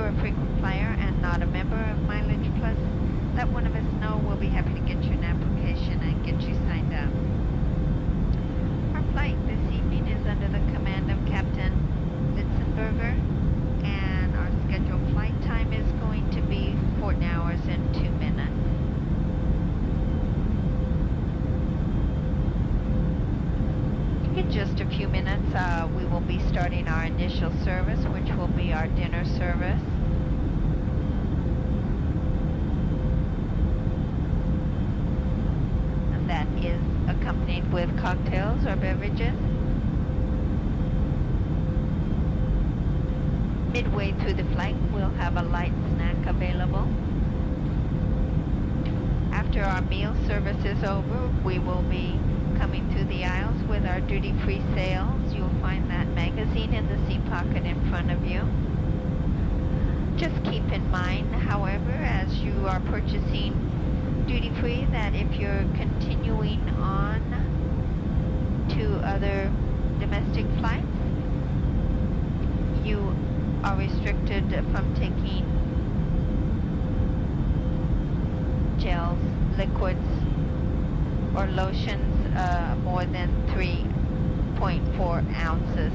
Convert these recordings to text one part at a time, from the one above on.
you're a frequent flyer and not a member of Mileage Plus, let one of us know. We'll be happy to get you an application and get you signed up. Our flight this evening is under the command of Captain 𝒏𝒊𝒄𝒌𝒔𝒕𝒓𝒆𝒂𝒎, and our scheduled flight time is going to be 14 hours and 2 minutes. In just a few minutes, we will be starting our initial service, which will be our dinner service. And that is accompanied with cocktails or beverages. Midway through the flight, we'll have a light snack available. After our meal service is over, we will be coming through the aisles with our duty-free sales. You'll find that magazine in the seat pocket in front of you. Just keep in mind, however, as you are purchasing duty-free, that if you're continuing on to other domestic flights, you are restricted from taking gels, liquids, or lotions more than 3.4 ounces.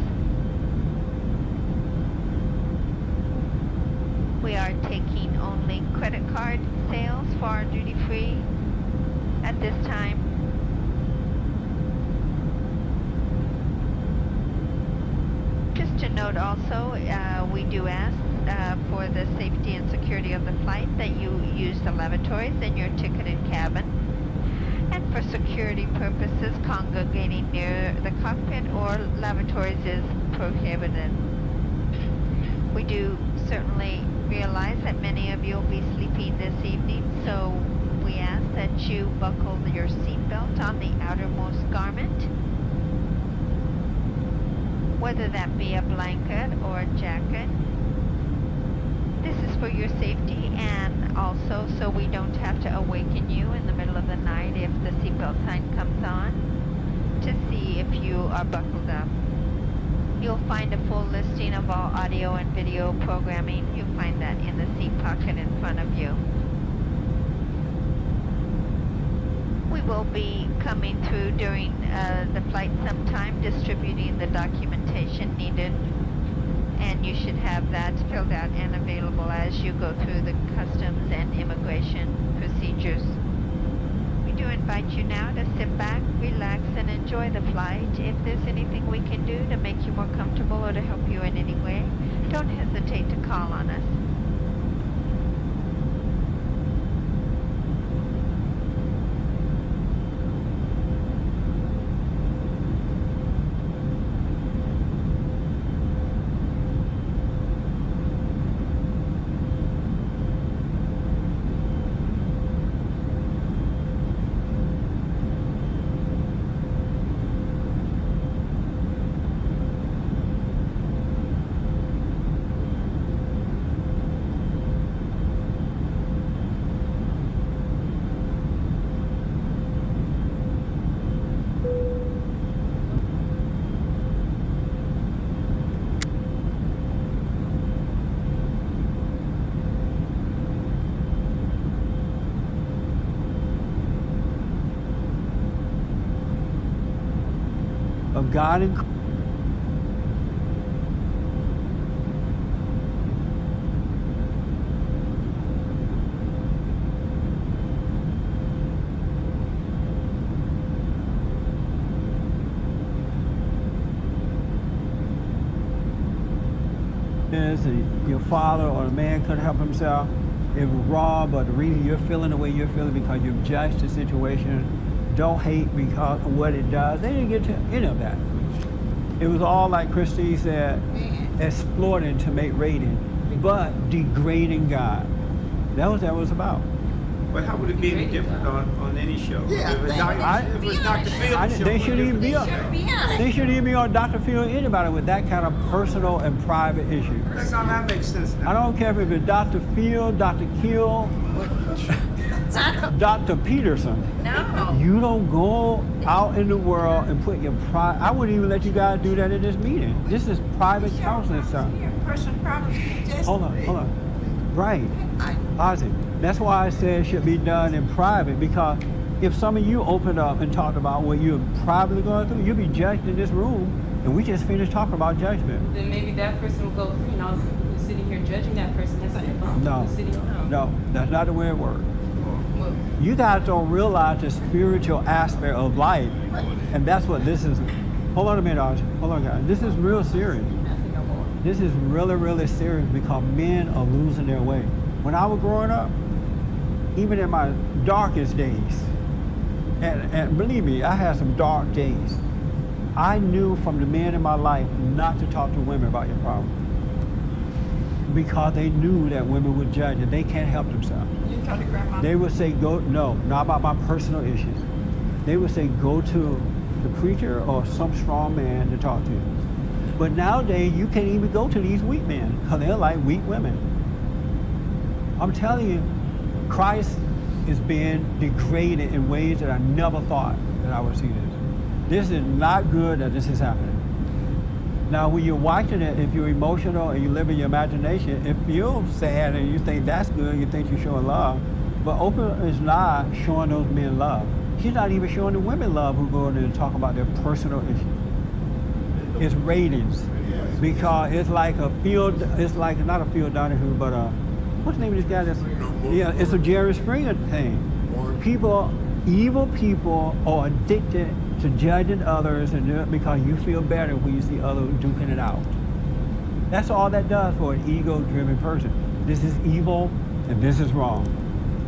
We are taking only credit card sales for our duty-free at this time. Just to note also, we do ask for the safety and security of the flight that you use the lavatories in your ticketed cabin. And for security purposes, congregating near the cockpit or lavatories is prohibited. We do certainly realize that many of you will be sleeping this evening, so we ask that you buckle your seatbelt on the outermost garment, whether that be a blanket or a jacket. This is for your safety and also so we don't have to awaken you in the middle of the night if the seatbelt sign comes on to see if you are buckled up. You'll find a full listing of all audio and video programming. You'll find that in the seat pocket in front of you. We will be coming through during the flight sometime, distributing the documentation needed, and you should have that filled out and available as you go through the customs and immigration procedures. We do invite you now to sit back, relax, and enjoy the flight. If there's anything we can do to make you more comfortable or to help you in any way, don't hesitate to call on us. Of God and your father or a man couldn't help himself. It was wrong, but the reason you're feeling the way you're feeling because you've judged the situation. Don't hate because of what it does. They didn't get to any of that. It was all, like Christine said, exploiting to make rating, but degrading God. That was about. But how would it be any different on any show? Yeah, if it was Dr. Phil's show, they shouldn't even be on. They shouldn't even be on Dr. Phil or anybody with that kind of personal and private issue. That makes sense now. I don't care if it's Dr. Phil, Dr. Kill. Dr. Peterson, No. you don't go out in the world and put your pride. I wouldn't even let you guys do that at this meeting. This is private counseling stuff. Hold on. Right. Ozzy, that's why I said it should be done in private, because if some of you open up and talk about what you're privately going through, you'll be judged in this room, and we just finished talking about judgment. Then maybe that person will go free, and all the people who are sitting here judging that person, that's their fault. No, that's not the way it works. You guys don't realize the spiritual aspect of life, and that's what this is. Hold on a minute, Ozzy. Hold on, guys. This is real serious. This is really, really serious, because men are losing their way. When I was growing up, even in my darkest days, and believe me, I had some dark days, I knew from the men in my life not to talk to women about your problem, because they knew that women would judge and they can't help themselves. You talk to grandma. They would say, no, not about my personal issues. They would say, go to the preacher or some strong man to talk to you. But nowadays, you can't even go to these weak men, because they're like weak women. I'm telling you, Christ is being degraded in ways that I never thought that I would see this. This is not good that this is happening. Now, when you're watching it, if you're emotional and you live in your imagination, it feels sad and you think that's good, you think you're showing love. But Oprah is not showing those men love. She's not even showing the women love who go in there and talk about their personal issues. It's ratings, because it's like a field, it's like not a Phil Donahue, but what's the name of this guy? Yeah, it's a Jerry Springer thing. People, evil people are addicted to judging others and do it because you feel better when you see others duking it out. That's all that does for an ego-driven person. This is evil and this is wrong.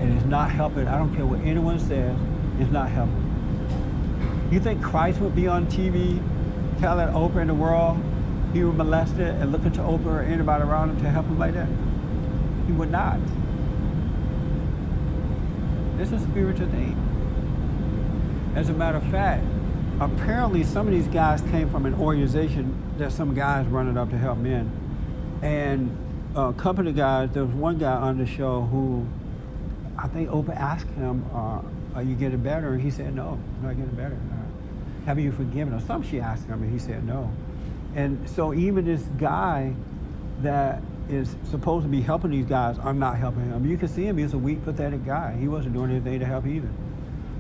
And it's not helping. I don't care what anyone says, it's not helping. You think Christ would be on TV telling Oprah and the world he was molested and looking to Oprah or anybody around him to help him like that? He would not. It's a spiritual thing. As a matter of fact, apparently some of these guys came from an organization that some guys running up to help men. And a couple of guys, there was one guy on the show who, I think Oprah asked him, are you getting better? And he said, no, I'm not getting better. Have you forgiven us? Some she asked him and he said no. And so even this guy that is supposed to be helping these guys are not helping him. You can see him, he's a weak, pathetic guy. He wasn't doing anything to help either.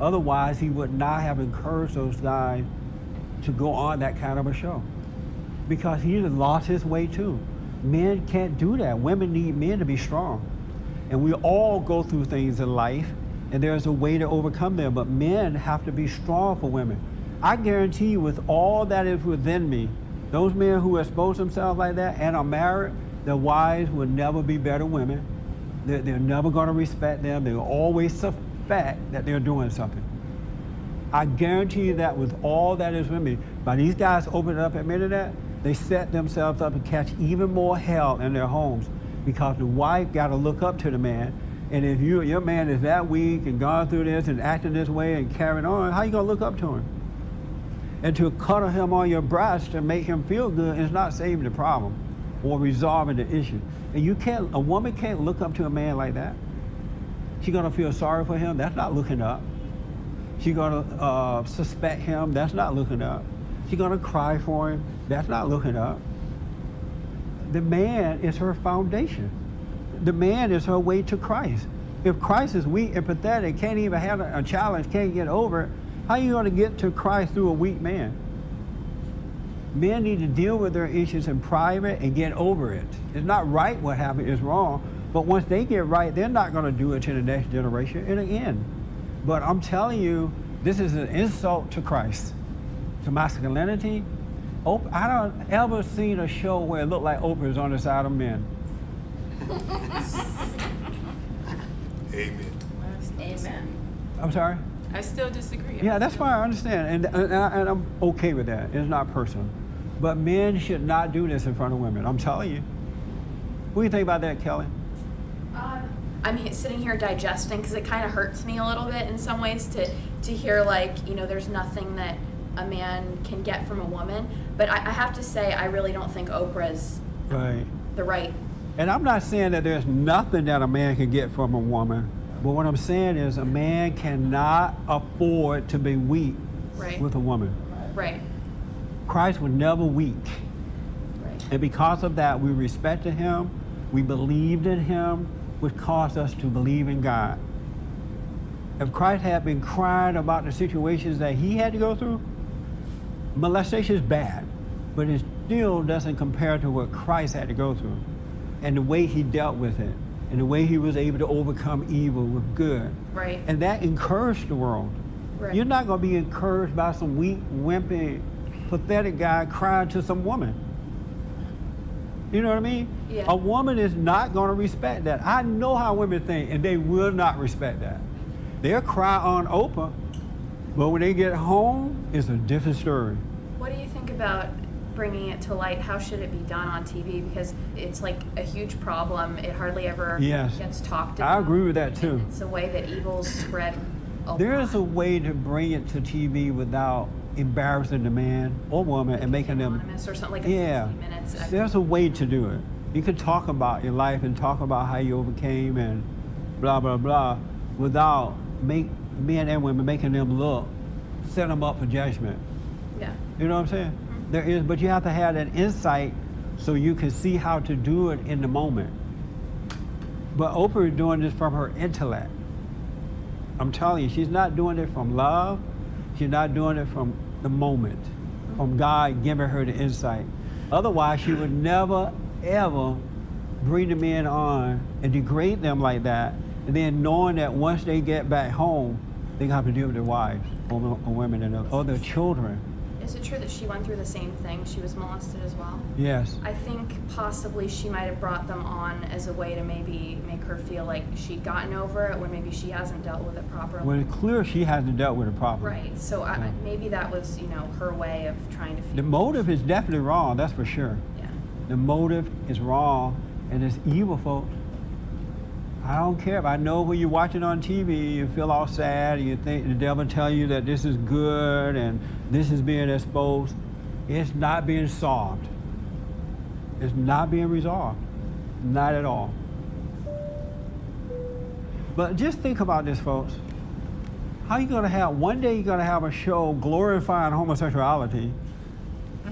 Otherwise, he would not have encouraged those guys to go on that kind of a show, because he had lost his way too. Men can't do that. Women need men to be strong. And we all go through things in life, and there's a way to overcome them, but men have to be strong for women. I guarantee you, with all that is within me, those men who expose themselves like that and are married, their wives will never be better women. They're never going to respect them. They'll always suspect that they're doing something. I guarantee you that with all that is with me. By these guys opening up and admitting that, they set themselves up to catch even more hell in their homes, because the wife got to look up to the man. And if your man is that weak and gone through this and acting this way and carrying on, how you going to look up to him? And to cuddle him on your breast to make him feel good is not saving the problem or resolving the issue. And a woman can't look up to a man like that. She's gonna feel sorry for him, that's not looking up. She's gonna suspect him, that's not looking up. She's gonna cry for him, that's not looking up. The man is her foundation. The man is her way to Christ. If Christ is weak and pathetic, can't even have a challenge, can't get over it, how are you going to get to Christ through a weak man? Men need to deal with their issues in private and get over it. It's not right what happened, it's wrong. But once they get right, they're not going to do it to the next generation. It'll end. But I'm telling you, this is an insult to Christ, to masculinity. I don't ever seen a show where it looked like Oprah is on the side of men. Amen. Amen. I'm sorry? I still disagree. Yeah, that's fine, I understand. And I'm okay with that. It's not personal. But men should not do this in front of women. I'm telling you. What do you think about that, Kelly? I'm sitting here digesting, because it kind of hurts me a little bit in some ways to hear, like, there's nothing that a man can get from a woman. But I have to say, I really don't think Oprah's right. the right. And I'm not saying that there's nothing that a man can get from a woman. But what I'm saying is a man cannot afford to be weak Right. with a woman. Right. Christ was never weak. Right. And because of that, we respected him, we believed in him, which caused us to believe in God. If Christ had been crying about the situations that he had to go through, molestation is bad, but it still doesn't compare to what Christ had to go through and the way he dealt with it and the way he was able to overcome evil with good. Right. And that encouraged the world. Right. You're not going to be encouraged by some weak, wimpy, pathetic guy crying to some woman. You know what I mean? Yeah. A woman is not going to respect that. I know how women think, and they will not respect that. They'll cry on Oprah, but when they get home, it's a different story. What do you think about bringing it to light? How should it be done on TV? Because it's like a huge problem. It hardly ever Yes. gets talked about. I agree with that too. It's a way that evil's spread a There is a lot. way to bring it to TV without embarrassing the man or woman and making them. Anonymous or something, like a Yeah, 15 minutes. there's a way to do it. You can talk about your life and talk about how you overcame and blah, blah, blah, without men and women making them look, set them up for judgment. Yeah. You know what I'm saying? There is, but you have to have that insight so you can see how to do it in the moment. But Oprah is doing this from her intellect. I'm telling you, she's not doing it from love. She's not doing it from the moment, from God giving her the insight. Otherwise, she would never, ever bring the men on and degrade them like that, and then knowing that once they get back home, they have to deal with their wives or women or their children. Is it true that she went through the same thing? She was molested as well? Yes. I think possibly she might have brought them on as a way to maybe make her feel like she'd gotten over it when maybe she hasn't dealt with it properly. Well, it's clear she hasn't dealt with it properly. Right. So Yeah. maybe that was, her way of trying to feel. The motive is definitely wrong, that's for sure. Yeah. The motive is wrong, and it's evil, folks. I don't care. If I know when you're watching on TV, you feel all sad, and you think the devil tell you that this is good and this is being exposed. It's not being solved. It's not being resolved. Not at all. But just think about this, folks. How you gonna have, one day you're gonna have a show glorifying homosexuality,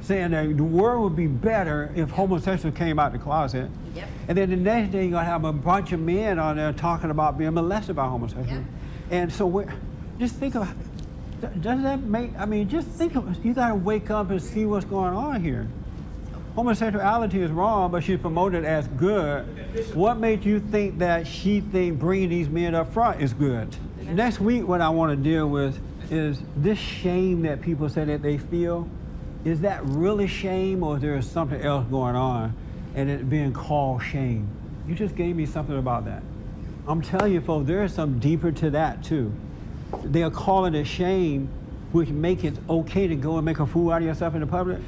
saying that the world would be better if homosexuals came out the closet. Yep. And then the next day you're gonna have a bunch of men on there talking about being molested by homosexuals. Yep. And so just think of, doesn't that make, just think of, you gotta wake up and see what's going on here. Homosexuality is wrong, but she's promoted as good. What made you think that she think bringing these men up front is good? Next week, what I want to deal with is this shame that people say that they feel. Is that really shame, or is there something else going on and it being called shame? You just gave me something about that. I'm telling you, folks, there is some deeper to that too. They're calling it shame, which make it okay to go and make a fool out of yourself in the public.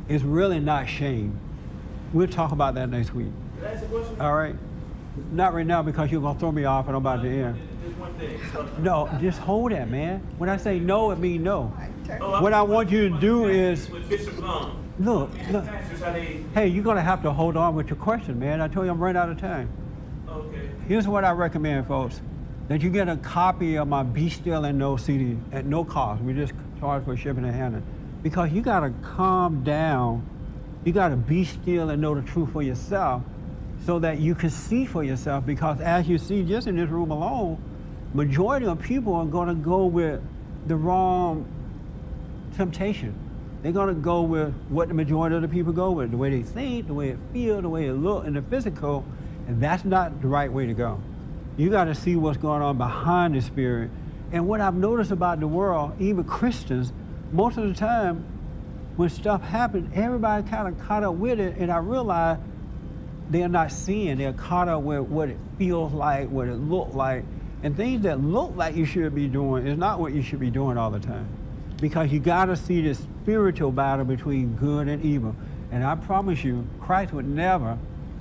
It's really not shame. We'll talk about that next week. Can I ask a question? All right? Not right now, because you're going to throw me off and I'm about to end. Just one thing. No, just hold that, man. When I say no, it means no. Oh, What I want you to do is, With Bishop Long. look, Pastors, how they, hey, you're going to have to hold on with your question, man. I told you I'm running out of time. okay. Here's what I recommend, folks. That you get a copy of my Be Still and Know CD at no cost. We just charge for shipping and handling. Because you got to calm down. You got to be still and know the truth for yourself so that you can see for yourself. Because as you see just in this room alone, majority of people are going to go with the wrong temptation. They're going to go with what the majority of the people go with, the way they think, the way it feels, the way it looks, and the physical, and that's not the right way to go. You got to see what's going on behind the spirit. And what I've noticed about the world, even Christians, most of the time when stuff happens, everybody kind of caught up with it, and I realize they're not seeing, they're caught up with what it feels like, what it looks like, and things that look like you should be doing is not what you should be doing all the time. Because you got to see this spiritual battle between good and evil. And I promise you, Christ would never,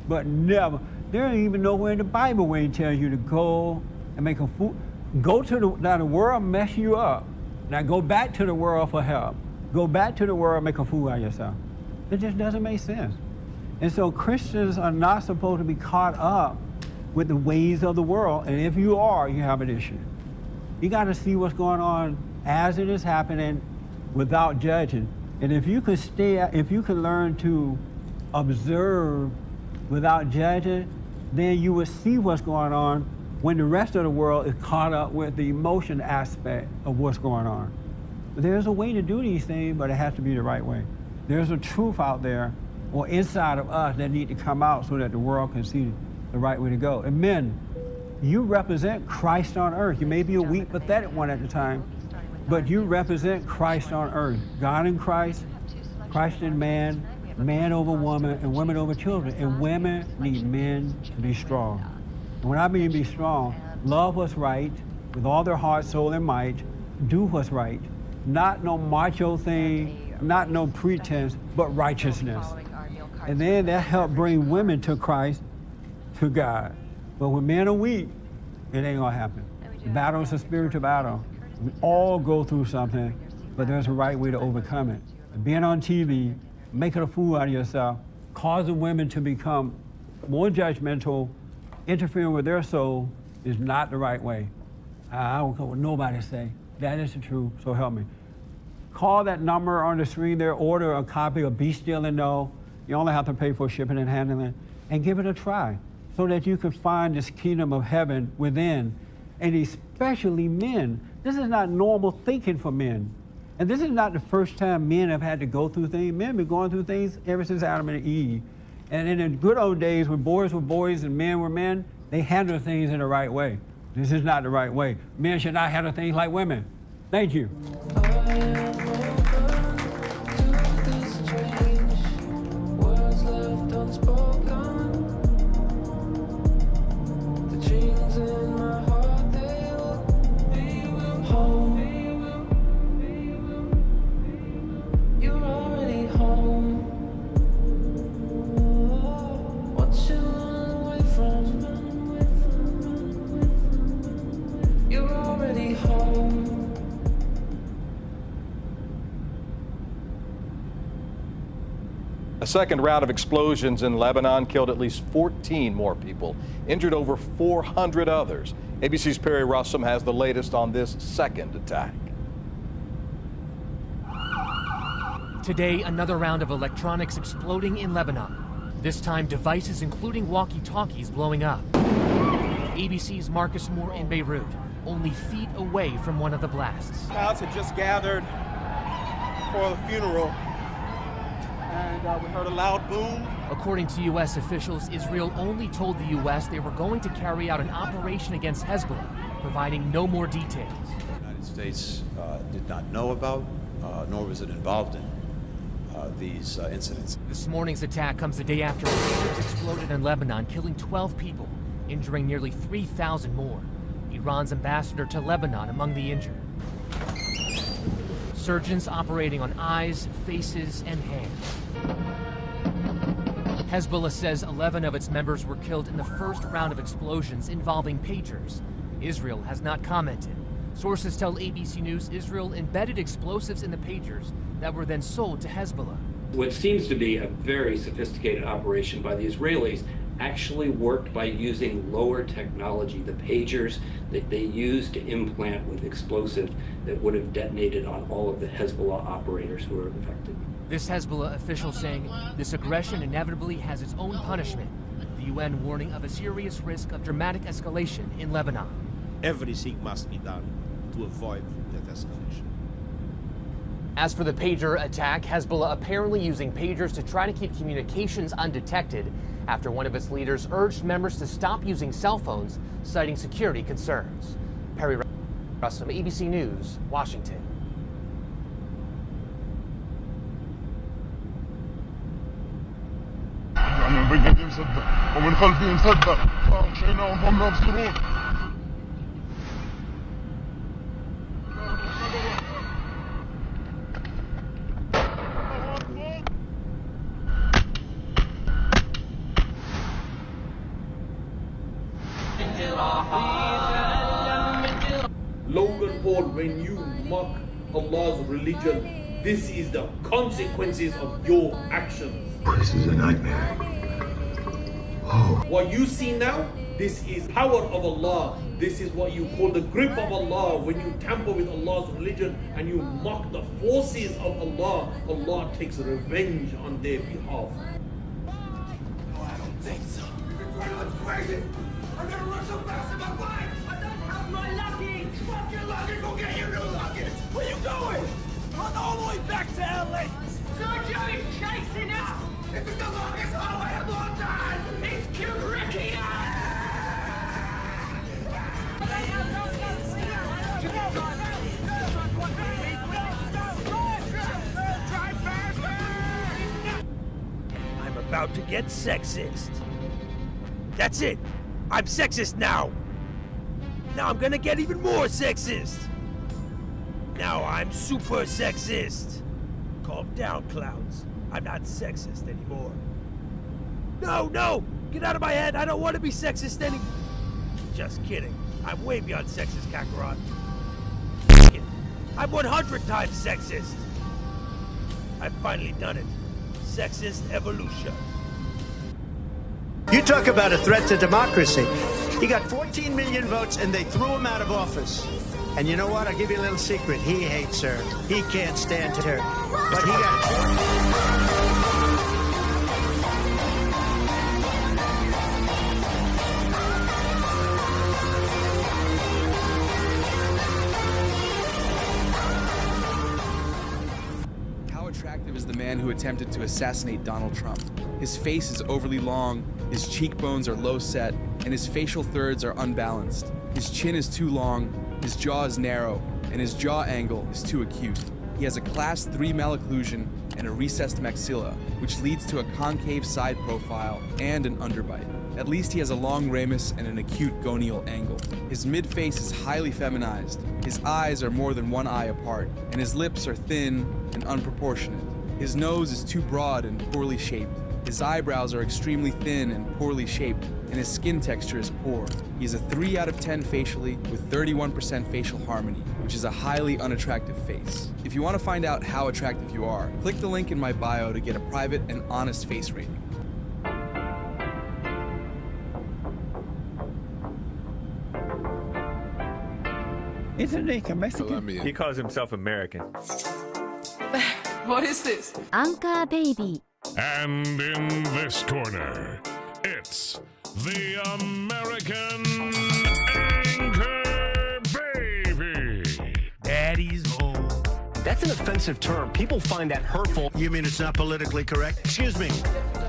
but never, there ain't even nowhere in the Bible where he tells you to go and make a fool. Go to now the world mess you up. Now go back to the world for help. Go back to the world and make a fool out of yourself. It just doesn't make sense. And so Christians are not supposed to be caught up with the ways of the world, and if you are, you have an issue. You got to see what's going on as it is happening without judging. And if you can learn to observe without judging, then you will see what's going on when the rest of the world is caught up with the emotion aspect of what's going on. But there's a way to do these things, but it has to be the right way. There's a truth out there or inside of us that need to come out so that the world can see the right way to go. And men, you represent Christ on earth. You may be a weak, pathetic one at the time, but you represent Christ on earth. God in Christ, Christ in man, man over woman, and women over children. And women need men to be strong. And when I mean be strong, love what's right with all their heart, soul, and might. Do what's right. Not no macho thing, not no pretense, but righteousness. And then that helped bring women to Christ, to God. But when men are weak, it ain't gonna happen. The battle is a spiritual battle. We all go through something, but there's a right way to overcome it. And being on TV, making a fool out of yourself, causing women to become more judgmental, interfering with their soul is not the right way. I don't care what nobody say. That is the truth, so help me. Call that number on the screen there, order a copy of Be Still and Know. You only have to pay for shipping and handling, and give it a try so that you can find this kingdom of heaven within, and especially men. This is not normal thinking for men. And this is not the first time men have had to go through things. Men have been going through things ever since Adam and Eve. And in the good old days when boys were boys and men were men, they handled things in the right way. This is not the right way. Men should not handle things like women. Thank you. A second round of explosions in Lebanon killed at least 14 more people, injured over 400 others. ABC's Perry Russum has the latest on this second attack. Today, another round of electronics exploding in Lebanon. This time, devices including walkie-talkies blowing up. ABC's Marcus Moore in Beirut, only feet away from one of the blasts. Crowds had just gathered for the funeral, and we heard a loud boom. According to U.S. officials, Israel only told the U.S. they were going to carry out an operation against Hezbollah, providing no more details. The United States did not know about, nor was it involved in these incidents. This morning's attack comes the day after bombs exploded in Lebanon, killing 12 people, injuring nearly 3,000 more. Iran's ambassador to Lebanon among the injured. Surgeons operating on eyes, faces, and hands. Hezbollah says 11 of its members were killed in the first round of explosions involving pagers. Israel has not commented. Sources tell ABC News Israel embedded explosives in the pagers that were then sold to Hezbollah. What seems to be a very sophisticated operation by the Israelis actually worked by using lower technology, the pagers that they used to implant with explosive that would have detonated on all of the Hezbollah operators who were affected. This Hezbollah official saying this aggression inevitably has its own punishment. The UN warning of a serious risk of dramatic escalation in Lebanon. Everything must be done to avoid that escalation. As for the pager attack, Hezbollah apparently using pagers to try to keep communications undetected after one of its leaders urged members to stop using cell phones, citing security concerns. Perry Russum, ABC News, Washington. Logan Paul, when you mock Allah's religion, this is the consequences of your actions. This is a nightmare. Oh. What you see now, This is power of Allah. This is what you call the grip of Allah. When you tamper with Allah's religion and you mock the forces of Allah, Allah takes revenge on their behalf. No, I don't think so. You're crazy. I'm gonna run so fast in my life. I don't have my luggage. Fuck your luggage. Go get your new luggage. Where you going? Run all the way back to LA. Sergio is chasing us. This is the longest hallway of all time. It's Q-Ricky. I'm about to get sexist. That's it. I'm sexist now. Now I'm gonna get even more sexist. Now I'm super sexist. Calm down, clowns. I'm not sexist anymore. No! Get out of my head. I don't want to be sexist anymore. Just kidding. I'm way beyond sexist, Kakarot. F it. I'm 100 times sexist. I've finally done it. Sexist evolution. You talk about a threat to democracy. He got 14 million votes and they threw him out of office. And you know what? I'll give you a little secret. He hates her. He can't stand her. But he got... How attractive is the man who attempted to assassinate Donald Trump? His face is overly long, his cheekbones are low set, and his facial thirds are unbalanced. His chin is too long, his jaw is narrow, and his jaw angle is too acute. He has a class 3 malocclusion and a recessed maxilla, which leads to a concave side profile and an underbite. At least he has a long ramus and an acute gonial angle. His mid-face is highly feminized, his eyes are more than one eye apart, and his lips are thin and unproportionate. His nose is too broad and poorly shaped. His eyebrows are extremely thin and poorly shaped, and his skin texture is poor. He is a 3 out of 10 facially with 31% facial harmony, which is a highly unattractive face. If you want to find out how attractive you are, click the link in my bio to get a private and honest face rating. Isn't he Mexican? Colombian. He calls himself American. What is this? Anchor Baby. And in this corner, it's the American Anchor Baby. Daddy's home. That's an offensive term. People find that hurtful. You mean it's not politically correct? Excuse me.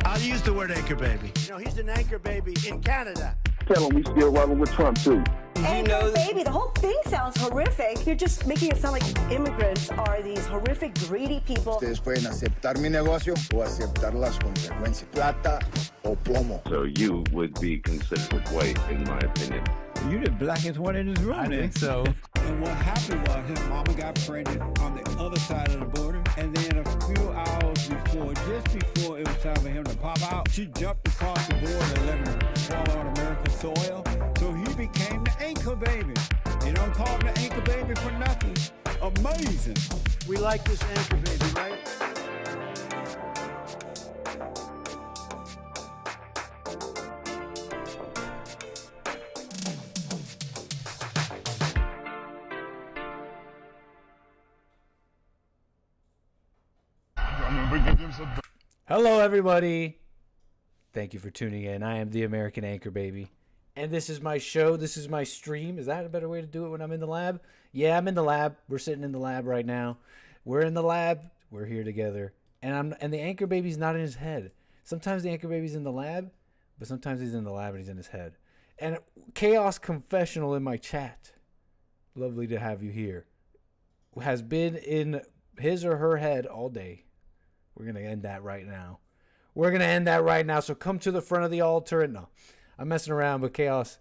I'll use the word anchor baby. You know, he's an anchor baby in Canada. Tell him we still rolling with Trump, too. Anchor baby, the whole thing sounds horrific. You're just making it sound like immigrants are these horrific, greedy people. Ustedes pueden aceptar mi negocio o aceptar las consecuencias. Plata o plomo. So you would be considered white, in my opinion. You the blackest one in this room. I think so. And what happened was his mama got pregnant on the other side of the border, and then a few hours before, just before it was time for him to pop out, she jumped across the border and let him fall on American soil. So he became the anchor baby. They don't call him the anchor baby for nothing. Amazing. We like this anchor baby, right? Hello, everybody. Thank you for tuning in. I am the American Anchor Baby. And this is my show. This is my stream. Is that a better way to do it when I'm in the lab? Yeah, I'm in the lab. We're sitting in the lab right now. We're in the lab. We're here together. And the Anchor Baby's not in his head. Sometimes the Anchor Baby's in the lab, but sometimes he's in the lab and he's in his head. And Chaos Confessional in my chat, lovely to have you here, has been in his or her head all day. We're going to end that right now. We're going to end that right now. So come to the front of the altar. And no, I'm messing around, but Chaos,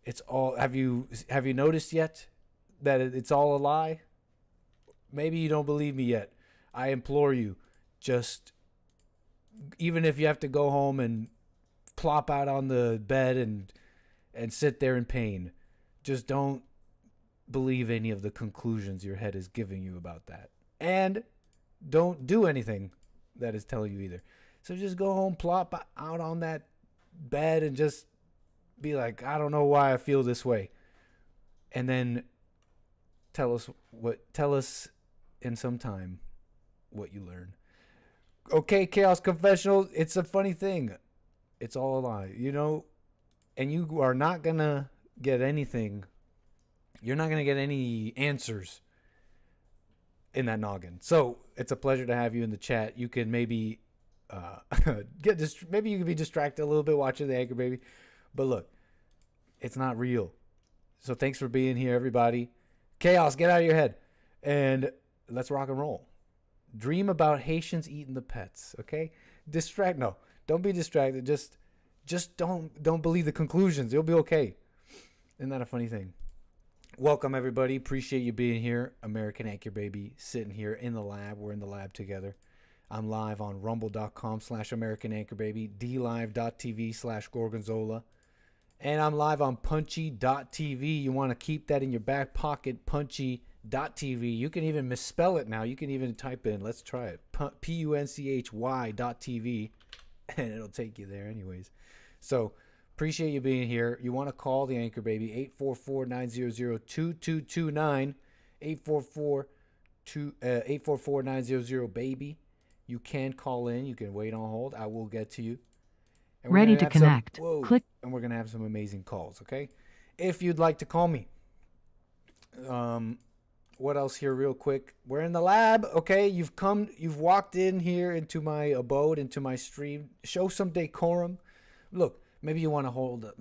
it's all, have you noticed yet that it's all a lie? Maybe you don't believe me yet. I implore you, just, even if you have to go home and plop out on the bed and sit there in pain, just don't believe any of the conclusions your head is giving you about that. And don't do anything that is telling you either. So just go home, plop out on that bed, and just be like, I don't know why I feel this way. And then tell us in some time what you learn. Okay, Chaos Confessional, it's a funny thing. It's all a lie, you know, and you are not going to get anything. You're not going to get any answers in that noggin. So it's a pleasure to have you in the chat. You can maybe maybe you can be distracted a little bit watching the Anchor Baby. But look, it's not real. So thanks for being here, everybody. Chaos, get out of your head. And let's rock and roll. Dream about Haitians eating the pets, okay? No, don't be distracted. Just don't believe the conclusions. You'll be okay. Isn't that a funny thing? Welcome, everybody. Appreciate you being here. American Anchor Baby, sitting here in the lab. We're in the lab together. I'm live on rumble.com/American Anchor Baby, dlive.tv/Gorgonzola. And I'm live on punchy.tv. You want to keep that in your back pocket, punchy.tv. You can even misspell it now. You can even type in, let's try it, punchy.tv, and it'll take you there anyways. So appreciate you being here. You want to call the Anchor Baby, 844-900-2229, 844-900-BABY. You can call in. You can wait on hold. I will get to you. And Ready to connect. Click. And we're going to have some amazing calls, okay? If you'd like to call me. What else here real quick? We're in the lab, okay? You've walked in here into my abode, into my stream. Show some decorum. Look, maybe you want to hold the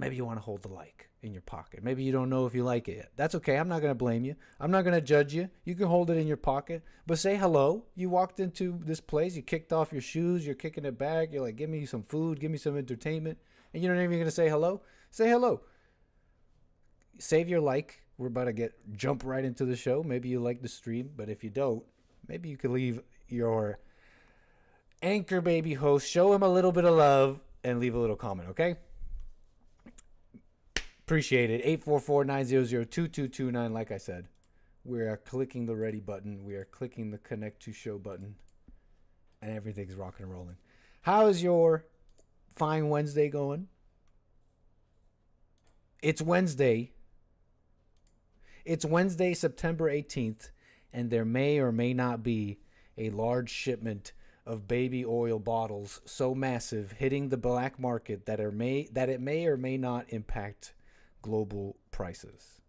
like in your pocket. Maybe you don't know if you like it yet. That's okay. I'm not going to blame you. I'm not going to judge you. You can hold it in your pocket, but say hello. You walked into this place, you kicked off your shoes, you're kicking it back. You're like, give me some food, give me some entertainment. And you're not even going to say hello? Say hello. Save your like. We're about to jump right into the show. Maybe you like the stream, but if you don't, maybe you could leave your Anchor Baby host, show him a little bit of love, and leave a little comment, okay? Appreciate it. 844-900-2229. Like I said, we are clicking the ready button. We are clicking the connect to show button, and everything's rocking and rolling. How is your fine Wednesday going? It's Wednesday. It's Wednesday, September 18th, and there may or may not be a large shipment of baby oil bottles so massive hitting the black market that it may or may not impact global prices.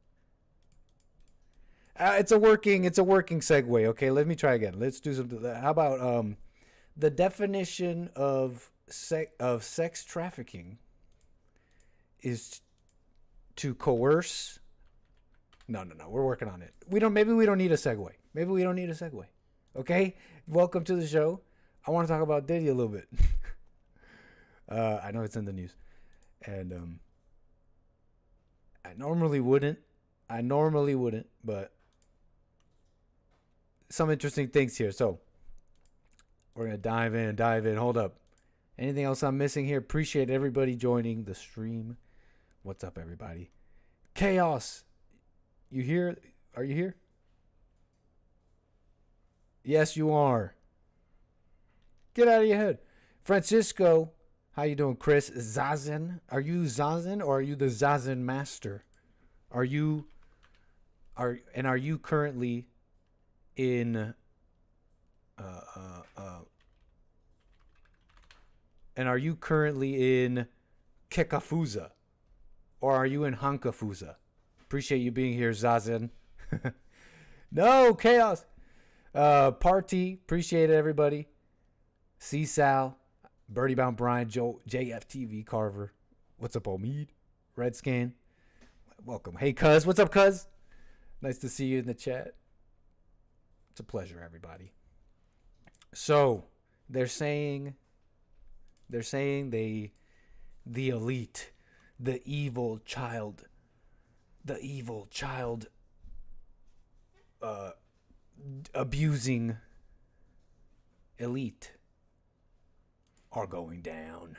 It's a working segue. Okay, let me try again. Let's do something. How about the definition of sex trafficking is to coerce. No. We're working on it. Maybe we don't need a segue. Okay? Welcome to the show. I want to talk about Diddy a little bit. I know it's in the news. And I normally wouldn't, but some interesting things here. So we're going to dive in. Hold up. Anything else I'm missing here? Appreciate everybody joining the stream. What's up, everybody? Chaos. You here? Are you here? Yes, you are. Get out of your head. Francisco, how you doing, Chris? Zazen? Are you Zazen or are you the Zazen master? Are you currently in Kekafuza? Or are you in Hankafuza? Appreciate you being here, Zazen. No, Chaos. Party. Appreciate it, everybody. C-Sal. Birdie Bound Brian. Joe. JFTV Carver. What's up, Omid? Redscan. Welcome. Hey, Cuz. What's up, Cuz? Nice to see you in the chat. It's a pleasure, everybody. So, they're saying the elite, the evil child abusing elite are going down.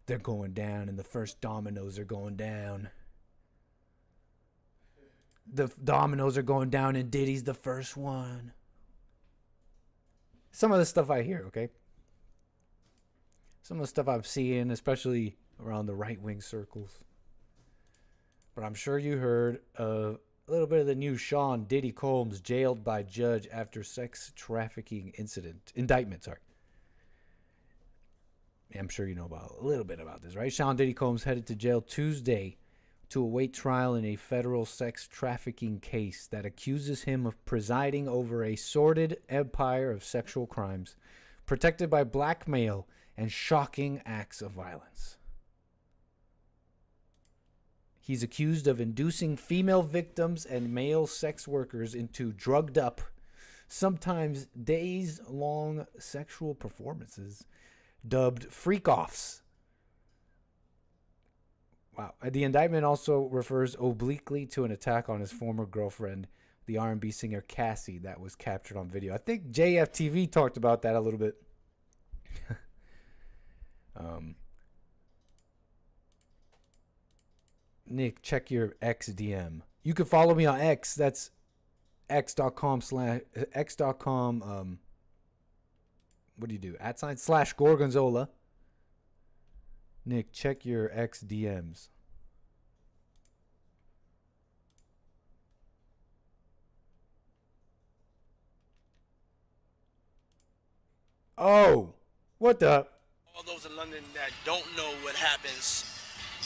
They're going down, and the first dominoes are going down. The dominoes are going down, and Diddy's the first one. Some of the stuff I hear, okay? Some of the stuff I'm seeing, especially around the right-wing circles. but I'm sure you heard of a little bit of the news. Sean Diddy Combs jailed by judge after sex trafficking indictment. I'm sure you know about a little bit about this, right? Sean Diddy Combs headed to jail Tuesday to await trial in a federal sex trafficking case that accuses him of presiding over a sordid empire of sexual crimes, protected by blackmail and shocking acts of violence. He's accused of inducing female victims and male sex workers into drugged up, sometimes days-long sexual performances dubbed freak-offs. Wow. The indictment also refers obliquely to an attack on his former girlfriend, the R&B singer Cassie, that was captured on video. I think JFTV talked about that a little bit. Nick, check your X DM. You can follow me on X. That's x.com. What do you do? @/Gorgonzola. Nick, check your X DMs. Oh, what the? All those in London that don't know what happens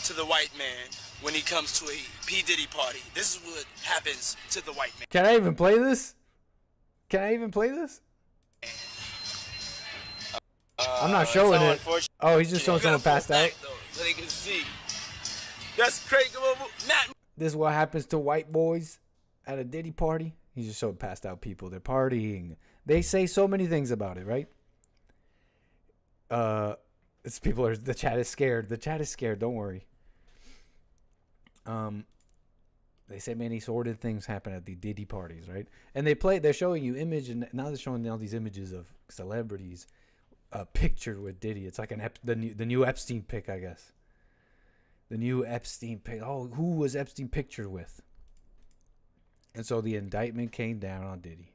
to the white man when he comes to a P. Diddy party. This is what happens to the white man. Can I even play this? I'm not showing it. Oh, he's just showing someone passed out. So they can see. That's crazy. This is what happens to white boys at a Diddy party. He's just showing passed out people. They're partying. They say so many things about it, right? The chat is scared. The chat is scared. Don't worry. They say many sordid things happen at the Diddy parties, right? And they're showing you image, and now they're showing all these images of celebrities pictured with Diddy. It's like the new Epstein pic, I guess. The new Epstein pic. Oh, who was Epstein pictured with? And so the indictment came down on Diddy.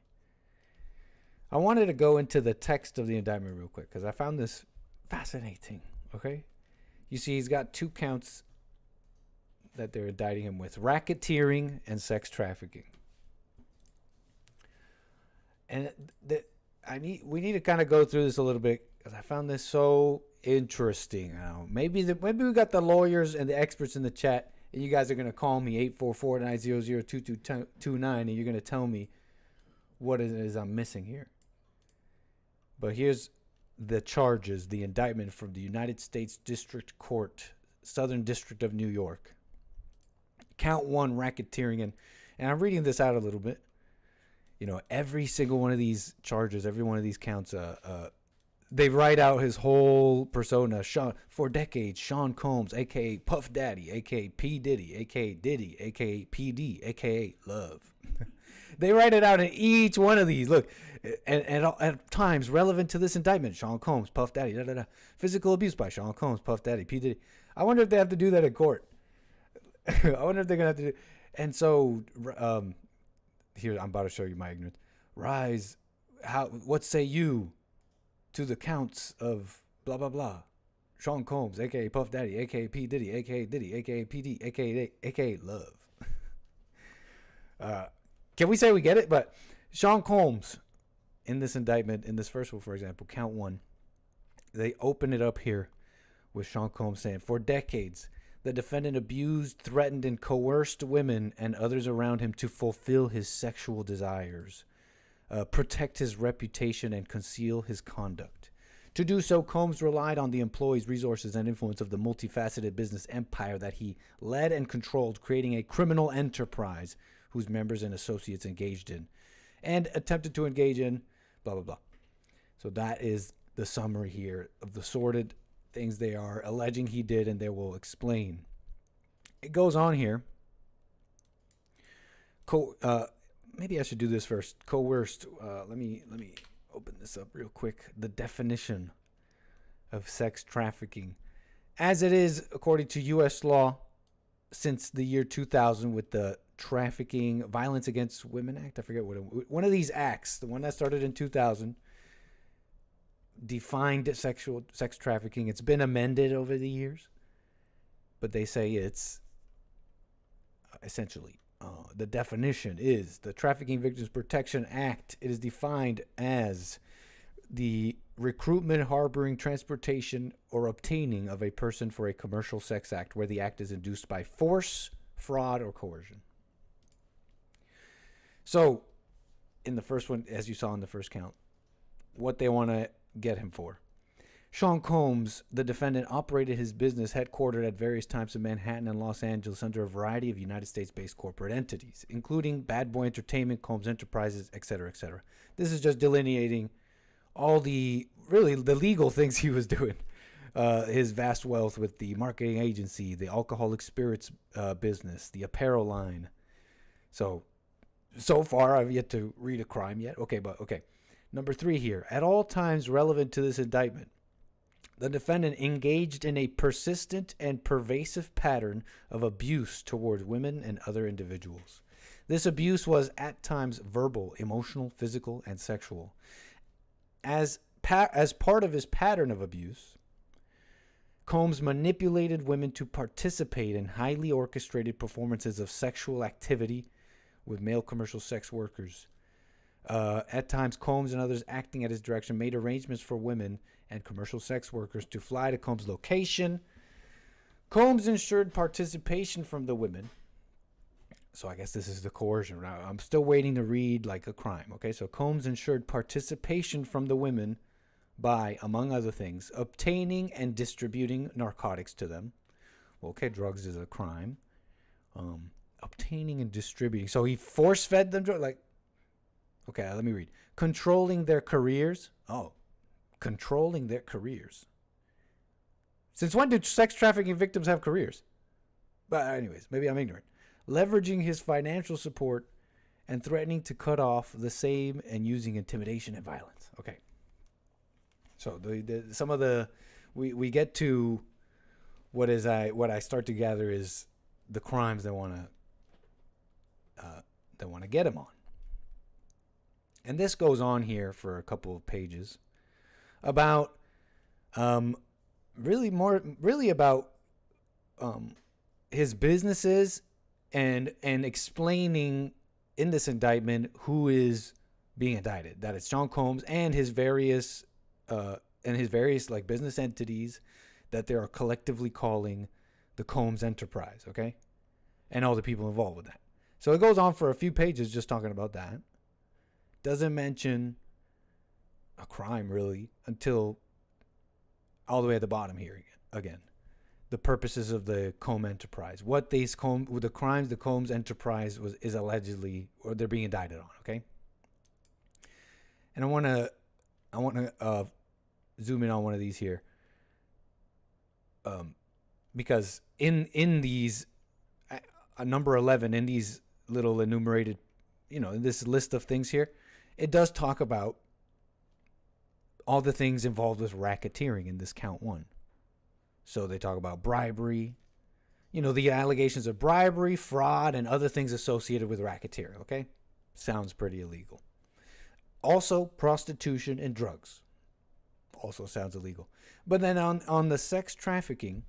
I wanted to go into the text of the indictment real quick because I found this fascinating. Okay, you see, he's got 2 counts that they're indicting him with: racketeering and sex trafficking. And we need to kind of go through this a little bit because I found this so interesting. Maybe we got the lawyers and the experts in the chat, and you guys are gonna call me 844-900-2229, and you're gonna tell me what it is I'm missing here. But here's the charges, the indictment from the United States District Court, Southern District of New York. Count 1, racketeering, and I'm reading this out a little bit. You know, every single one of these charges, every one of these counts, they write out his whole persona. For decades, Sean Combs, a.k.a. Puff Daddy, a.k.a. P. Diddy, a.k.a. Diddy, a.k.a. PD, a.k.a. Love. They write it out in each one of these. Look, and at times relevant to this indictment: Sean Combs, Puff Daddy, physical abuse by Sean Combs, Puff Daddy, P. Diddy. I wonder if they have to do that in court. I wonder if they're gonna have to do. And so, here I'm about to show you my ignorance. Rise, what say you to the counts of blah blah blah? Sean Combs, aka Puff Daddy, aka P. Diddy, aka Diddy, aka PD, aka Love. Can we say we get it? But Sean Combs, in this indictment, in this first one, for example, count 1, they open it up here with Sean Combs saying, for decades, the defendant abused, threatened, and coerced women and others around him to fulfill his sexual desires, protect his reputation, and conceal his conduct. To do so, Combs relied on the employees, resources, and influence of the multifaceted business empire that he led and controlled, creating a criminal enterprise whose members and associates engaged in and attempted to engage in blah, blah, blah. So that is the summary here of the sordid things they are alleging he did, and they will explain. It goes on here. Maybe I should do this first. Coerced. Let me open this up real quick. The definition of sex trafficking, as it is according to U.S. law since the year 2000 with the Trafficking Violence Against Women Act. I forget one of these acts, the one that started in 2000, defined sex trafficking. It's been amended over the years, but they say it's essentially. The definition is the Trafficking Victims Protection Act. It is defined as the recruitment, harboring, transportation, or obtaining of a person for a commercial sex act where the act is induced by force, fraud, or coercion. So, in the first one, as you saw in the first count, what they want to get him for. Sean Combs, the defendant, operated his business headquartered at various times in Manhattan and Los Angeles under a variety of United States-based corporate entities, including Bad Boy Entertainment, Combs Enterprises, etc., etc. This is just delineating all the legal things he was doing. His vast wealth with the marketing agency, the alcoholic spirits business, the apparel line. So far, I've yet to read a crime yet. Okay. Number 3 here. At all times relevant to this indictment, the defendant engaged in a persistent and pervasive pattern of abuse towards women and other individuals. This abuse was at times verbal, emotional, physical, and sexual. As part of his pattern of abuse, Combs manipulated women to participate in highly orchestrated performances of sexual activity with male commercial sex workers. At times, Combs and others acting at his direction made arrangements for women and commercial sex workers to fly to Combs' location. Combs ensured participation from the women. So I guess this is the coercion. Now, I'm still waiting to read like a crime. Okay, so Combs ensured participation from the women by, among other things, obtaining and distributing narcotics to them. Well, okay, drugs is a crime. Obtaining and distributing. So he force-fed them drugs. Like, okay, let me read. Controlling their careers. Oh, controlling their careers. Since when did sex trafficking victims have careers? But anyways, maybe I'm ignorant. Leveraging his financial support and threatening to cut off the same and using intimidation and violence. Okay. So some of the we get to what I start to gather is the crimes they want to get him on. And this goes on here for a couple of pages about really about his businesses and explaining in this indictment who is being indicted. That it's Sean Combs and his various like business entities that they are collectively calling the Combs Enterprise, okay? And all the people involved with that. So it goes on for a few pages just talking about that. Doesn't mention a crime really until all the way at the bottom here again. The purposes of the Combs Enterprise. What the crimes the Combs Enterprise is allegedly, or they're being indicted on, okay? And I want to zoom in on one of these here. Because in these number 11 in these little enumerated, in this list of things here, it does talk about all the things involved with racketeering in this count 1. So they talk about bribery, the allegations of bribery, fraud, and other things associated with racketeering, okay? Sounds pretty illegal. Also, prostitution and drugs. Also sounds illegal. But then on the sex trafficking,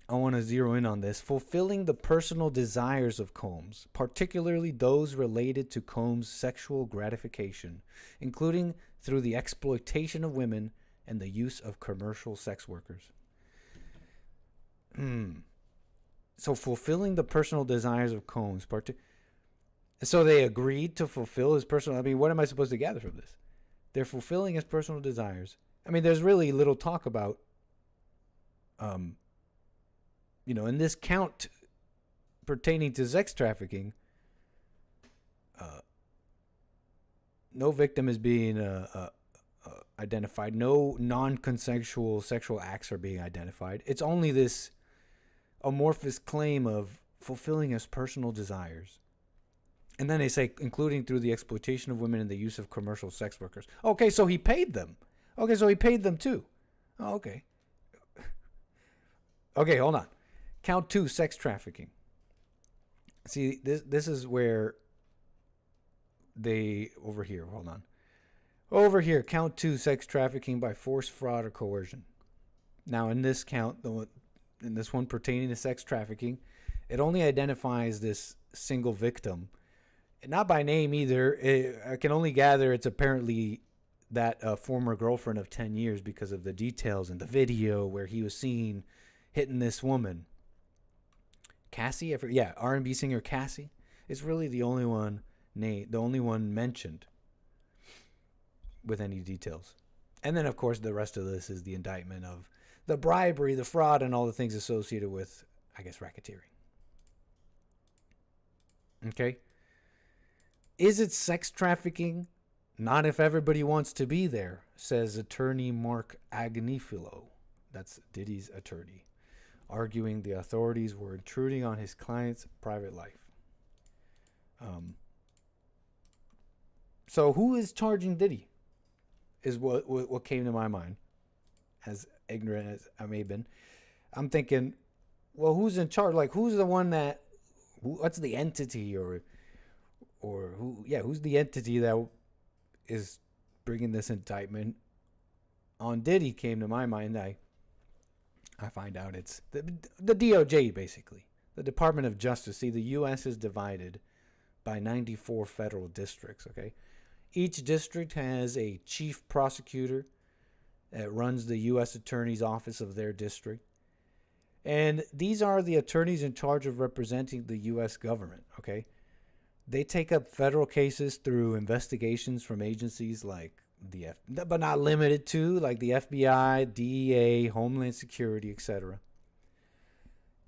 I want to zero in on this. Fulfilling the personal desires of Combs, particularly those related to Combs' sexual gratification, including through the exploitation of women and the use of commercial sex workers. So fulfilling the personal desires of Combs. So they agreed to fulfill his personal... what am I supposed to gather from this? They're fulfilling his personal desires. There's really little talk about... in this count pertaining to sex trafficking, no victim is being identified. No non-consensual sexual acts are being identified. It's only this amorphous claim of fulfilling his personal desires. And then they say, including through the exploitation of women and the use of commercial sex workers. Okay, so he paid them. Okay, so he paid them too. Oh, okay. Okay, hold on. Count 2, sex trafficking. See, this is where they... Over here, hold on. Over here, count 2, sex trafficking by force, fraud, or coercion. Now, in this count, in this one pertaining to sex trafficking, It only identifies this single victim, not by name either. I can only gather it's apparently that former girlfriend of 10 years because of the details in the video where he was seen hitting this woman. Cassie? Yeah, R&B singer Cassie is really the only one mentioned with any details. And then, of course, the rest of this is the indictment of the bribery, the fraud, and all the things associated with, I guess, racketeering. Okay? Is it sex trafficking? Not if everybody wants to be there, says attorney 𝒔𝒂𝒊𝒂𝒍𝒔. That's Diddy's attorney, arguing the authorities were intruding on his client's private life. So who is charging Diddy is what came to my mind, as ignorant as I may have been. I'm thinking, well, who's in charge? Like, who's the one that, what's the entity or who's the entity that is bringing this indictment on Diddy came to my mind. I find out it's the DOJ, basically, the Department of Justice. See, the U.S. is divided by 94 federal districts, okay? Each district has a chief prosecutor that runs the U.S. Attorney's Office of their district. And these are the attorneys in charge of representing the U.S. government, okay? They take up federal cases through investigations from agencies like but not limited to, like the FBI, DEA, Homeland Security, etc.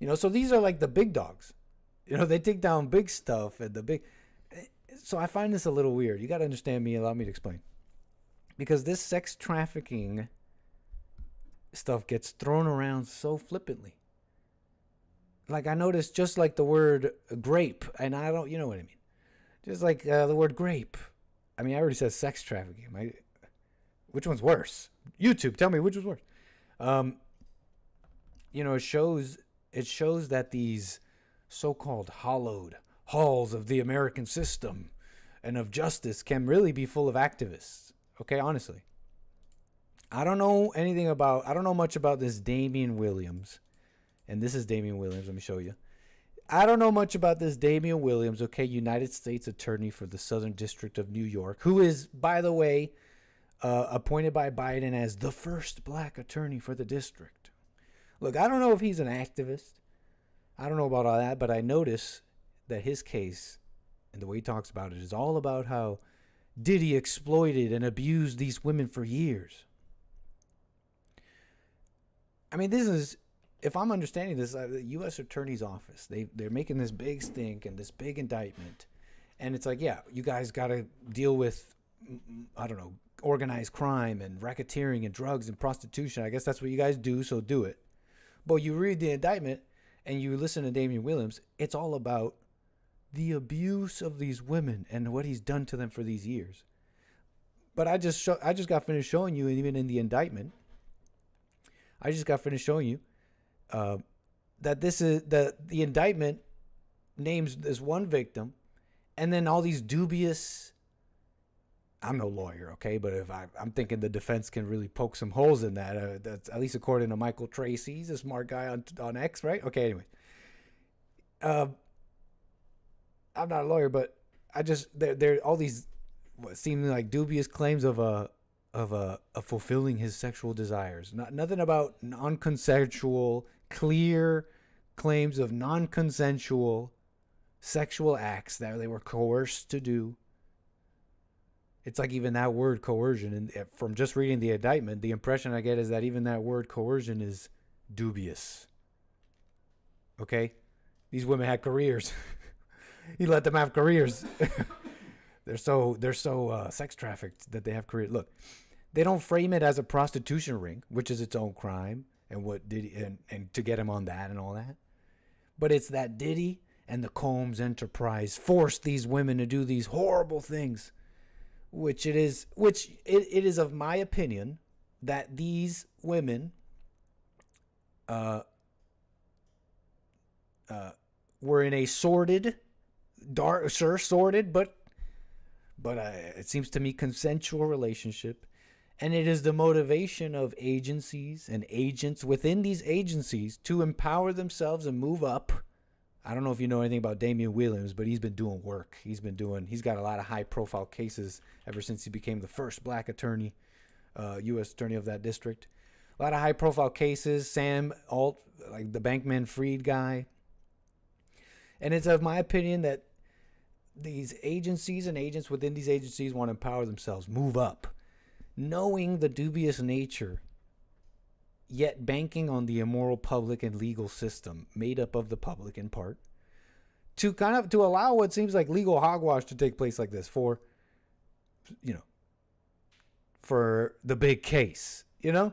You know, so these are like the big dogs. You know, they take down big stuff and the big. So I find this a little weird. You got to understand me. Allow me to explain. Because this sex trafficking stuff gets thrown around so flippantly. Like, I noticed just like the word grape, and I don't, you know what I mean. Just like the word grape. I mean, I already said sex trafficking. Which one's worse? YouTube, tell me which was worse. You know, it shows that these so-called hallowed halls of the American system and of justice can really be full of activists. Okay, honestly. I don't know much about this Damian Williams. And this is Damian Williams. Let me show you. I don't know much about this Damian Williams, okay, United States Attorney for the Southern District of New York, who is, by the way, appointed by Biden as the first black attorney for the district. Look, I don't know if he's an activist. I don't know about all that, but I notice that his case and the way he talks about it is all about how Diddy exploited and abused these women for years. I mean, this is, if I'm understanding this, the U.S. Attorney's Office, they're making this big stink and this big indictment. And it's like, yeah, you guys got to deal with, I don't know, organized crime and racketeering and drugs and prostitution. I guess that's what you guys do, so do it. But you read the indictment and you listen to Damian Williams, it's all about the abuse of these women and what he's done to them for these years. But I just got finished showing you, and even in the indictment, I just got finished showing you that this is the indictment names this one victim, and then all these dubious. I'm no lawyer, okay, but if I'm thinking the defense can really poke some holes in that. That's at least according to Michael Tracy. He's a smart guy on X, right? Okay, anyway. I'm not a lawyer, but I just there all these what seem like dubious claims of fulfilling his sexual desires. Nothing about non-consensual, clear claims of non-consensual sexual acts that they were coerced to do. It's like even that word coercion, and from just reading the indictment, the impression I get is that even that word coercion is dubious. Okay? These women had careers. He let them have careers. They're so sex trafficked that they have careers. Look, they don't frame it as a prostitution ring, which is its own crime, and what Diddy and to get him on that and all that. But it's that Diddy and the Combs enterprise forced these women to do these horrible things, which it is of my opinion that these women were in a sordid, but it seems to me consensual relationship, and it is the motivation of agencies and agents within these agencies to empower themselves and move up, I don't know if you know anything about Damian Williams, but he's been doing work. He's got a lot of high-profile cases ever since he became the first black attorney, U.S. attorney of that district. A lot of high-profile cases. Sam Alt, like the Bankman-Fried guy. And it's of my opinion that these agencies and agents within these agencies want to empower themselves, move up, knowing the dubious nature, yet banking on the immoral public and legal system made up of the public in part, to allow what seems like legal hogwash to take place like this for the big case, because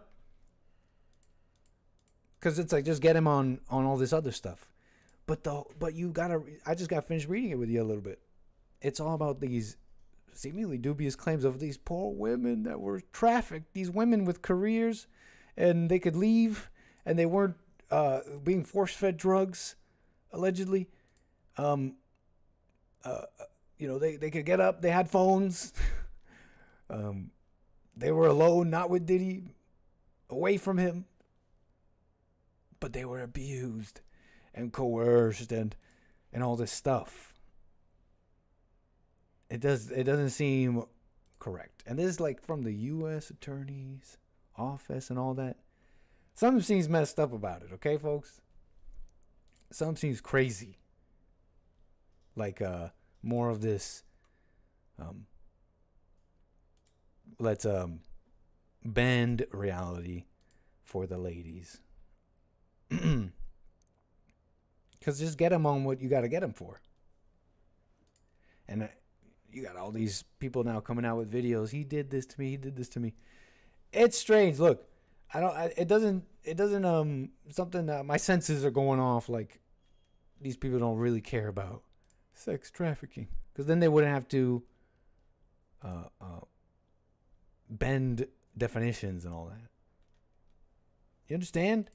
it's like, just get him on all this other stuff. But I just got finished reading it with you a little bit. It's all about these seemingly dubious claims of these poor women that were trafficked, these women with careers, and they could leave, and they weren't being force-fed drugs, allegedly. They could get up, they had phones. They were alone, not with Diddy, away from him. But they were abused and coerced and all this stuff. It doesn't seem correct. And this is like from the U.S. Attorney's Office and all that. Something seems messed up about it, okay, folks? Something seems crazy. Like more of this let's bend reality for the ladies. Because just get them on what you got to get them for. And you got all these people now coming out with videos. He did this to me. He did this to me. It's strange. Look, it doesn't something that my senses are going off, like these people don't really care about sex trafficking, because then they wouldn't have to bend definitions and all that. You understand?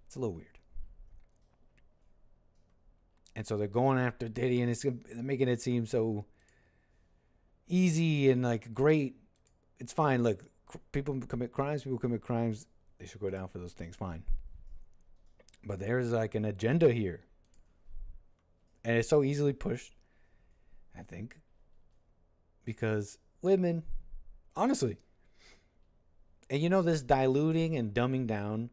It's a little weird. And so they're going after Diddy, and they're making it seem so easy and like great. It's fine. Look, people commit crimes. They should go down for those things. Fine. But there's like an agenda here. And it's so easily pushed, I think, because women, honestly, and this diluting and dumbing down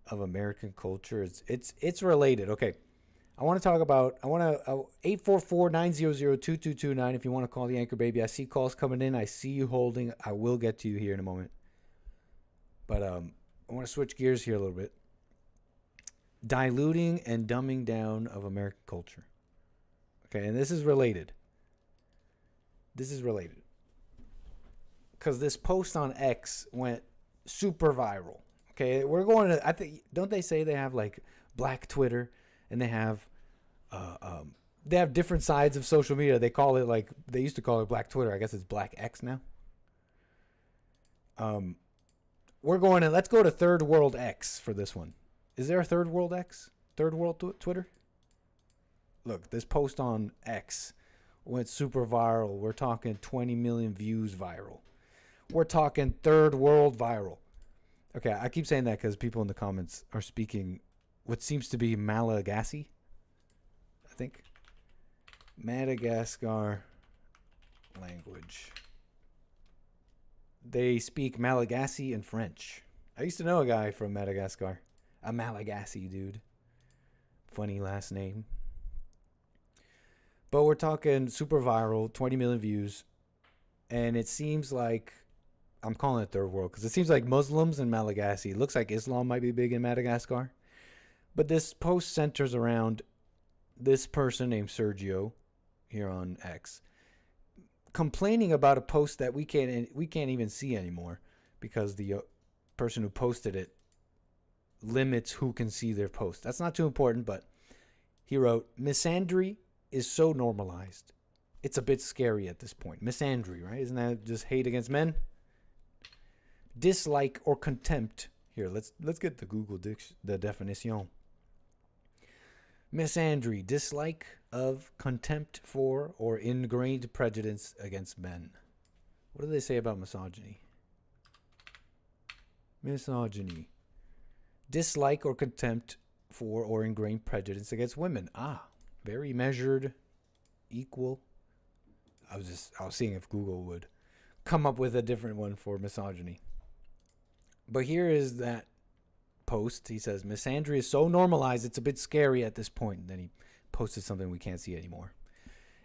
of American culture, it's related. Okay. I want to talk about, 844-900-2229 if you want to call the Anchor Baby. I see calls coming in. I see you holding. I will get to you here in a moment. But I want to switch gears here a little bit. Diluting and dumbing down of American culture. Okay, and this is related. Because this post on X went super viral. Okay, we're going to, I think, don't they say they have like Black Twitter? And they have different sides of social media. They call it they used to call it Black Twitter. I guess it's Black X now. Let's go to Third World X for this one. Is there a Third World X? Third World Twitter? Look, this post on X went super viral. We're talking 20 million views viral. We're talking third world viral. Okay, I keep saying that because people in the comments are speaking what seems to be Malagasy, I think. Madagascar language. They speak Malagasy and French. I used to know a guy from Madagascar. A Malagasy dude. Funny last name. But we're talking super viral, 20 million views. And it seems like, I'm calling it third world, because it seems like Muslims in Malagasy. It looks like Islam might be big in Madagascar. But this post centers around this person named Sergio here on X complaining about a post that we can't even see anymore because the person who posted it limits who can see their post. That's not too important, but he wrote, misandry is so normalized. It's a bit scary at this point. Misandry, right? Isn't that just hate against men? Dislike or contempt. Here, let's get the Google the definition. Misandry, dislike of, contempt for, or ingrained prejudice against men. What do they say about misogyny? Misogyny. Dislike or contempt for or ingrained prejudice against women. Very measured, equal. I was seeing if Google would come up with a different one for misogyny. But here is that post. He says, misandry is so normalized, it's a bit scary at this point. And then he posted something we can't see anymore.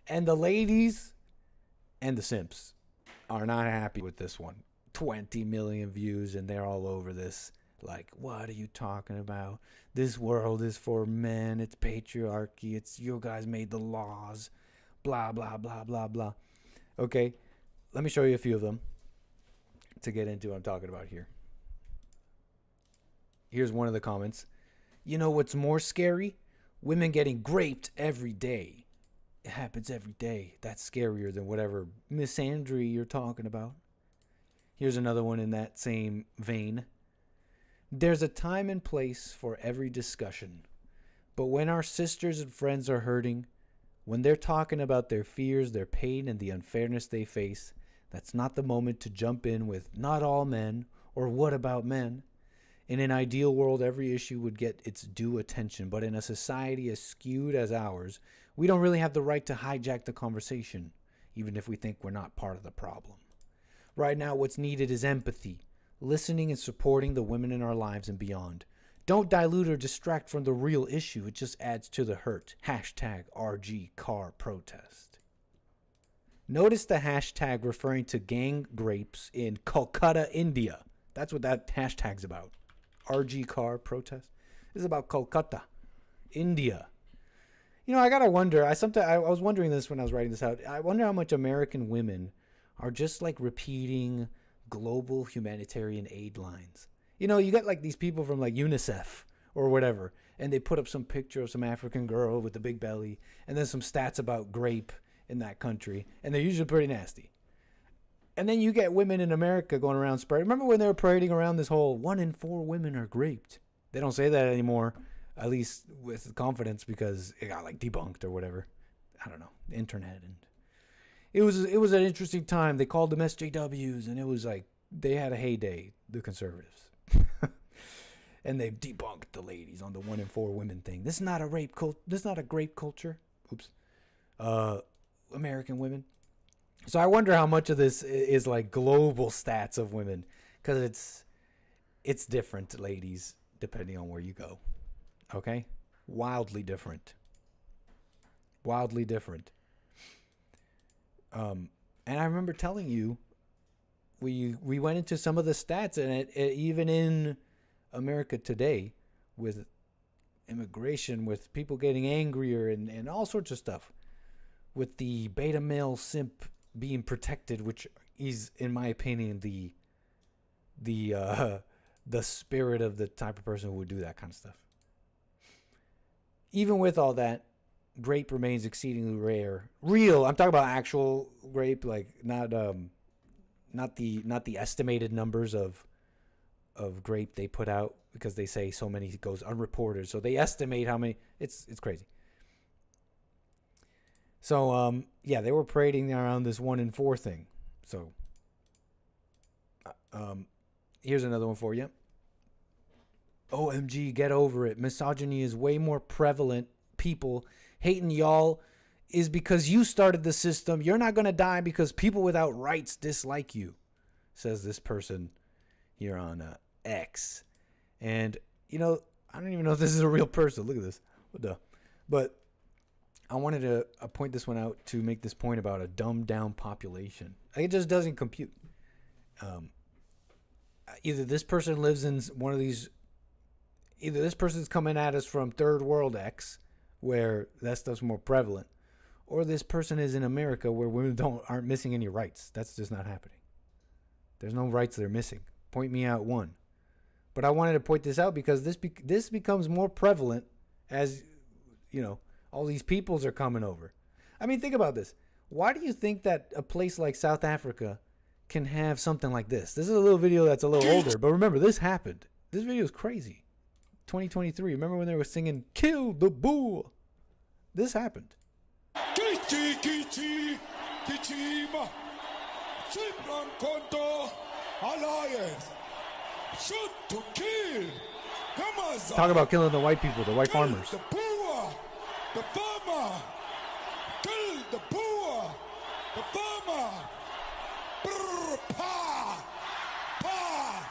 And the ladies and the simps are not happy with this one. 20 million views, and they're all over this. Like, what are you talking about? This world is for men. It's patriarchy. It's you guys made the laws. Blah, blah, blah, blah, blah. Okay, let me show you a few of them to get into what I'm talking about here. Here's one of the comments. You know what's more scary? Women getting raped every day. It happens every day. That's scarier than whatever misandry you're talking about. Here's another one in that same vein. There's a time and place for every discussion. But when our sisters and friends are hurting, when they're talking about their fears, their pain, and the unfairness they face, that's not the moment to jump in with not all men or what about men. In an ideal world, every issue would get its due attention. But in a society as skewed as ours, we don't really have the right to hijack the conversation, even if we think we're not part of the problem. Right now, what's needed is empathy, listening and supporting the women in our lives and beyond. Don't dilute or distract from the real issue. It just adds to the hurt. Hashtag RG car protest. Notice the hashtag referring to gang rapes in Kolkata, India. That's what that hashtag's about. RG car protest. This is about Kolkata, India. You know, I gotta wonder. I was wondering this when I was writing this out. I wonder how much American women are just like repeating global humanitarian aid lines. You know, you got like these people from like UNICEF or whatever, and they put up some picture of some African girl with a big belly, and then some stats about grape in that country, and they're usually pretty nasty. And then you get women in America going around spreading. Remember when they were parading around this whole 1 in 4 women are raped? They don't say that anymore, at least with confidence, because it got like debunked or whatever. I don't know, the internet. And it was an interesting time. They called them SJWs, and it was like they had a heyday, the conservatives. And they've debunked the ladies on the 1 in 4 women thing. This is not a rape cult. This is not a grape culture. Oops. American women. So I wonder how much of this is like global stats of women, because it's different, ladies, depending on where you go. Okay? Wildly different. Wildly different. And I remember telling you, we went into some of the stats, and it even in America today, with immigration, with people getting angrier and all sorts of stuff, with the beta male simp being protected, which is, in my opinion, the spirit of the type of person who would do that kind of stuff. Even with all that, rape remains exceedingly rare. Real, I'm talking about actual rape, like not the estimated numbers of rape they put out, because they say so many goes unreported. So they estimate how many. It's crazy. So yeah, they were parading around this 1 in 4 thing. So here's another one for you. OMG, get over it. Misogyny is way more prevalent. People hating y'all is because you started the system. You're not going to die because people without rights dislike you, says this person here on X. And, you know, I don't even know if this is a real person. Look at this. What the? But I wanted to point this one out to make this point about a dumbed down population. It just doesn't compute. Either this person lives in one of these, either this person's coming at us from third world X, where that stuff's more prevalent, or this person is in America where women aren't missing any rights. That's just not happening. There's no rights they're missing. Point me out one. But I wanted to point this out because this becomes more prevalent as, you know, all these peoples are coming over. I mean, think about this. Why do you think that a place like South Africa can have something like this? This is a little video that's a little older, but remember, this happened. This video is crazy. 2023. Remember when they were singing "Kill the Bull"? This happened. Alliance shoot to kill. Talk about killing the white people, the white farmers. The poor, the farmer. Kill the poor, the farmer. Brr, pa, pa,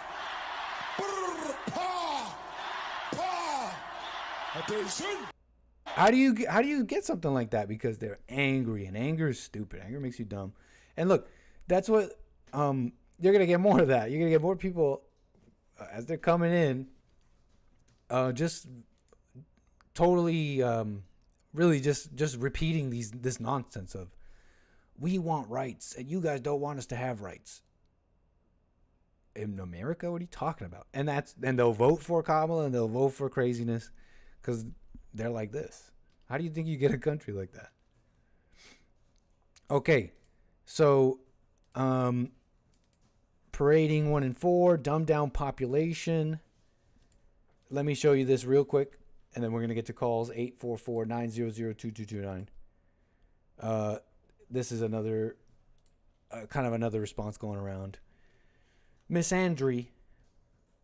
brr, pa, pa. Attention. How do you get something like that? Because they're angry, and anger is stupid. Anger makes you dumb. And look, that's what you're gonna get more of that. You're gonna get more people as they're coming in, just totally, really just repeating this nonsense of, we want rights and you guys don't want us to have rights. In America, what are you talking about? And they'll vote for Kamala and they'll vote for craziness because they're like this. How do you think you get a country like that? Okay, so parading 1 and 4, dumbed down population. Let me show you this real quick, and then we're gonna get to calls. 844-900-2229. This is another kind of another response going around. Misandry.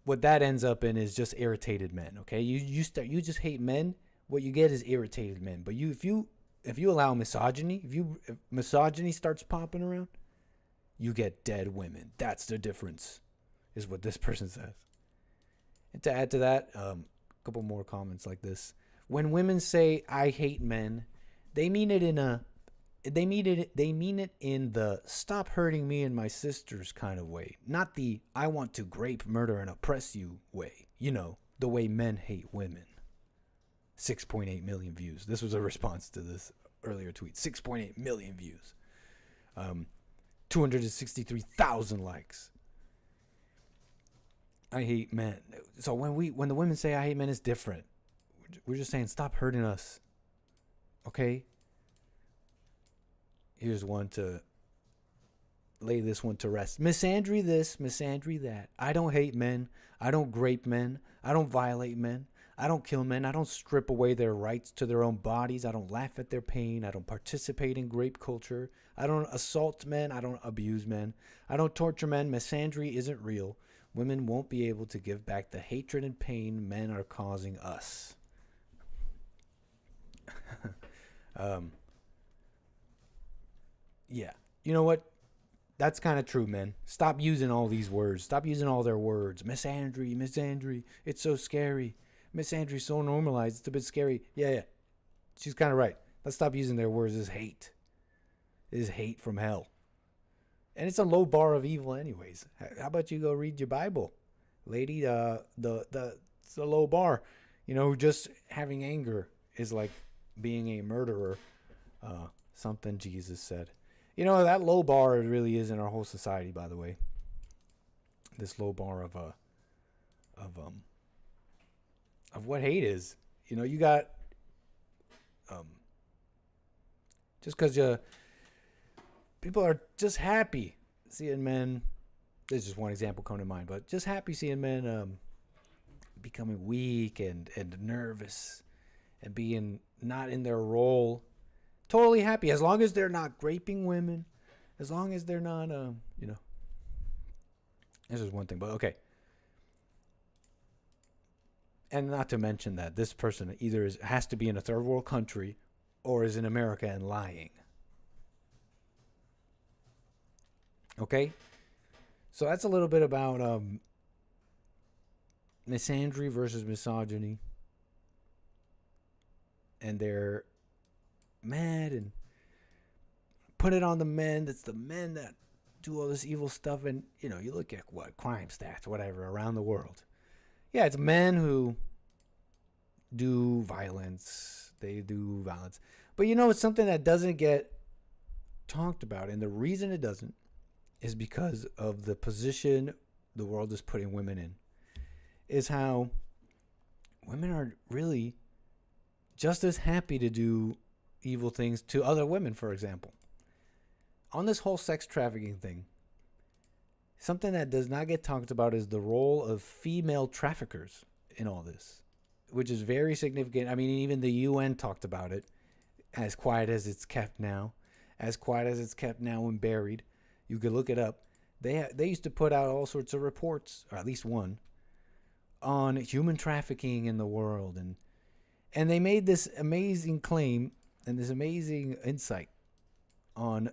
What that ends up in is just irritated men. Okay, you just hate men. What you get is irritated men. But if you allow misogyny, if misogyny starts popping around, you get dead women. That's the difference, is what this person says. And to add to that, a couple more comments like this. When women say I hate men, they mean it in the stop hurting me and my sisters kind of way, not the I want to rape, murder, and oppress you way. You know, the way men hate women. 6.8 million views. This was a response to this earlier tweet. 6.8 million views. 263,000 likes. I hate men. So when the women say I hate men, it's different. We're just saying stop hurting us. Okay? Here's one to lay this one to rest. Misandry this, misandry that. I don't hate men. I don't grape men. I don't violate men. I don't kill men. I don't strip away their rights to their own bodies. I don't laugh at their pain. I don't participate in grape culture. I don't assault men. I don't abuse men. I don't torture men. Misandry isn't real. Women won't be able to give back the hatred and pain men are causing us. Yeah. You know what? That's kind of true, man. Stop using all these words. Stop using all their words. Misandry, misandry. It's so scary. Misandry's so normalized. It's a bit scary. Yeah. She's kind of right. Let's stop using their words as hate. It is hate from hell. And it's a low bar of evil anyways. How about you go read your Bible? Lady, it's a low bar. You know, just having anger is like being a murderer. Something Jesus said. You know, that low bar really is in our whole society, by the way. This low bar of what hate is. You know, you got just because people are just happy seeing men. There's just one example coming to mind, but just happy seeing men becoming weak and nervous and being not in their role. Totally happy as long as they're not raping women, as long as they're not, you know. This is one thing, but okay. And not to mention that this person either has to be in a third world country or is in America and lying. Okay? So that's a little bit about misandry versus misogyny. And they're mad and put it on the men. It's the men that do all this evil stuff. And, you know, you look at what? Crime stats, whatever, around the world. Yeah, it's men who do violence. They do violence. But, you know, it's something that doesn't get talked about. And the reason it doesn't is because of the position the world is putting women in. Is how women are really just as happy to do evil things to other women, for example. On this whole sex trafficking thing, something that does not get talked about is the role of female traffickers in all this, which is very significant. I mean, even the UN talked about it, as quiet as it's kept now, when buried. You could look it up. They used to put out all sorts of reports, or at least one, on human trafficking in the world, and they made this amazing claim and this amazing insight on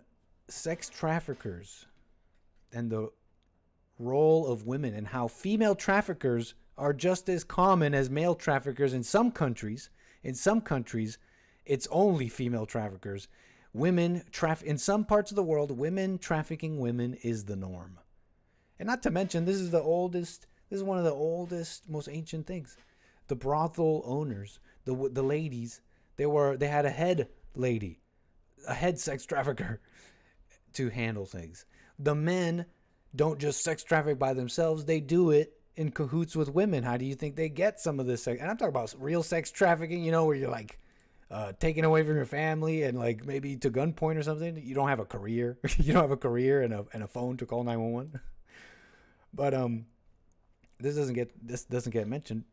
sex traffickers and the role of women, and how female traffickers are just as common as male traffickers in some countries. In some countries, it's only female traffickers. In some parts of the world, women trafficking women is the norm. And not to mention, this is one of the oldest, most ancient things. The brothel owners, the ladies, they had a head lady, a head sex trafficker to handle things. The men don't just sex traffic by themselves, they do it in cahoots with women. How do you think they get some of this sex? And I'm talking about real sex trafficking, where you're like taken away from your family and like maybe to gunpoint or something. You don't have a career. You don't have a career and a phone to call 911. But this doesn't get mentioned.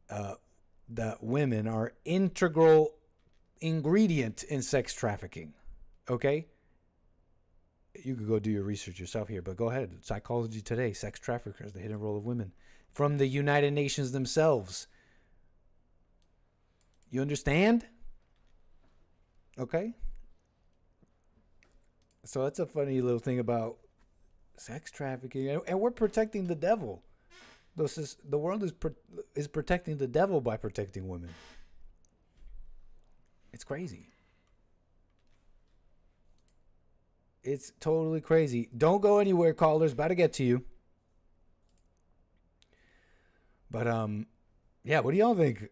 That women are integral ingredient in sex trafficking. Okay? You could go do your research yourself here, but go ahead. Psychology Today, sex traffickers, the hidden role of women. From the United Nations themselves. You understand? Okay? So that's a funny little thing about sex trafficking. And we're protecting the devil. The world is protecting the devil by protecting women. It's crazy. It's totally crazy. Don't go anywhere, callers. About to get to you. But, yeah, what do y'all think?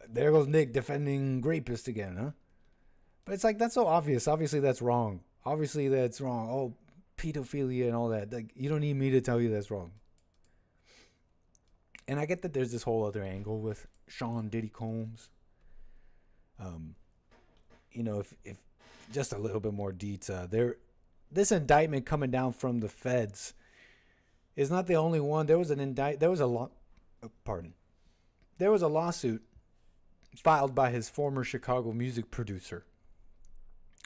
There goes Nick defending rapists again, huh? But it's like, that's so obvious. Obviously, that's wrong. Obviously, that's wrong. Oh, pedophilia and all that. Like, you don't need me to tell you that's wrong. And I get that there's this whole other angle with Sean Diddy Combs. If just a little bit more detail there, this indictment coming down from the feds is not the only one. There was a lawsuit filed by his former Chicago music producer.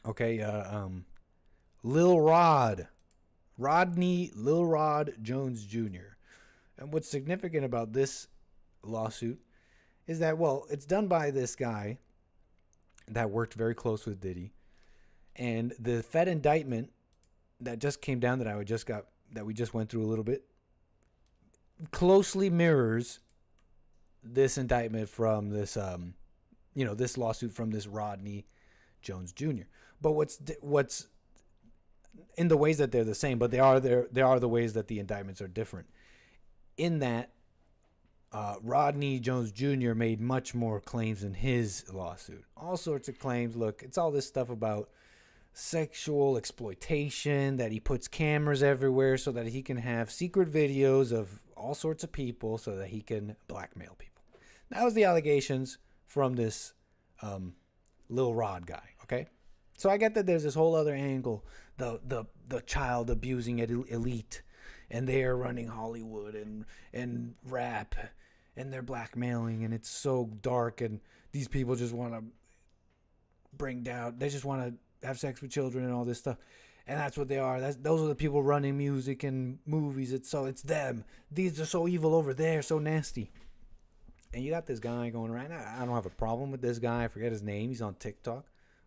Okay, Rodney Lil Rod Jones Jr. And what's significant about this lawsuit is that, well, it's done by this guy that worked very close with Diddy. And the Fed indictment that just came down that we just went through a little bit closely mirrors this indictment from this this lawsuit from this Rodney Jones Jr. But what's in the ways that they're the same, but they are the ways that the indictments are different. In that Rodney Jones Jr. made much more claims in his lawsuit. All sorts of claims. Look, it's all this stuff about sexual exploitation, that he puts cameras everywhere so that he can have secret videos of all sorts of people so that he can blackmail people. That was the allegations from this Lil Rod guy, okay? So I get that there's this whole other angle, the child abusing elite, and they're running Hollywood and rap, and they're blackmailing, and it's so dark, and these people just want to bring down, they just want to have sex with children and all this stuff. And that's what they are. Those are the people running music and movies. It's them. These are so evil over there, so nasty. And you got this guy going around. I don't have a problem with this guy. I forget his name. He's on TikTok.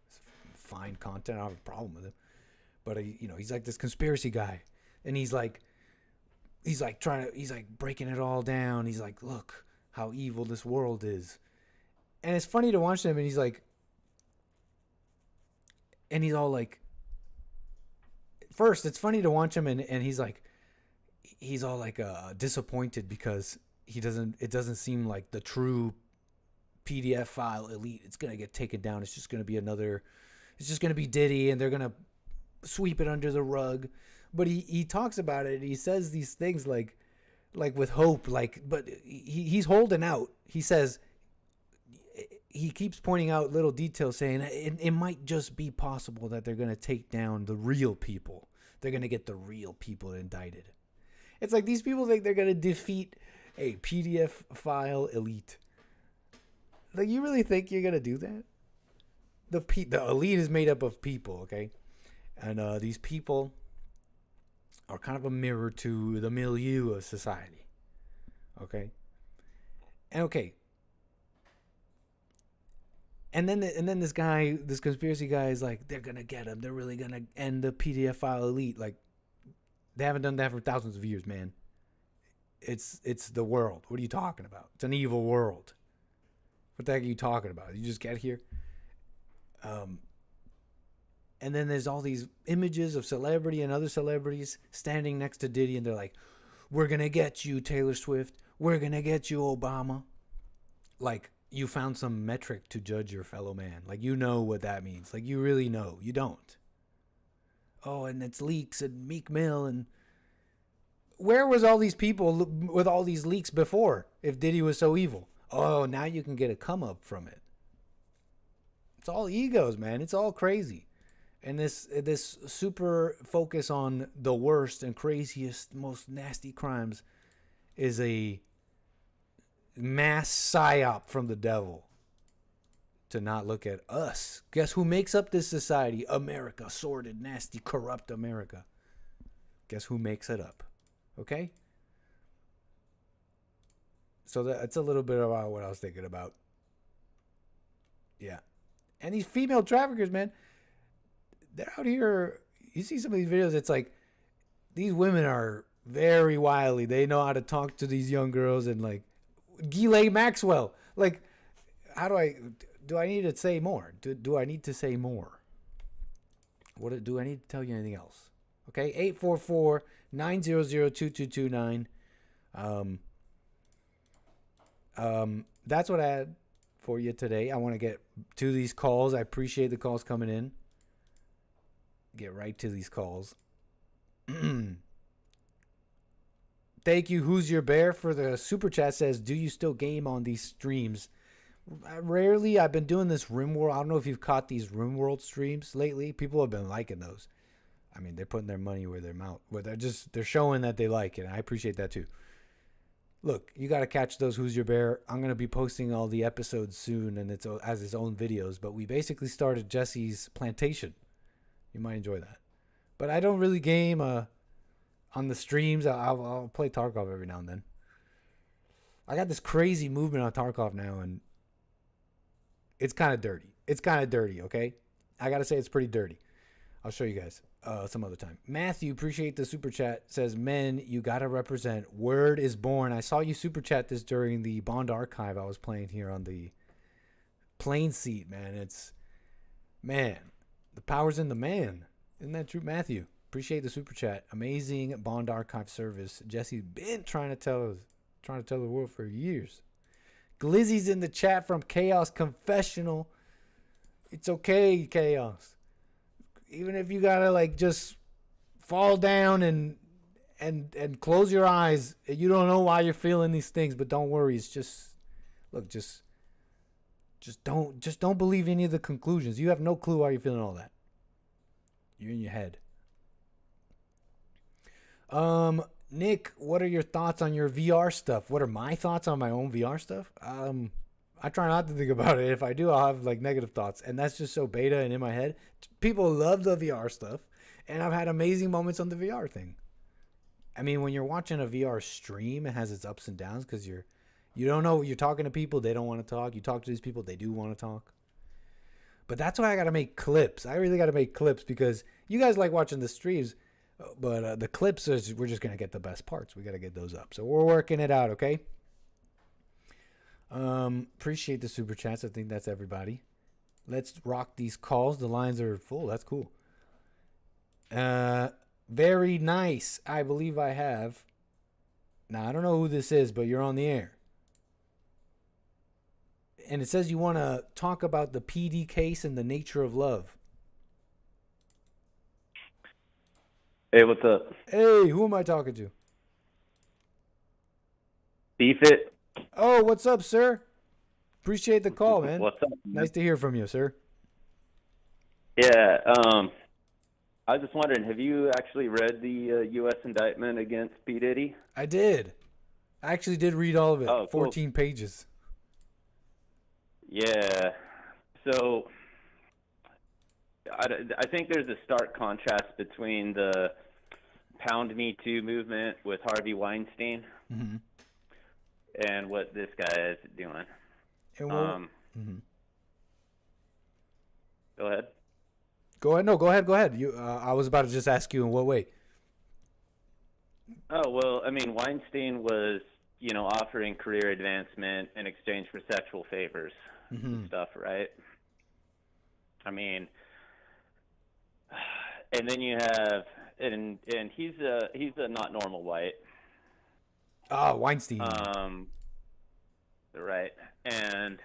It's fine content. I don't have a problem with him. But he's like this conspiracy guy, and he's like breaking it all down. He's like, look how evil this world is. And it's funny to watch him, and he's all like, first it's funny to watch him, and he's all like disappointed because it doesn't seem like the true PDF file elite. It's going to get taken down. It's just going to be Diddy, and they're going to sweep it under the rug. But he talks about it. He says these things like with hope, but he's holding out. He says, he keeps pointing out little details, saying it might just be possible that they're going to take down the real people. They're going to get the real people indicted. It's like these people think they're going to defeat a PDF file elite. Like, you really think you're going to do that? The elite is made up of people, okay? And these people are kind of a mirror to the milieu of society. Okay. And then this conspiracy guy is like, they're gonna get him. They're really gonna end the PDF file elite. Like, they haven't done that for thousands of years, man. It's the world. What are you talking about? It's an evil world. What the heck are you talking about? You just get here. And then there's all these images of celebrity and other celebrities standing next to Diddy, and they're like, we're gonna get you, Taylor Swift. We're gonna get you, Obama. Like, you found some metric to judge your fellow man. Like, you know what that means. Like, you really know. You don't. Oh, and it's leaks and Meek Mill. And where was all these people with all these leaks before if Diddy was so evil? Oh, now you can get a come up from it. It's all egos, man. It's all crazy. And this super focus on the worst and craziest, most nasty crimes is a mass psyop from the devil to not look at us. Guess who makes up this society? America. Sordid, nasty, corrupt America. Guess who makes it up? Okay? So that's a little bit about what I was thinking about. Yeah. And these female traffickers, man, they're out here. You see some of these videos, it's like these women are very wily. They know how to talk to these young girls, and like Ghislaine Maxwell. Like, how do I need to say more? Do I need to say more? Do I need to tell you anything else? Okay, 844-900-2229. That's what I had for you today. I want to get to these calls. I appreciate the calls coming in. Get right to these calls. Thank you, Who's Your Bear, for the super chat. Says, do you still game on these streams? Rarely. I've been doing this RimWorld. I don't know if you've caught these RimWorld streams lately. People have been liking those. I mean, they're putting their money where their mouth, where they're showing that they like it. I appreciate that too. Look, you got to catch those Who's Your Bear. I'm going to be posting all the episodes soon, and it's as his own videos. But we basically started Jesse's plantation. You might enjoy that. But I don't really game on the streams. I'll play Tarkov every now and then. I got this crazy movement on Tarkov now, and it's kind of dirty. It's kind of dirty, okay? I got to say it's pretty dirty. I'll show you guys some other time. Matthew, appreciate the super chat. Says, men, you got to represent. Word is born. I saw you super chat this during the Bond Archive I was playing here on the plane seat, man. Man, the power's in the man. Isn't that true, Matthew? Appreciate the super chat. Amazing Bond Archive service. Jesse's been trying to tell the world for years. Glizzy's in the chat from Chaos Confessional. It's okay, Chaos. Even if you gotta like just fall down and close your eyes, you don't know why you're feeling these things, but don't worry. It's just, look, just don't believe any of the conclusions. You have no clue why you're feeling all that. You're in your head. Nick, what are your thoughts on your VR stuff? What are my thoughts on my own VR stuff? I try not to think about it. If I do, I'll have like negative thoughts, and that's just so beta and in my head. People love the VR stuff, and I've had amazing moments on the VR thing. I mean, when you're watching a VR stream, it has its ups and downs because you don't know. You're talking to people, they don't want to talk. You talk to these people, they do want to talk. But that's why I got to make clips. I really got to make clips because you guys like watching the streams, but the clips, we're just going to get the best parts. We got to get those up. So we're working it out, okay? Appreciate the super chats. I think that's everybody. Let's rock these calls. The lines are full. That's cool. Very nice. I believe I have. Now, I don't know who this is, but you're on the air. And it says you want to talk about the PD case and the nature of love. Hey, what's up? Hey, who am I talking to? 𝒏𝒊𝒄𝒌𝒔𝒕𝒓𝒆𝒂𝒎. Oh, what's up, sir? Appreciate the call, man. What's up, man? Nice to hear from you, sir. Yeah, I was just wondering, have you actually read the U.S. indictment against P. Diddy? I did. I actually did read all of it. Oh, cool. 14 pages. Yeah. So I think there's a stark contrast between the Pound Me Too movement with Harvey Weinstein. Mm-hmm. and what this guy is doing. And Go ahead. Go ahead. No, go ahead. Go ahead. You. I was about to just ask you in what way. Oh, well, I mean, Weinstein was, offering career advancement in exchange for sexual favors and stuff, right? I mean, and then you have, and he's a not normal white. Oh, Weinstein. Right. And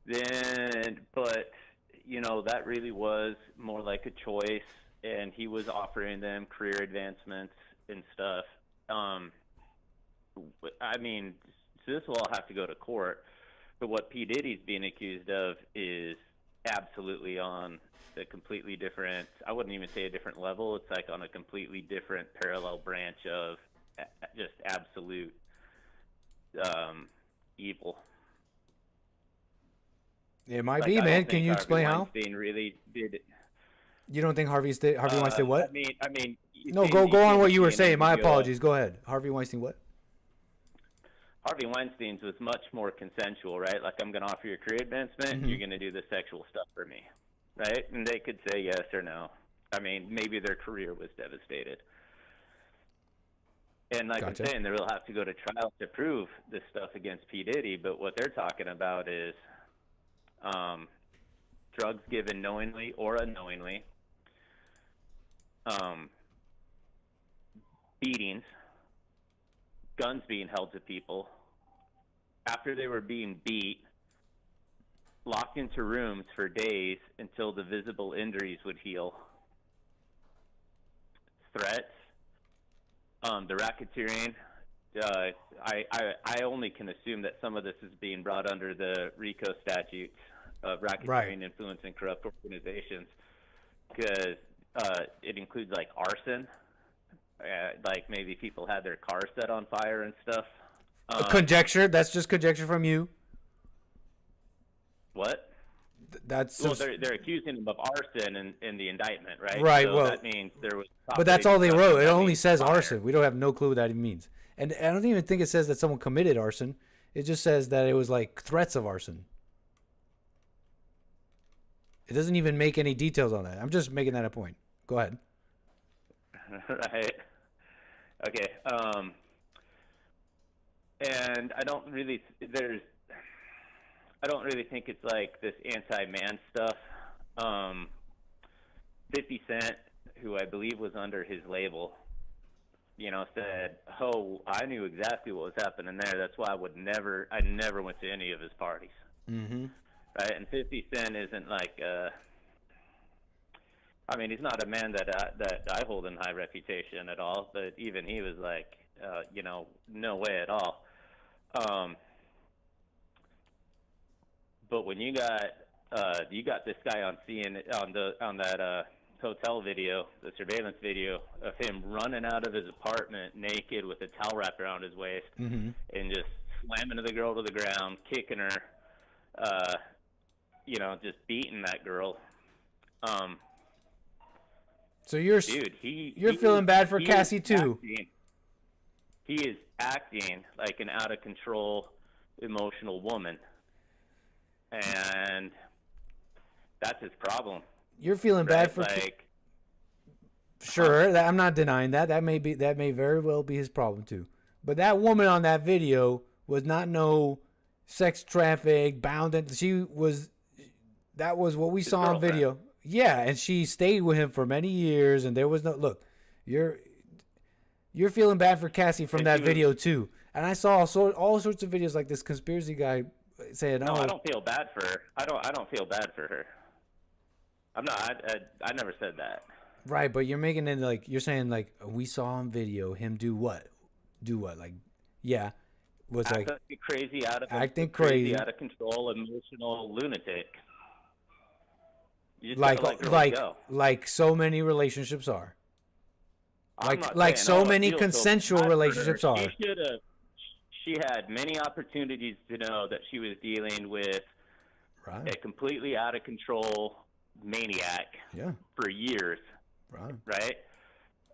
then, but, that really was more like a choice, and he was offering them career advancements and stuff. I mean, so this will all have to go to court, but what P. Diddy's being accused of is absolutely on a completely different, I wouldn't even say a different level, it's like on a completely different parallel branch of just absolute evil. It might be, man. Can you explain how? Weinstein really did it. You don't think Harvey Weinstein what? I mean. No, go on what you were saying. My apologies. Go ahead. Harvey Weinstein what? Harvey Weinstein's was much more consensual, right? Like, I'm going to offer you a career advancement, you're going to do the sexual stuff for me, right? And they could say yes or no. I mean, maybe their career was devastated. And like I'm saying, they will have to go to trial to prove this stuff against P. Diddy, but what they're talking about is drugs given knowingly or unknowingly, beatings, guns being held to people after they were being beat, locked into rooms for days until the visible injuries would heal, threats, the racketeering. I only can assume that some of this is being brought under the RICO statutes of racketeering, influencing corrupt organizations, because it includes like arson. Like maybe people had their cars set on fire and stuff. Conjecture. That's just conjecture from you. What? That's well, they're accusing him of arson in the indictment, right? Right. So well, that means there was. But that's all they wrote. It only says arson. We don't have no clue what that even means. And I don't even think it says that someone committed arson. It just says that it was like threats of arson. It doesn't even make any details on that. I'm just making that a point. Go ahead. Right. Okay. And I don't really think it's like this anti-man stuff. 50 Cent, who I believe was under his label, said, "Oh, I knew exactly what was happening there. That's why I never went to any of his parties." Mm-hmm. Right. And 50 Cent isn't like. I mean, he's not a man that I hold in high reputation at all, but even he was like, no way at all. But when you got this guy on that hotel video, the surveillance video of him running out of his apartment naked with a towel wrapped around his waist, and just slamming the girl to the ground, kicking her, just beating that girl. So you're feeling bad for Cassie too. He is acting like an out of control emotional woman, and that's his problem. You're feeling bad for sure. I'm not denying that. That may very well be his problem too. But that woman on that video was not no sex traffic bound. That was what we saw on video. Yeah, and she stayed with him for many years, and there was no look. You're feeling bad for Cassie from that video too. And I saw all sorts of videos like this conspiracy guy saying, "No, I don't feel bad for her. I don't feel bad for her. I'm not. I never said that." Right, but you're making it like you're saying like we saw on video him do what? Like, yeah, was acting like crazy, out of control, emotional lunatic. Like so many relationships are. Like so many consensual relationships are. She had many opportunities to know that she was dealing with a completely out of control maniac for years. Right?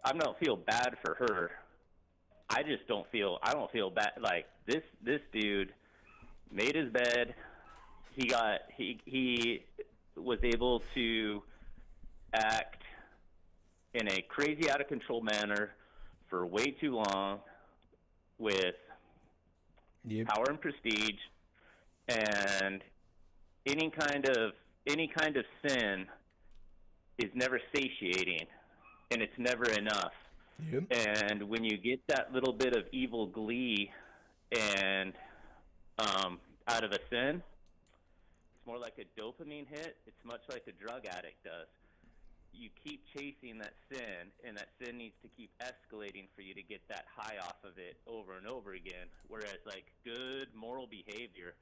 I don't feel bad for her. I don't feel bad. Like this dude made his bed. He was able to act in a crazy, out of control manner for way too long with power and prestige, and any kind of sin is never satiating, and it's never enough. Yep. And when you get that little bit of evil glee and out of a sin, it's more like a dopamine hit. It's much like a drug addict does. You keep chasing that sin, and that sin needs to keep escalating for you to get that high off of it over and over again. Whereas, like, good moral behavior,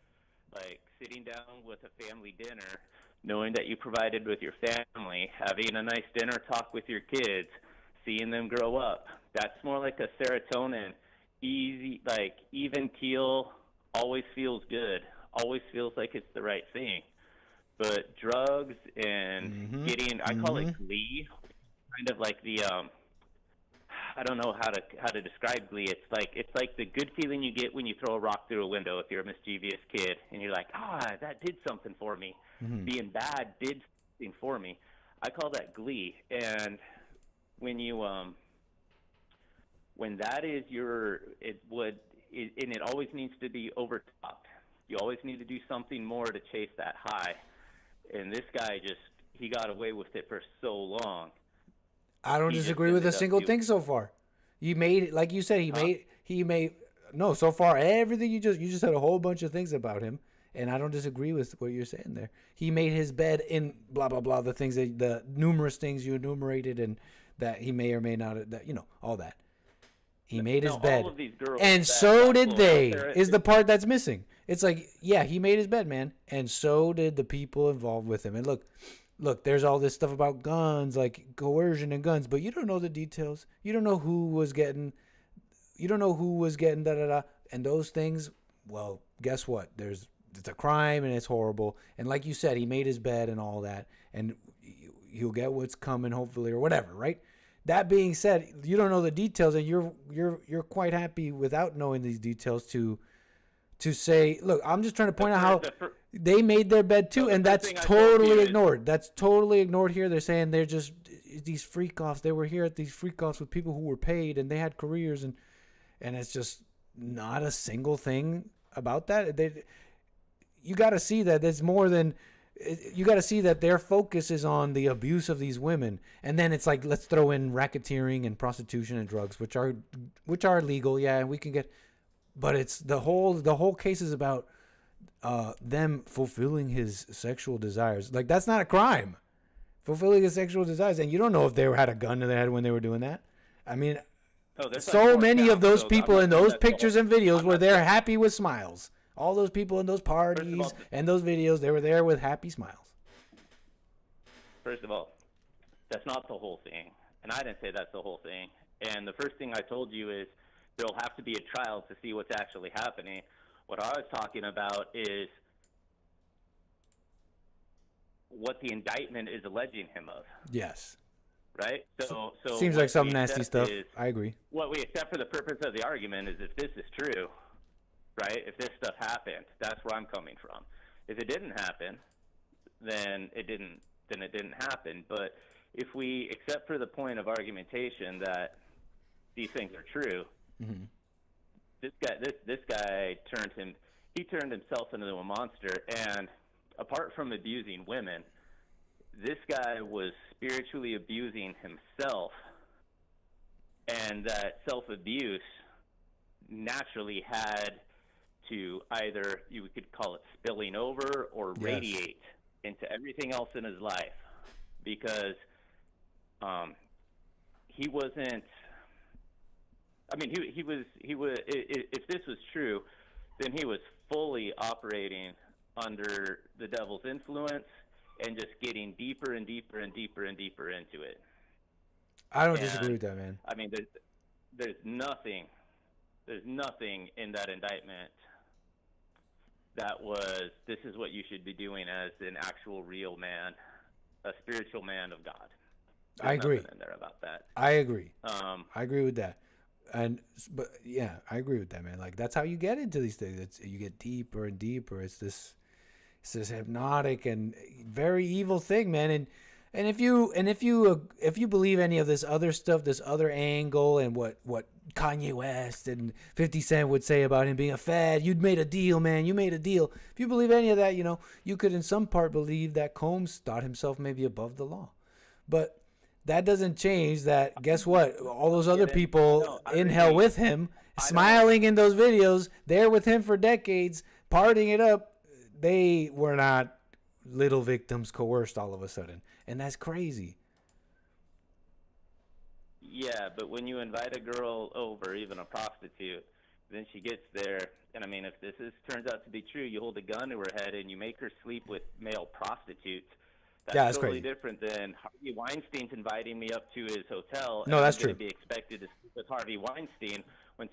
like sitting down with a family dinner, knowing that you provided with your family, having a nice dinner talk with your kids, seeing them grow up, that's more like a serotonin, easy, like, even keel, always feels good, always feels like it's the right thing. But drugs and getting, I call it glee, kind of like the, I don't know how to describe glee. It's like the good feeling you get when you throw a rock through a window if you're a mischievous kid, and you're like, that did something for me. Being bad did something for me. I call that glee. And when you, when that is your, and it always needs to be overtopped. You always need to do something more to chase that high. And this guy he got away with it for so long. I don't disagree with a single thing so far. You made, like you said, he made, no, so far, everything you just said a whole bunch of things about him. And I don't disagree with what you're saying there. He made his bed in blah, blah, blah, the numerous things you enumerated, and that he may or may not, all that. He made his bed. All of these girls and so did they, is the part that's missing. It's like, yeah, he made his bed, man. And so did the people involved with him. And look, there's all this stuff about guns, like coercion and guns, but you don't know the details. You don't know who was getting da-da-da. And those things, well, guess what? It's a crime and it's horrible. And like you said, he made his bed and all that. And he'll get what's coming, hopefully, or whatever, right? That being said, you don't know the details, and you're quite happy without knowing these details to say, look, I'm just trying to point out how they made their bed too, and that's totally ignored. That's totally ignored here. They're saying they're just these freak-offs. They were here at these freak-offs with people who were paid, and they had careers, and it's just not a single thing about that. You got to see that there's more than. You got to see that their focus is on the abuse of these women, and then it's like, let's throw in racketeering and prostitution and drugs, which are legal, yeah, and we can get. But it's the whole case is about them fulfilling his sexual desires. Like, that's not a crime, fulfilling his sexual desires. And you don't know if they had a gun to their head when they were doing that. I mean, so many of those people in those pictures and videos were there happy with smiles. All those people in those parties and those videos, they were there with happy smiles. First of all, that's not the whole thing. And I didn't say that's the whole thing. And the first thing I told you is there'll have to be a trial to see what's actually happening. What I was talking about is what the indictment is alleging him of. Yes. Right? So seems like some nasty stuff. I agree. What we accept for the purpose of the argument is if this is true, right? If this stuff happened, that's where I'm coming from. If it didn't happen, then it didn't happen. But if we accept for the point of argumentation that these things are true, this guy turned himself into a monster. And apart from abusing women, this guy was spiritually abusing himself, and that self-abuse naturally had to either, you could call it spilling over, or radiate into everything else in his life, because he wasn't. I mean, he was. If this was true, then he was fully operating under the devil's influence and just getting deeper and deeper and deeper and deeper into it. I don't disagree with that, man. I mean, there's nothing in that indictment that was, this is what you should be doing as an actual real man, a spiritual man of God. There's I agree. nothing in there about that. I agree. I agree with that. But yeah, I agree with that, man. Like that's how you get into these things. You get deeper and deeper. It's this hypnotic and very evil thing, man. And if you believe any of this other stuff, this other angle, and what Kanye West and 50 Cent would say about him being a fad, you'd made a deal, man. You made a deal. If you believe any of that, you could in some part believe that Combs thought himself maybe above the law, but that doesn't change that. Guess what? All those other people in hell with him, smiling in those videos, there with him for decades, partying it up. They were not little victims coerced all of a sudden. And that's crazy. Yeah, but when you invite a girl over, even a prostitute, then she gets there, and I mean, if this turns out to be true, you hold a gun to her head and you make her sleep with male prostitutes. That's totally crazy. Different than Harvey Weinstein's inviting me up to his hotel. No, that's true. I'm going to be expected to sleep with Harvey Weinstein.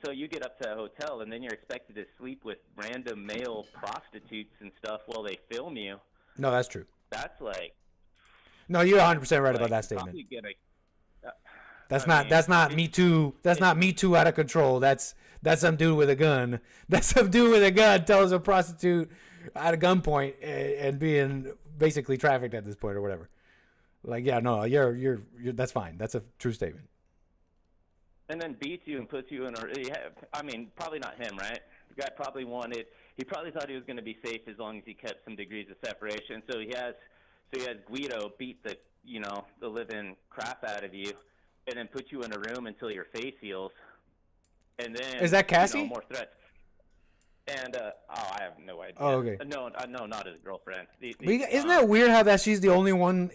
So you get up to a hotel and then you're expected to sleep with random male prostitutes and stuff while they film you. No, that's true. That's like. No, you're 100% right about that statement. That's not Me Too. That's not Me Too out of control. That's some dude with a gun. That's some dude with a gun tells a prostitute at a gunpoint and being basically trafficked at this point or whatever. Like, yeah, no, you're that's fine. That's a true statement. And then beats you and puts you in I mean, probably not him, right? The guy probably he probably thought he was going to be safe as long as he kept some degrees of separation. So he has Guido beat the living crap out of you and then put you in a room until your face heals. And then is that Cassie? More threats. And I have no idea. Oh, okay. No, not his girlfriend. Isn't that weird how that she's the only one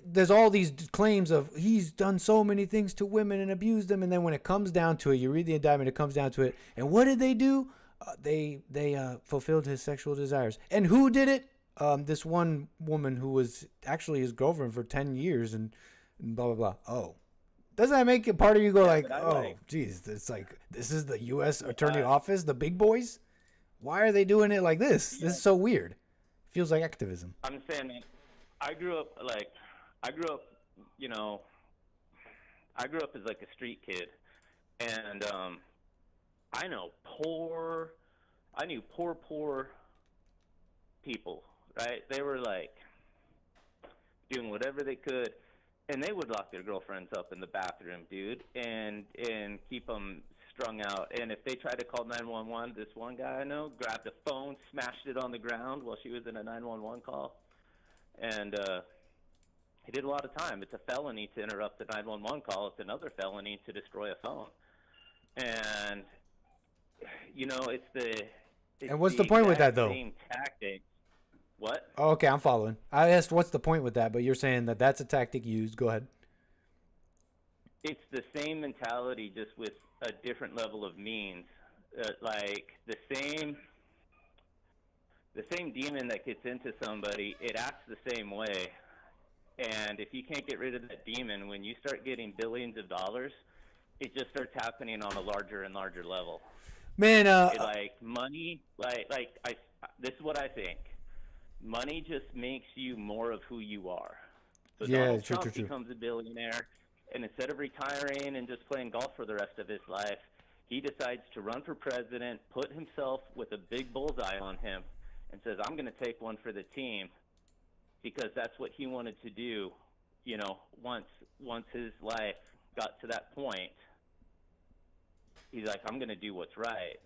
there's all these claims of he's done so many things to women and abused them, and then when it comes down to it, you read the indictment, it comes down to it, and what did they do? They fulfilled his sexual desires. And who did it? This one woman who was actually his girlfriend for 10 years and blah, blah, blah. Oh. Doesn't that make a part of you go geez, it's like, this is the U.S. Attorney Office, the big boys? Why are they doing it like this? Yeah. This is so weird. Feels like activism. I'm saying, man, I grew up as like a street kid. And I knew poor people, right? They were like doing whatever they could. And they would lock their girlfriends up in the bathroom, dude, and keep them strung out. And if they tried to call 911, this one guy I know grabbed a phone, smashed it on the ground while she was in a 911 call. And he did a lot of time. It's a felony to interrupt the 911 call. It's another felony to destroy a phone. And, and what's the point with that, though? Same tactic. What? Oh, okay, I'm following. I asked what's the point with that, but you're saying that that's a tactic used. Go ahead. It's the same mentality, just with a different level of means. Like the same demon that gets into somebody, it acts the same way. And if you can't get rid of that demon, when you start getting billions of dollars, it just starts happening on a larger and larger level. Man, money, this is what I think. Money just makes you more of who you are. So Donald Trump becomes a billionaire, and instead of retiring and just playing golf for the rest of his life, he decides to run for president, put himself with a big bullseye on him, and says, I'm going to take one for the team, because that's what he wanted to do, once his life got to that point. He's like, I'm going to do what's right.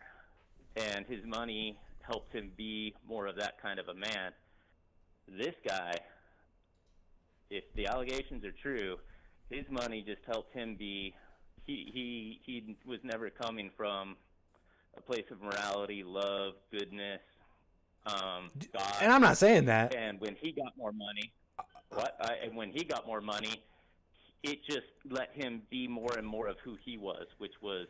And his money helped him be more of that kind of a man. This guy, if the allegations are true, his money just helped him be. He was never coming from a place of morality, love, goodness, God. And I'm not saying that. And when he got more money, it just let him be more and more of who he was, which was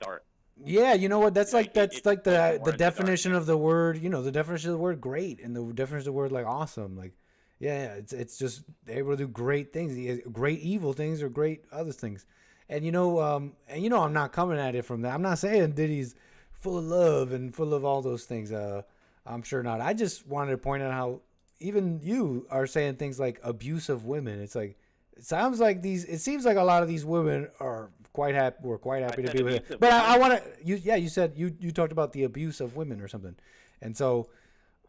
dark. Yeah, you know what? That's like the definition of the word. The definition of the word "great" and the definition of the word like "awesome." Like, yeah, it's just able to do great things, great evil things, or great other things. And I'm not coming at it from that. I'm not saying Diddy's full of love and full of all those things. I'm sure not. I just wanted to point out how even you are saying things like abuse of women. It's like it seems like a lot of these women are quite happy. We're quite happy to said be with abuse you. of But I women? want to. You said you talked about the abuse of women or something, and so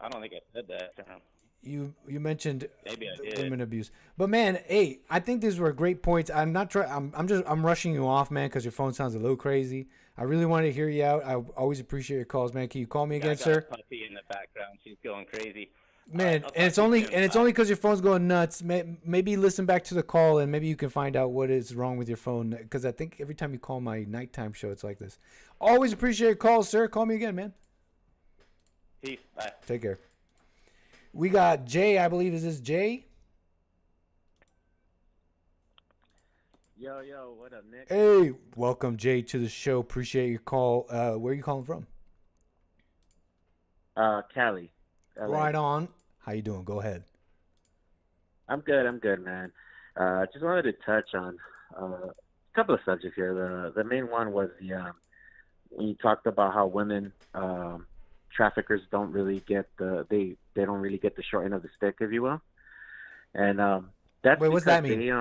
I don't think I said that. you mentioned Maybe I did. women abuse. But man, hey, I think these were great points. I'm not trying. I'm rushing you off, man, because your phone sounds a little crazy. I really want to hear you out. I always appreciate your calls, man. Can you call me again, I got sir? a puppy in the background. She's going crazy. Man, I'll and it's talk to only you soon. and it's only because your phone's going nuts. Maybe listen back to the call and maybe you can find out what is wrong with your phone. Because I think every time you call my nighttime show, it's like this. Always appreciate your calls, sir. Call me again, man. Peace. Bye. Take care. We got Jay. I believe is this Jay? Yo, what up, Nick? Hey, welcome Jay to the show. Appreciate your call. Where are you calling from? Cali. LA. Right on. How you doing? Go ahead. I'm good, man. Just wanted to touch on a couple of subjects here. The main one was when you talked about how women traffickers don't really get they don't really get the short end of the stick, if you will. And that's Wait, what's that mean? They,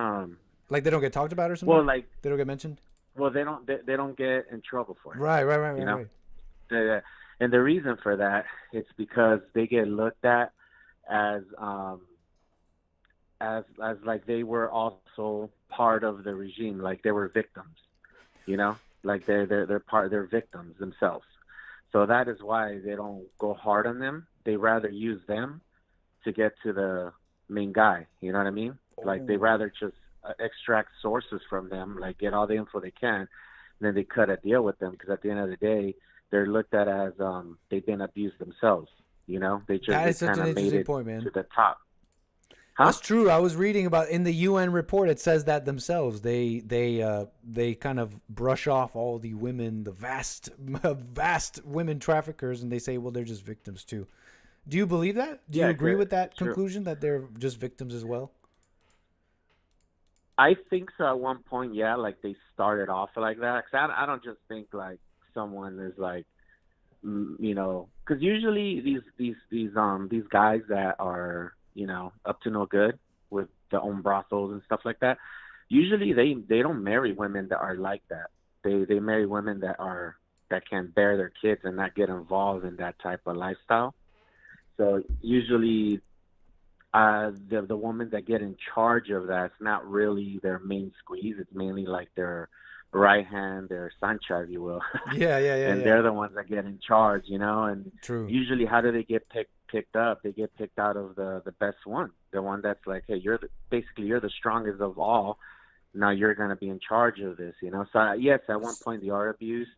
like they don't get talked about or something? well, like they don't get mentioned? Well, they don't get in trouble for it. Right. You know? Yeah. And the reason for that is because they get looked at as like they were also part of the regime, like they were victims, you know, like they're victims themselves. So that is why they don't go hard on them. They rather use them to get to the main guy. You know what I mean? Like they rather just extract sources from them, like get all the info they can, and then they cut a deal with them because at the end of the day, they're looked at as they've been abused themselves. You know, they That is just such an kind of made interesting it point, man. to the top. Huh? That's true. I was reading about in the UN report. It says that themselves they kind of brush off all the women, the vast women traffickers, and they say, well, they're just victims too. Do you believe that? Do you agree with that conclusion that they're just victims as well? I think so. At one point, yeah, like they started off like that. 'Cause I don't just think like someone is like, you know, because usually these guys that are, you know, up to no good with their own brothels and stuff like that, usually they don't marry women that are like that. They marry women that can bear their kids and not get involved in that type of lifestyle. So usually the women that get in charge of that's not really their main squeeze. It's mainly like their right hand, their Sancha, if you will. Yeah. And they're the ones that get in charge, you know. And True. Usually, how do they get picked up? They get picked out of the best one, the one that's like, hey, you're the strongest of all. Now you're gonna be in charge of this, you know. So yes, at one point they are abused.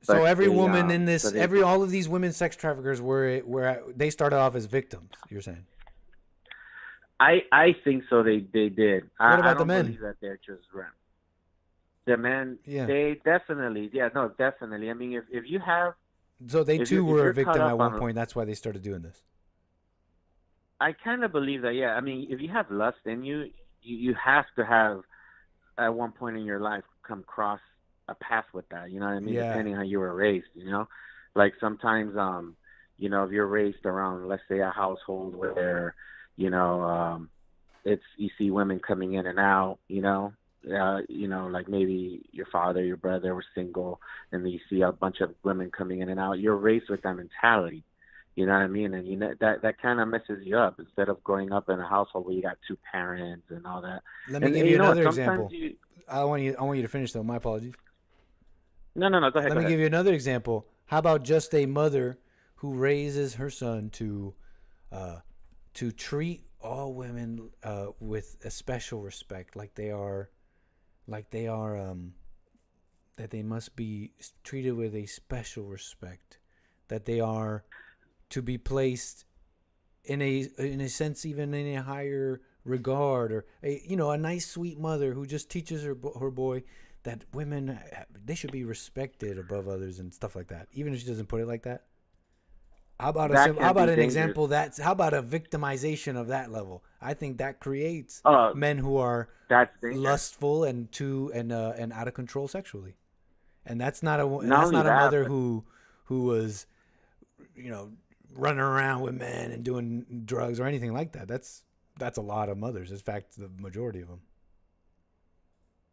So every woman in this, all of these women sex traffickers were they started off as victims. You're saying? I think so. They did. What about I don't the men? believe that they're just rent. The men, Yeah. they definitely, definitely. I mean, if you have, So they if too you- if were a you're victim caught at up one on- point. That's why they started doing this. I kind of believe that. Yeah, I mean, if you have lust in you, you have to have at one point in your life come cross a path with that. You know what I mean? Yeah. Depending on how you were raised. You know, like sometimes, you know, if you're raised around, let's say, a household where, you know, you see women coming in and out. You know, like maybe your father, your brother were single, and then you see a bunch of women coming in and out. You're raised with that mentality. You know what I mean? And you know that kind of messes you up instead of growing up in a household where you got two parents and all that. Let me And give you know what? another Sometimes example. I want you to finish though. My apologies. No. Go ahead. Let me give you another example. How about just a mother who raises her son to treat all women with a special respect, that they must be treated with a special respect, that they are to be placed in a sense even in a higher regard, or a nice sweet mother who just teaches her boy that women, they should be respected above others and stuff like that, even if she doesn't put it like that. How about an example how about a victimization of that level? I think that creates men who are lustful and out of control sexually, and that's not a mother who was, running around with men and doing drugs or anything like that. That's a lot of mothers. In fact, the majority of them.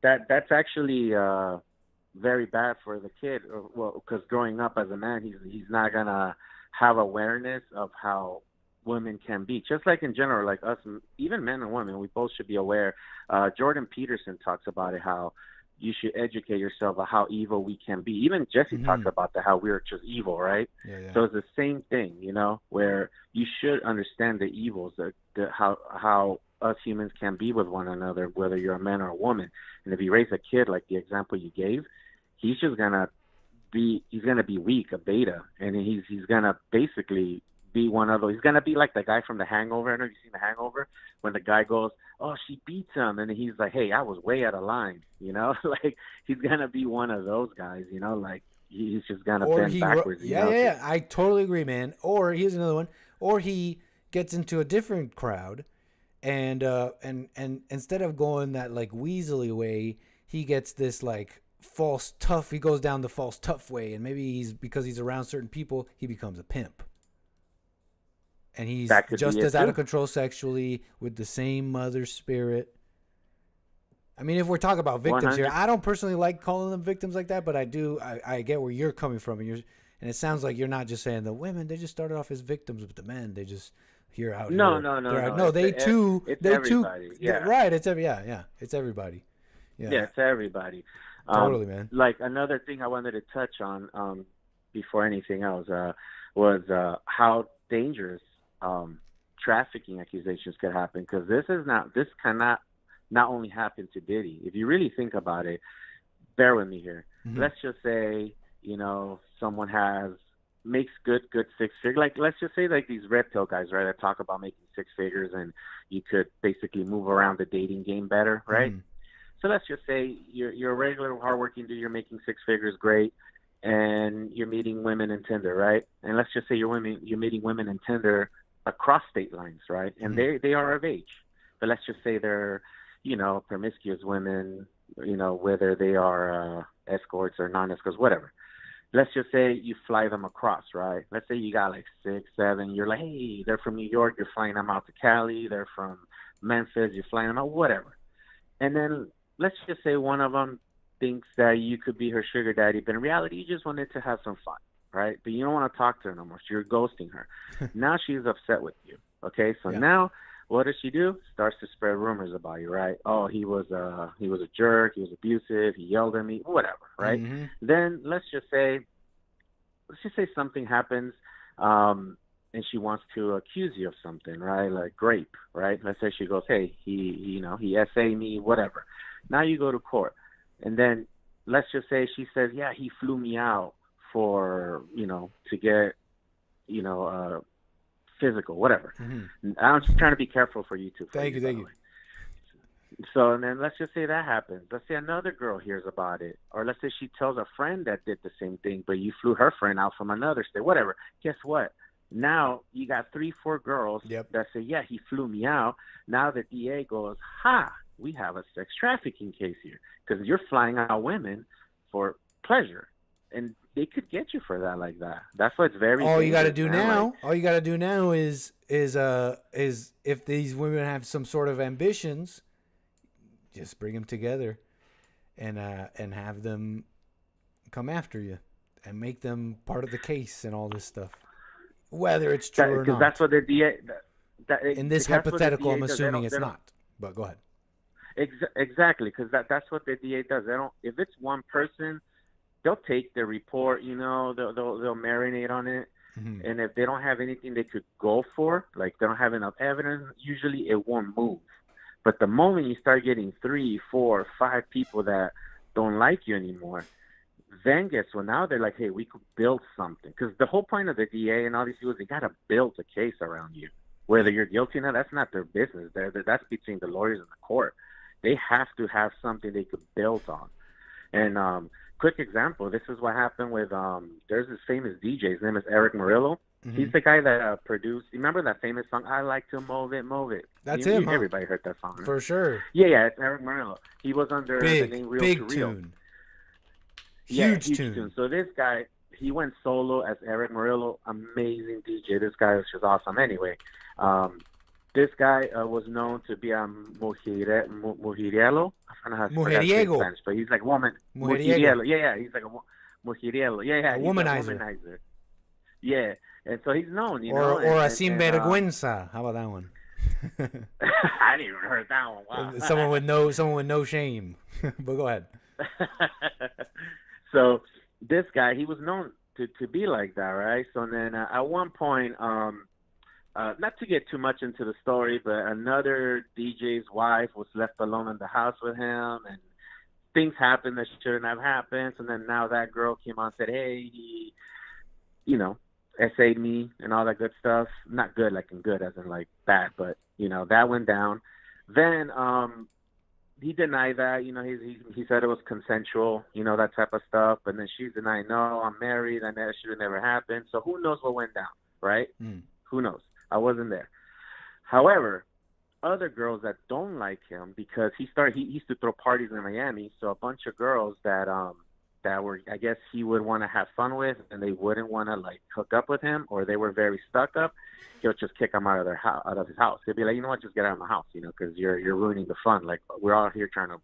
That's actually very bad for the kid. Well, because growing up as a man, he's not gonna have awareness of how women can be. Just like in general, like us, even men and women, we both should be aware. Jordan Peterson talks about it, how you should educate yourself on how evil we can be. Even Jesse talks about that, how we're just evil, right? Yeah. So it's the same thing, you know, where you should understand the evils, how us humans can be with one another, whether you're a man or a woman. And if you raise a kid like the example you gave, he's gonna be weak, a beta, and he's gonna basically be one of those. He's gonna be like the guy from The Hangover. I know you've seen The Hangover, when the guy goes, "Oh, she beats him," and he's like, "Hey, I was way out of line," you know. Like, he's gonna be one of those guys, you know. Like, he's just gonna bend backwards. Yeah. I totally agree, man. Or here's another one. Or he gets into a different crowd, and instead of going that like weaselly way, he gets this like false tough. He goes down the false tough way, and maybe because he's around certain people, he becomes a pimp. And he's just as out of control sexually, with the same mother spirit. I mean, if we're talking about victims 100. here, I don't personally like calling them victims like that, but I do. I get where you're coming from, and it sounds like you're not just saying the women. They just started off as victims, but the men, they just out here. No, they too. Yeah, right. It's it's everybody. Yeah, it's everybody. Totally, man. Like, another thing I wanted to touch on before anything else was how dangerous trafficking accusations could happen, because this cannot not only happen to Diddy. If you really think about it, bear with me here. Let's just say, you know, someone makes good six figures. Like, let's just say like these red pill guys, right, that talk about making six figures, and you could basically move around the dating game better, right? So let's just say you're a regular hardworking dude, you're making six figures, great, and you're meeting women in Tinder, right? And let's just say you're meeting women in Tinder across state lines, right? And they are of age. But let's just say they're, you know, promiscuous women, you know, whether they are escorts or non-escorts, whatever. Let's just say you fly them across, right? Let's say you got like 6, 7. You're like, hey, they're from New York. You're flying them out to Cali. They're from Memphis. You're flying them out, whatever. And then let's just say one of them thinks that you could be her sugar daddy, but in reality, you just wanted to have some fun, right? But you don't want to talk to her no more, so you're ghosting her. Now she's upset with you, okay? So now what does she do? Starts to spread rumors about you, right? Oh, he was a jerk, he was abusive, he yelled at me, whatever, right? Then let's just say something happens, and she wants to accuse you of something, right? Like rape, right? Let's say she goes, hey, he SA'd me, whatever. Now you go to court. And then let's just say she says, yeah, he flew me out for, you know, to get, you know, physical, whatever. I'm just trying to be careful for you two. Thank you. So, and then let's just say that happens. Let's say another girl hears about it. Or let's say she tells a friend that did the same thing, but you flew her friend out from another state, whatever. Guess what? Now you got 3, 4 girls that say, yeah, he flew me out. Now the DA goes, we have a sex trafficking case here, because you're flying out women for pleasure, and they could get you for that like that. That's why it's very. All you got to do now is if these women have some sort of ambitions, just bring them together, and have them come after you, and make them part of the case and all this stuff, whether it's true or not. Because that's what the DA. In this hypothetical, I'm assuming it's not. But go ahead. Exactly, because that's what the DA does. They don't. If it's one person, they'll take the report. You know, they'll marinate on it, and if they don't have anything they could go for, like they don't have enough evidence, usually it won't move. But the moment you start getting 3, 4, 5 people that don't like you anymore, then guess what? Now they're like, hey, we could build something. Because the whole point of the DA and all these people is they got to build a case around you. Whether you're guilty or not, that's not their business. That's between the lawyers and the court. They have to have something they could build on. And quick example, this is what happened with, there's this famous DJ. His name is Eric Murillo. He's the guy that produced, remember that famous song, I Like to Move It, Move It? That's him, huh? Everybody heard that song, right? For sure. Yeah, it's Eric Murillo. He was under the name Real big to Real. Tune. Huge tune. tune. So this guy, he went solo as Eric Murillo. Amazing DJ. This guy was just awesome anyway. This guy was known to be a mujeriego. I don't know how to pronounce it in Mujeriego. Spanish, but he's like woman. Mujeriego. Yeah, he's like a mujeriego. Yeah, A he's womanizer. a womanizer. Yeah, and so he's known, you Or know. a and, sinvergüenza. How about that one? I didn't even heard that one. Wow. Someone with no shame. But go ahead. So this guy, he was known to be like that, right? So then at one point, not to get too much into the story, but another DJ's wife was left alone in the house with him, and things happened that shouldn't have happened. So then now that girl came on and said, hey, he, you know, essayed me and all that good stuff. Not good, like in good as in like bad, but, you know, that went down. Then he denied that, you know, he said it was consensual, you know, that type of stuff. And then she's denying, no, I'm married, and that should have never happened. So who knows what went down, right? Who knows? I wasn't there. However, other girls that don't like him, because he used to throw parties in Miami, so a bunch of girls that were, I guess he would want to have fun with, and they wouldn't want to like hook up with him, or they were very stuck up, he'll just kick them out of his house. He'll be like, you know what, just get out of my house, you know, because you're ruining the fun. Like, we're all here trying to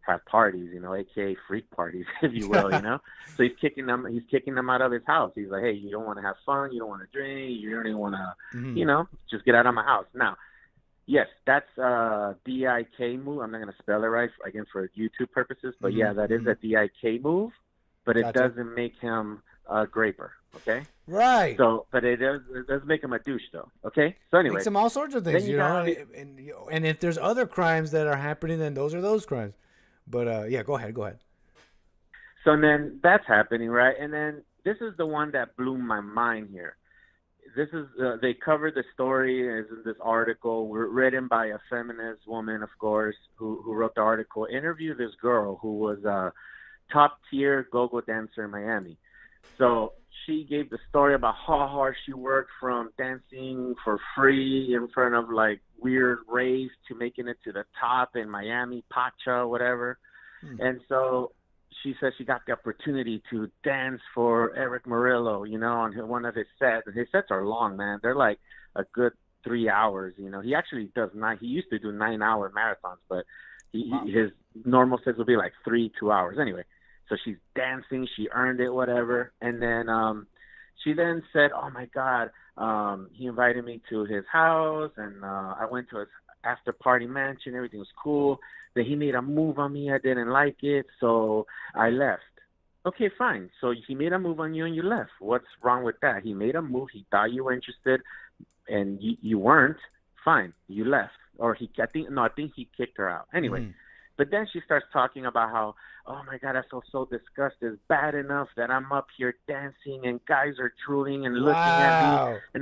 have parties, you know, aka freak parties, if you will, you know. So he's kicking them out of his house. He's like, hey, you don't want to have fun, you don't want to drink, you don't even want to, you know, just get out of my house. Now, yes, that's DIK move. I'm not going to spell it right, again, for YouTube purposes, but yeah, that is a DIK move, but it doesn't make him a graper, okay? Right. So, but it does make him a douche, though, okay? So anyway. Makes him all sorts of things, you know, and if there's other crimes that are happening, then those are those crimes. But, yeah, go ahead. So then that's happening, right? And then this is the one that blew my mind here. This is they covered the story as in this article written by a feminist woman, of course, who wrote the article. Interviewed this girl who was a top-tier go-go dancer in Miami. So she gave the story about how hard she worked from dancing for free in front of like weird raves to making it to the top in Miami, Pacha, whatever. And so she said she got the opportunity to dance for Eric Murillo, you know, on one of his sets. And his sets are long, man. They're like a good 3 hours, you know. He actually does he used to do 9-hour marathons, but his normal sets will be like 2 hours. Anyway, so she's dancing, she earned it, whatever. And then she then said, oh my God, he invited me to his house, and I went to his after party mansion, everything was cool. Then he made a move on me, I didn't like it, so I left. Okay, fine. So he made a move on you and you left. What's wrong with that? He made a move, he thought you were interested, and you weren't. Fine, you left. Or I think he kicked her out. Anyway, but then she starts talking about how, oh my God, I feel so disgusted. It's bad enough that I'm up here dancing and guys are drooling and looking at me,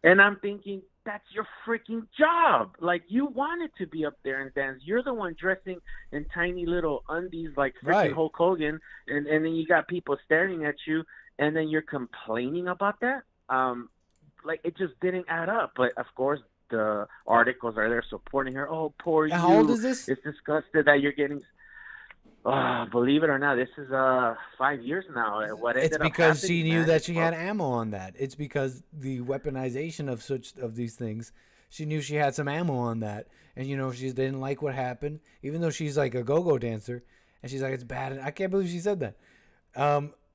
and I'm thinking, that's your freaking job. Like, you wanted to be up there and dance. You're the one dressing in tiny little undies like freaking Hulk Hogan, and then you got people staring at you, and then you're complaining about that. Like, it just didn't add up. But of course, the articles are there supporting her. Oh, poor you. How old is this? It's disgusted that you're getting. Believe it or not, this is 5 years now. It's because she knew that she had ammo on that. It's because the weaponization of these things, she knew she had some ammo on that. And, you know, she didn't like what happened, even though she's like a go-go dancer. And she's like, it's bad. I can't believe she said that.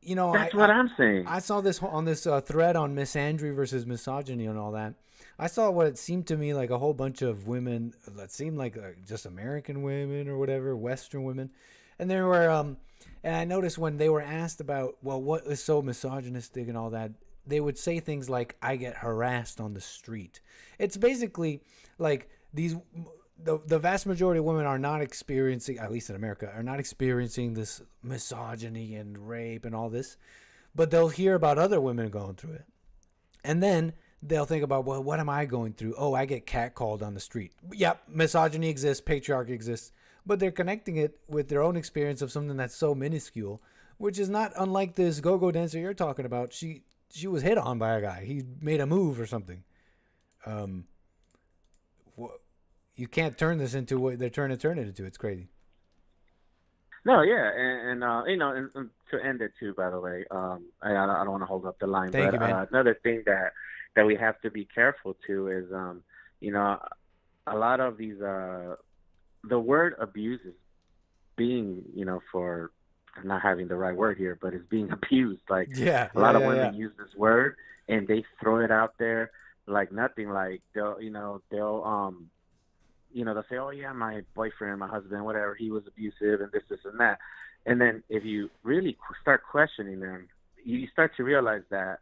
You know, that's what I'm saying. I saw this on this thread on misandry versus misogyny and all that. I saw what it seemed to me like a whole bunch of women that seemed like just American women or whatever, Western women. And there were, and I noticed when they were asked about, well, what is so misogynistic and all that, they would say things like, I get harassed on the street. It's basically like the vast majority of women are not experiencing, at least in America, are not experiencing this misogyny and rape and all this, but they'll hear about other women going through it. And then they'll think about, well, what am I going through? Oh, I get catcalled on the street. Yep, misogyny exists, patriarchy exists. But they're connecting it with their own experience of something that's so minuscule, which is not unlike this go-go dancer you're talking about. She was hit on by a guy. He made a move or something. You can't turn this into what they're trying to turn it into. It's crazy. No, yeah, and you know, and to end it too, by the way, I don't want to hold up the line, Thank you, man. Another thing that we have to be careful too is, you know, a lot of these, the word abuse is being, you know, for, I'm not having the right word here, but it's being abused. Like, a lot of women use this word and they throw it out there like nothing. Like, they'll say, oh yeah, my boyfriend, my husband, whatever, he was abusive and this and that. And then if you really start questioning them, you start to realize that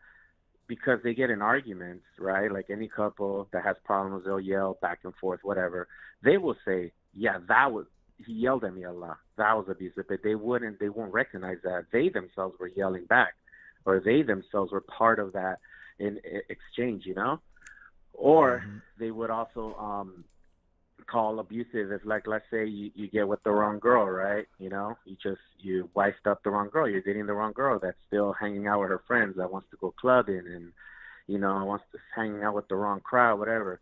because they get in arguments, right? Like any couple that has problems, they'll yell back and forth, whatever. They will say, yeah, he yelled at me a lot. That was abusive. But they won't recognize that they themselves were yelling back, or they themselves were part of that in exchange, you know? Or they would also call abusive if, like, let's say you get with the wrong girl, right? You know, you wifed up the wrong girl. You're dating the wrong girl that's still hanging out with her friends, that wants to go clubbing and, you know, wants to hang out with the wrong crowd, whatever.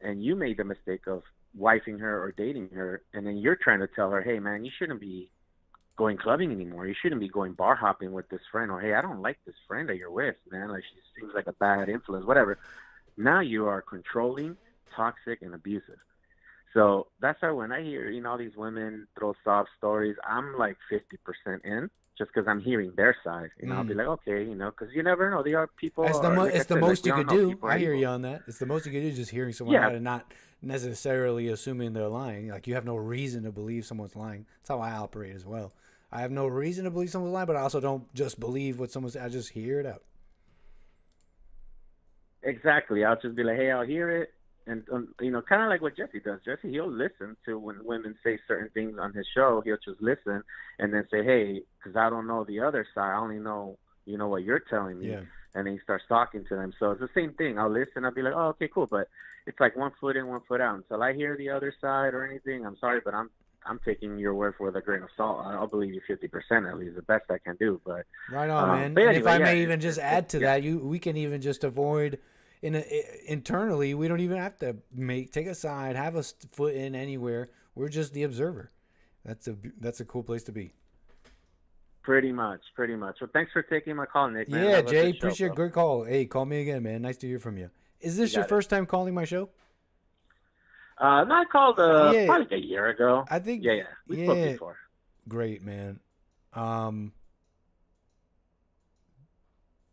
And you made the mistake of wifing her or dating her, and then you're trying to tell her, hey, man, you shouldn't be going clubbing anymore. You shouldn't be going bar hopping with this friend. Or, hey, I don't like this friend that you're with, man. Like, she seems like a bad influence, whatever. Now you are controlling, toxic, and abusive. So that's why when I hear, you know, all these women throw sob stories, I'm like 50% in, just because I'm hearing their side. You know, I'll be like, okay, you know, because you never know. There are people. It's the most you could do. I hear you on that. It's the most you could do, just hearing someone out and not necessarily assuming they're lying. Like, you have no reason to believe someone's lying. That's how I operate as well. I have no reason to believe someone's lying, but I also don't just believe what someone says. I just hear it out. Exactly. I'll just be like, hey, I'll hear it. And, you know, kind of like what Jesse does. Jesse, he'll listen to when women say certain things on his show. He'll just listen and then say, hey, because I don't know the other side. I only know, you know, what you're telling me. Yeah. And then he starts talking to them. So it's the same thing. I'll listen. I'll be like, oh, okay, cool. But it's like 1 foot in, 1 foot out. Until I hear the other side or anything, I'm sorry, but I'm taking your word for with a grain of salt. I'll believe you 50% at least, the best I can do. But right on, man. But anyway, and if I may even just add to that, we can even just avoid internally. We don't even have to take a side, have a foot in anywhere. We're just the observer. That's a cool place to be. Pretty much. Well, thanks for taking my call, Nick. Man. Yeah, Jay, appreciate a great call. Hey, call me again, man. Nice to hear from you. Is this your first time calling my show? No, I called probably like a year ago. I think. Yeah. We spoke before. Great, man.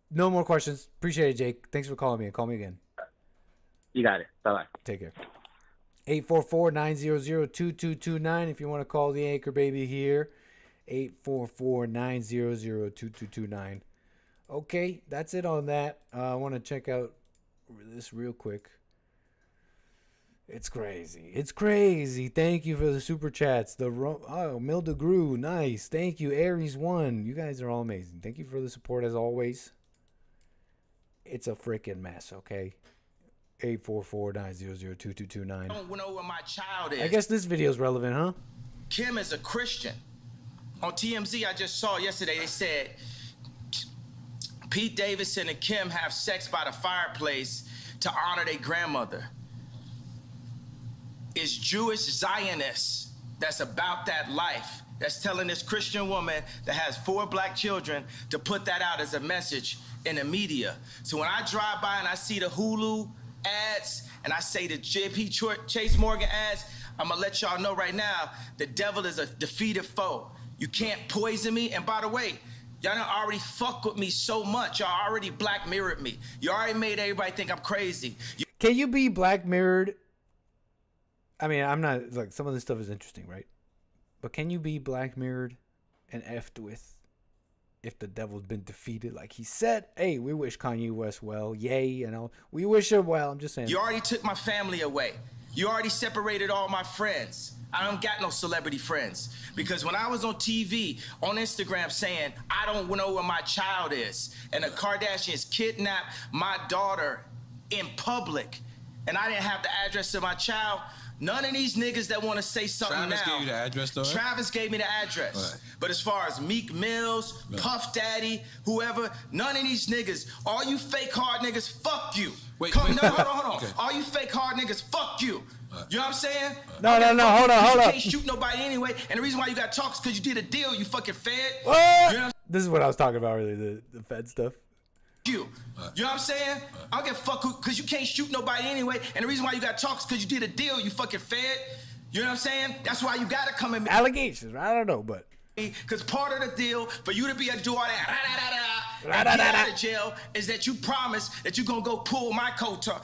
No more questions. Appreciate it, Jake. Thanks for calling me, and call me again. You got it. Bye-bye. Take care. 844-900-2229 if you want to call the Anchor Baby here. 844-900-2229. Okay, that's it on that. I want to check out this real quick. It's crazy. Thank you for the super chats. Milda Grew, nice. Thank you, Aries1. You guys are all amazing. Thank you for the support as always. It's a freaking mess, okay? 844-900-2229. I don't know where my child is. I guess this video is relevant, huh? Kim is a Christian. On TMZ, I just saw yesterday, they said Pete Davidson and Kim have sex by the fireplace to honor their grandmother. It's Jewish Zionists that's about that life, that's telling this Christian woman that has 4 black children to put that out as a message in the media. So when I drive by and I see the Hulu ads and I say the JP Chase Morgan ads, I'm gonna let y'all know right now, the devil is a defeated foe. You can't poison me. And by the way, y'all done already fuck with me so much. Y'all already Black Mirrored me. You already made everybody think I'm crazy. Can you be Black Mirrored? I mean, I'm not, like, some of this stuff is interesting, right? But can you be Black Mirrored and effed with if the devil's been defeated? Like he said, hey, we wish Kanye West well. Yay, you know. We wish him well. I'm just saying. You already took my family away. You already separated all my friends. I don't got no celebrity friends. Because when I was on TV, on Instagram saying, I don't know where my child is, and the Kardashians kidnapped my daughter in public, and I didn't have the address of my child, none of these niggas that want to say something Travis now. gave you the address, though, right? Travis gave me the address. Right. But as far as Meek Mills, Puff Daddy, whoever, none of these niggas, all you fake hard niggas, fuck you. Wait, hold on. Okay. All you fake hard niggas, fuck you. You know what I'm saying? No, hold on. You can't shoot nobody anyway, and the reason why you got to talk is because you did a deal, you fucking fed. What? You know This is what I was talking about earlier, the Fed stuff. you. You know what I'm saying? I don't give a fuck because you can't shoot nobody anyway. And the reason why you got to talk is because you did a deal, you fucking fed. You know what I'm saying? That's why you got to come in. Allegations, I don't know, but. Because part of the deal for you to be a door and get out of jail is that you promise that you're going to go pull my co-car.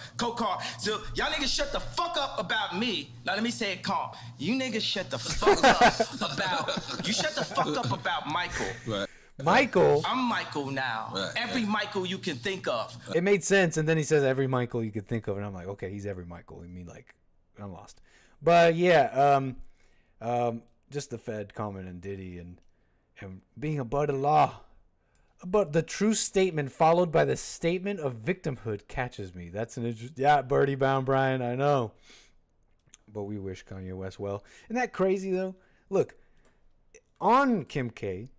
So y'all niggas shut the fuck up about me. Now let me say it calm. You niggas shut the fuck up about Michael. Right. Michael? I'm Michael now. Right. Every Michael you can think of. It made sense, and then he says every Michael you could think of, and I'm like, okay, he's every Michael. I mean, like, I'm lost. But yeah, just the Fed commenting Diddy and being a butt of law. But the true statement followed by the statement of victimhood catches me. That's an interesting. Yeah, Birdie Bound Brian, I know. But we wish Kanye West well. Isn't that crazy though? Look, on Kim K,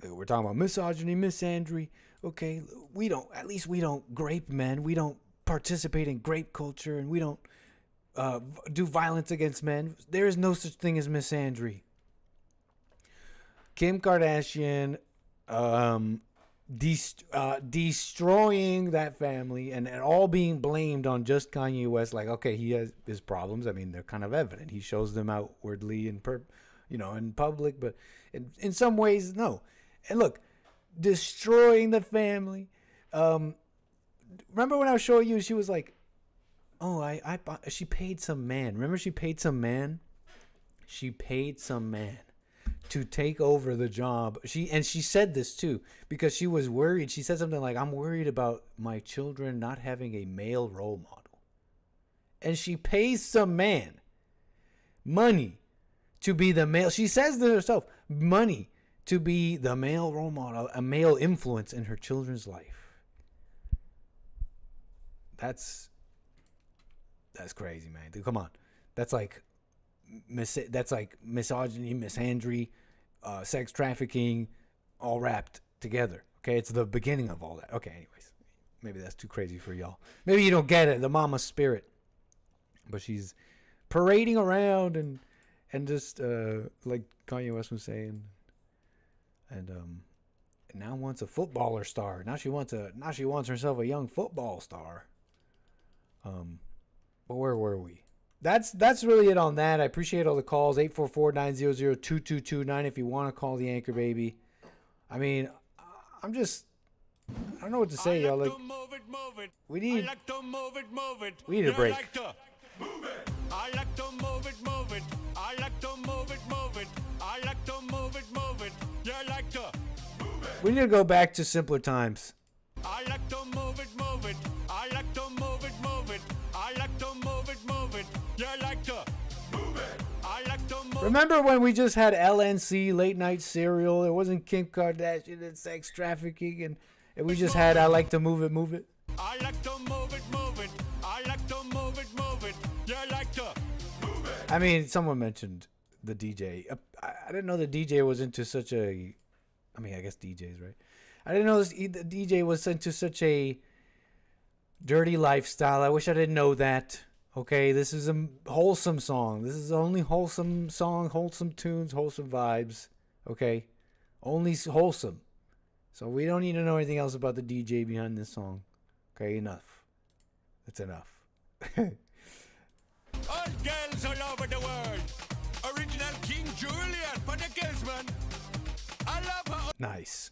we're talking about misogyny, misandry. Okay, we don't grape men. We don't participate in grape culture, and we don't do violence against men. There is no such thing as misandry. Kim Kardashian destroying that family and all being blamed on just Kanye West. Like, okay, he has his problems. I mean, they're kind of evident. He shows them outwardly in public, but in some ways, no. And look, destroying the family. Remember when I was showing you, she was like, oh, she paid some man. Remember she paid some man? She paid some man to take over the job. She said this too because she was worried. She said something like, I'm worried about my children not having a male role model. And she pays some man money to be the male. She says to herself, money to be the male role model, a male influence in her children's life. That's crazy, man. Dude, come on. That's like misogyny, misandry, sex trafficking, all wrapped together. Okay, it's the beginning of all that. Okay, anyways, maybe that's too crazy for y'all. Maybe you don't get it, the mama spirit. But she's parading around and just like Kanye West was saying, and now wants a footballer star. Now she wants herself a young football star. But where were we? That's really it on that. I appreciate all the calls. 844-900-2229 if you want to call the Anchor Baby. I mean, I don't know what to say, y'all. Like, we need a break. I like to move it, move it. I like to move it, move it. I like to move it, move it. You like to move it. We need to go back to simpler times. I like to move it, move it. I like to move it, move it. I like to move it, move it. You like to move it. I like to move it. Remember when we just had LNC, late night cereal? It wasn't Kim Kardashian and sex trafficking, and we just had I like to move it, move it. I like to move it, move it. I like to move it, move it. You like to move it. I mean, someone mentioned the DJ. I didn't know the DJ was into such a. I mean, I guess DJs, right? I didn't know the DJ was into such a dirty lifestyle. I wish I didn't know that. Okay, this is a wholesome song. This is only wholesome song, wholesome tunes, wholesome vibes. Okay, only wholesome. So we don't need to know anything else about the DJ behind this song. Okay, enough. That's enough. All girls all over the world. Original King Julian for the girls, man. I love her. Nice.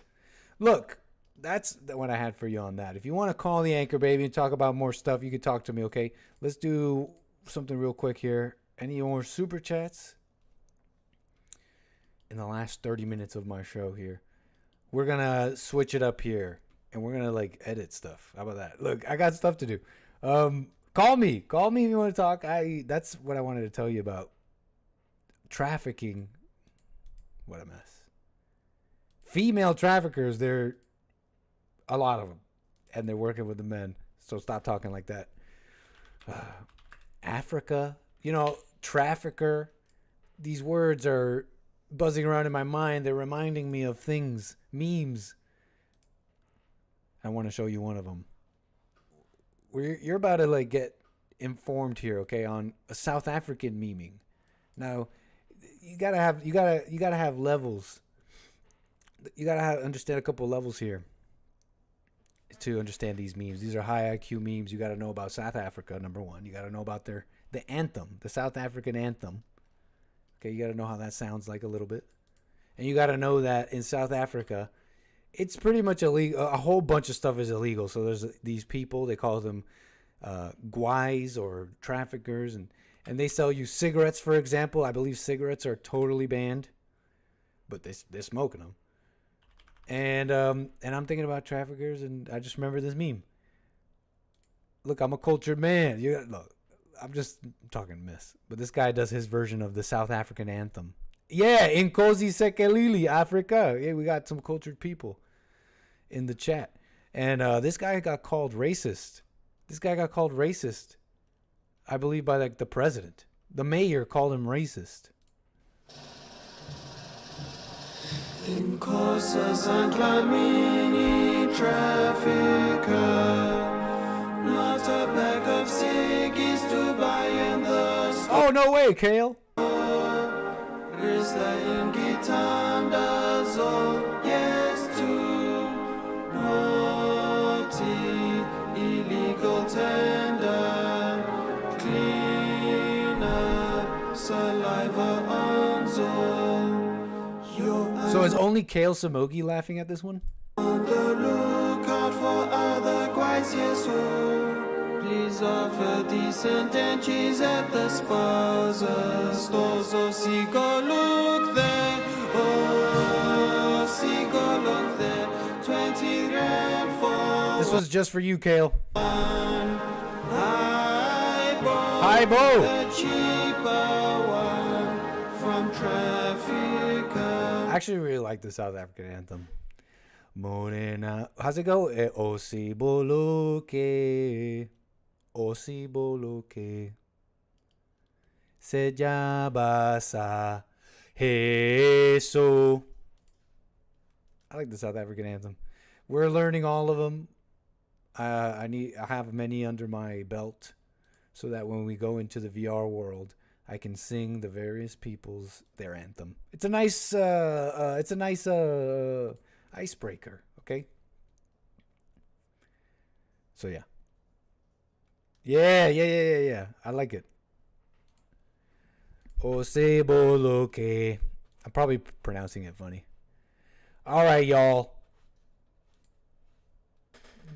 Look, that's what I had for you on that. If you want to call the Anchor Baby and talk about more stuff, you can talk to me, okay? Let's do something real quick here. Any more super chats? In the last 30 minutes of my show here, we're going to switch it up here, and we're going to, like, edit stuff. How about that? Look, I got stuff to do. Call me if you want to talk. That's what I wanted to tell you about. Trafficking. What a mess. Female traffickers, they're a lot of them, and they're working with the men. So stop talking like that. Africa, trafficker. These words are buzzing around in my mind. They're reminding me of things, memes. I want to show you one of them. You're about to get informed here, okay, on a South African memeing. Now, you gotta have levels. You gotta understand a couple levels here. to understand these memes. These are high IQ memes. You got to know about South Africa, number one. You got to know about the anthem, the South African anthem. Okay, you got to know how that sounds like a little bit. And you got to know that in South Africa, it's pretty much illegal. A whole bunch of stuff is illegal. So there's these people, they call them gwais or traffickers, and they sell you cigarettes, for example. I believe cigarettes are totally banned, but they're smoking them. And I'm thinking about traffickers, and I just remember this meme. Look, I'm a cultured man. Look, I'm just talking mess. But this guy does his version of the South African anthem. Yeah, in 𝒔𝒐𝒄𝒊𝒂𝒍𔔔, Africa. Yeah, we got some cultured people in the chat. And this guy got called racist. I believe by the president. The mayor called him racist. In 𝒔𝒐𝒄𝒊𝒂𝒍𔔔 trafficker, not a bag of ciggies to buy in the store. Oh, no way, Kale. Rizla in Gitandazol, yes to naughty illegal tender, clean up saliva on Zol. So is only Kale Samogi laughing at this one? On the lookout for other 𒒂💔, yes, oh. Please offer decent entries at the spaza stores. Oh, see, go look there. Oh, see, go look there. 20 rand for. This was just for you, Kale. Hi, Bo. The cheaper one from trafficker. I actually really like the South African anthem. Morena. How's it go? 𝒏𝒊𝒄𝒌𝒔𝒕𝒓𝒆𝒂𝒎. 𝒔𝒐𝒄𝒊𝒂𝒍�. I like the South African anthem. We're learning all of them. I have many under my belt, so that when we go into the VR world, I can sing the various people's their anthem. It's a nice icebreaker. Okay. So yeah. Yeah. I like it. 𝒏𝒊𝒄𝒌𝒔𝒕𝒓𝒆𝒂𝒎. I'm probably pronouncing it funny. All right, y'all.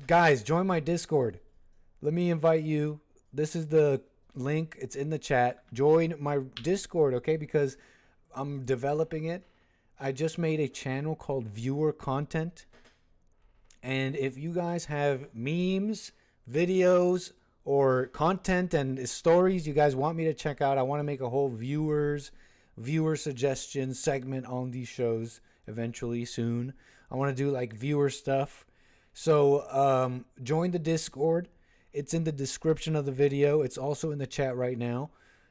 Guys, join my Discord. Let me invite you. This is the link. It's in the chat. Join my Discord, okay? Because I'm developing it. I just made a channel called Viewer Content. And if you guys have memes, videos, or content and stories you guys want me to check out, I want to make a whole viewer suggestion segment on these shows eventually soon. I want to do like viewer stuff. So join the Discord. It's in the description of the video. It's also in the chat right now.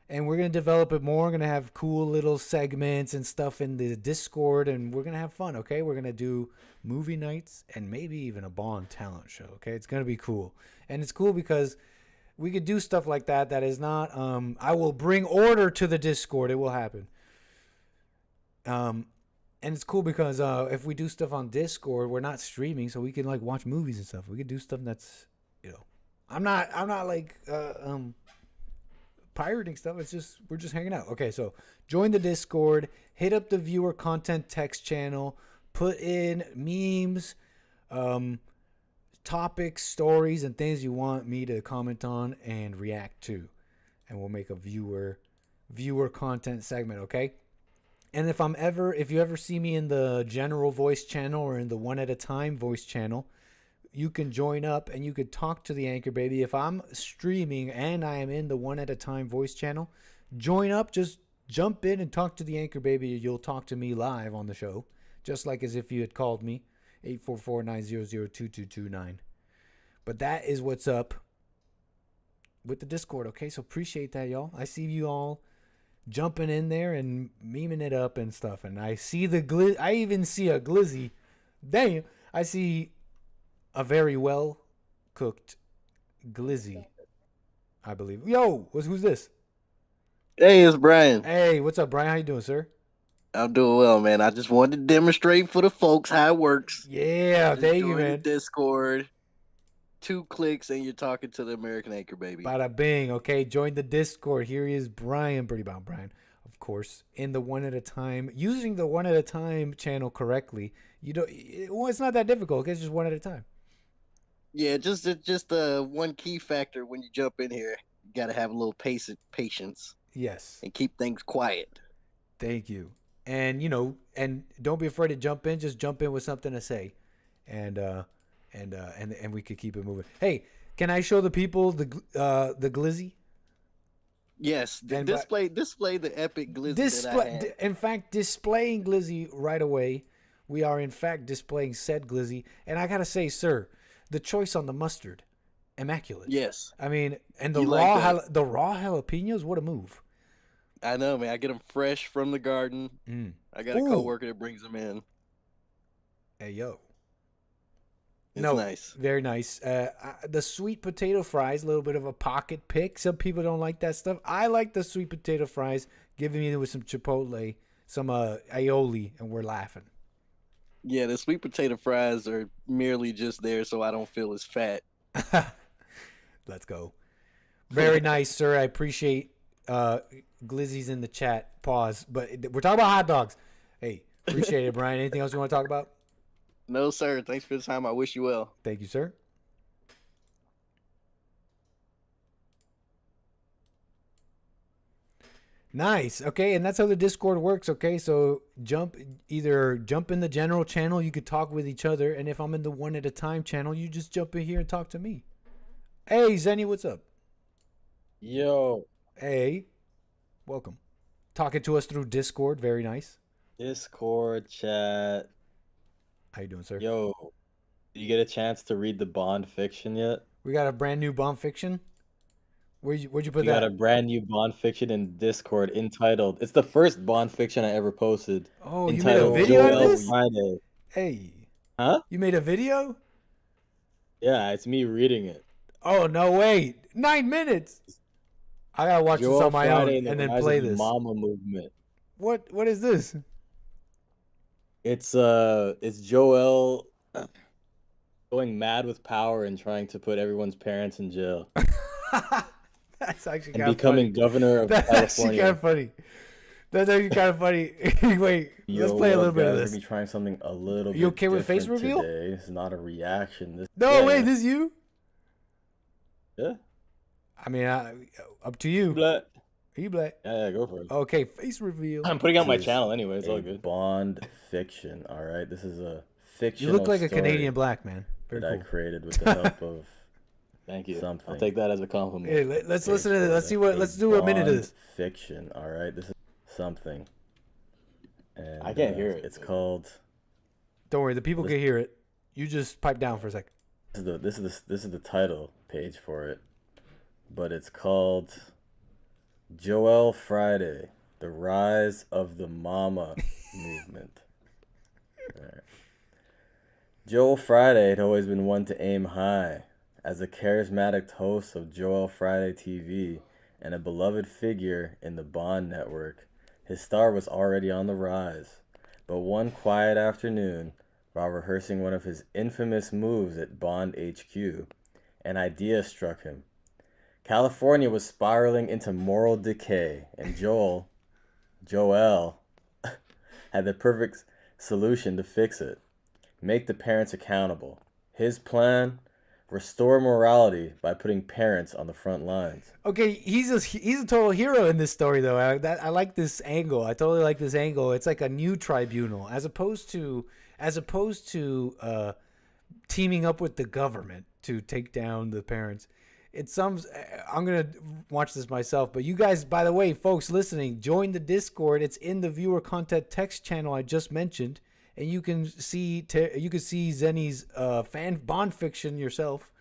And we're going to develop it more. We're going to have cool little segments and stuff in the Discord. And we're going to have fun, okay? We're going to do movie nights and maybe even a Bond talent show, okay? It's going to be cool. And it's cool because we could do stuff like that that is not... I will bring order to the Discord. It will happen. And it's cool because if we do stuff on Discord, we're not streaming, so we can like watch movies and stuff. We can do stuff that's, I'm not like pirating stuff. It's just we're just hanging out. Okay, so join the Discord, hit up the viewer content text channel, put in memes, topics, stories, and things you want me to comment on and react to, and we'll make a viewer content segment. Okay. And if you ever see me in the general voice channel or in the one at a time voice channel, you can join up and you could talk to the Anchor Baby. If I'm streaming and I am in the one at a time voice channel, join up, just jump in and talk to the Anchor Baby. You'll talk to me live on the show, just like as if you had called me, 844-900-2229. But that is what's up with the Discord, okay? So appreciate that, y'all. I see you all jumping in there and memeing it up and stuff. And I see I even see a glizzy. Damn. I see a very well cooked glizzy, I believe. Yo, who's this? Hey, it's Brian. Hey, what's up, Brian? How you doing, sir? I'm doing well, man. I just wanted to demonstrate for the folks how it works. Yeah, thank you, man. Discord. 2 clicks and you're talking to the American Anchor Baby. Bada bing. Okay, join the Discord. Here he is, Brian, Pretty Bound Brian, of course, in the One at a Time, using the One at a Time channel correctly. It's not that difficult. It's just one at a time. Yeah, just one key factor when you jump in here. You got to have a little patience. Yes. And keep things quiet. Thank you. And and don't be afraid to jump in. Just jump in with something to say, and we could keep it moving. Hey, can I show the people the glizzy? Yes, display the epic glizzy that I had. In fact, displaying glizzy right away. We are in fact displaying said glizzy, and I gotta say, sir, the choice on the mustard, immaculate. Yes. I mean, and the You raw like the raw jalapenos. What a move! I know, man. I get them fresh from the garden. I got a coworker that brings them in. Hey, yo. It's nice. Very nice. The sweet potato fries, a little bit of a pocket pick. Some people don't like that stuff. I like the sweet potato fries. Giving me with some chipotle, some aioli, and we're laughing. Yeah, the sweet potato fries are merely just there so I don't feel as fat. Let's go. Very nice, sir. I appreciate glizzy's in the chat. Pause. But we're talking about hot dogs. Hey, appreciate it, Brian. Anything else you want to talk about? No, sir. Thanks for the time. I wish you well. Thank you, sir. Nice. Okay, and that's how the Discord works. Okay, so either jump in the general channel. You could talk with each other, and if I'm in the One at a Time channel, you just jump in here and talk to me. Hey, Zenny, what's up? Yo. Hey, welcome. Talking to us through Discord. Very nice. Discord chat. How you doing, sir? Yo, did you get a chance to read the Bond fiction yet? We got a brand new Bond fiction. Where'd you put that? We got a brand new Bond fiction in Discord entitled. It's the first Bond fiction I ever posted. Oh, you made a video out of this? Friday. Hey. Huh? You made a video? Yeah, it's me reading it. Oh no! Wait, 9 minutes. I gotta watch this on my own and then play this. Mama movement. What is this? It's Joel going mad with power and trying to put everyone's parents in jail. That's actually and kind of becoming governor of That's California. actually kind of funny. That's actually kind of funny. Wait, let's play a little bit of this. We're gonna be trying something a little. You bit okay with face different reveal? Today. It's not a reaction. Wait, this you? Yeah. I mean, up to you. Black. Are you black? Yeah, go for it. Okay, face reveal. I'm putting out my channel anyway. It's all good. Bond fiction. All right, this is a fiction. You look like a Canadian black man. Very that cool. I created with the help of. Thank you. Something. I'll take that as a compliment. Hey, let's listen to this. Let's see what. Let's do a minute of this. Fiction. All right, this is something. And I can't hear it. It's called. Don't worry, the people can hear it. You just pipe down for a sec. This is the title page for it, but it's called Joel Friday: The Rise of the Mama Movement. All right. Joel Friday had always been one to aim high. As a charismatic host of Joel Friday TV and a beloved figure in the Bond network, his star was already on the rise. But one quiet afternoon, while rehearsing one of his infamous moves at Bond HQ, an idea struck him. California was spiraling into moral decay, and Joel had the perfect solution to fix it. Make the parents accountable. His plan: restore morality by putting parents on the front lines. Okay, he's a total hero in this story, though. I like this angle. I totally like this angle. It's like a new tribunal, as opposed to teaming up with the government to take down the parents. I'm gonna watch this myself. But you guys, by the way, folks listening, join the Discord. It's in the viewer content text channel I just mentioned. And you can see Zenny's fan Bond fiction yourself,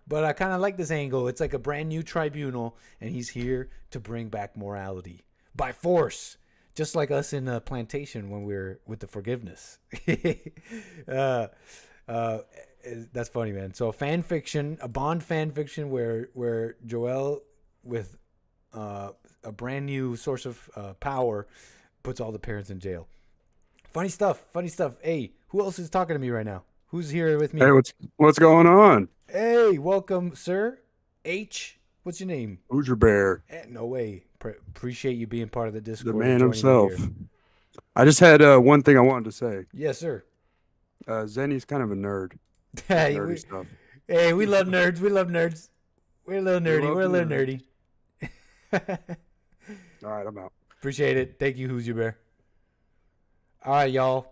but I kind of like this angle. It's like a brand new tribunal, and he's here to bring back morality by force, just like us in Plantation when we're with the forgiveness. That's funny, man. So a Bond fan fiction where Joel with a brand new source of power puts all the parents in jail. Funny stuff. Hey, who else is talking to me right now? Who's here with me? Hey, what's going on? Hey, welcome, sir. H. What's your name? Who's your bear? No way. Appreciate you being part of the Discord. The man and joining me himself. here. I just had one thing I wanted to say. Yes, sir. Zenny's kind of a nerd. Hey, Nerdy stuff. Hey, we love nerds. We love nerds. We're a little nerdy. We're a little nerdy. All right, I'm out. Appreciate it. Thank you, Who's Your Bear. All right, y'all.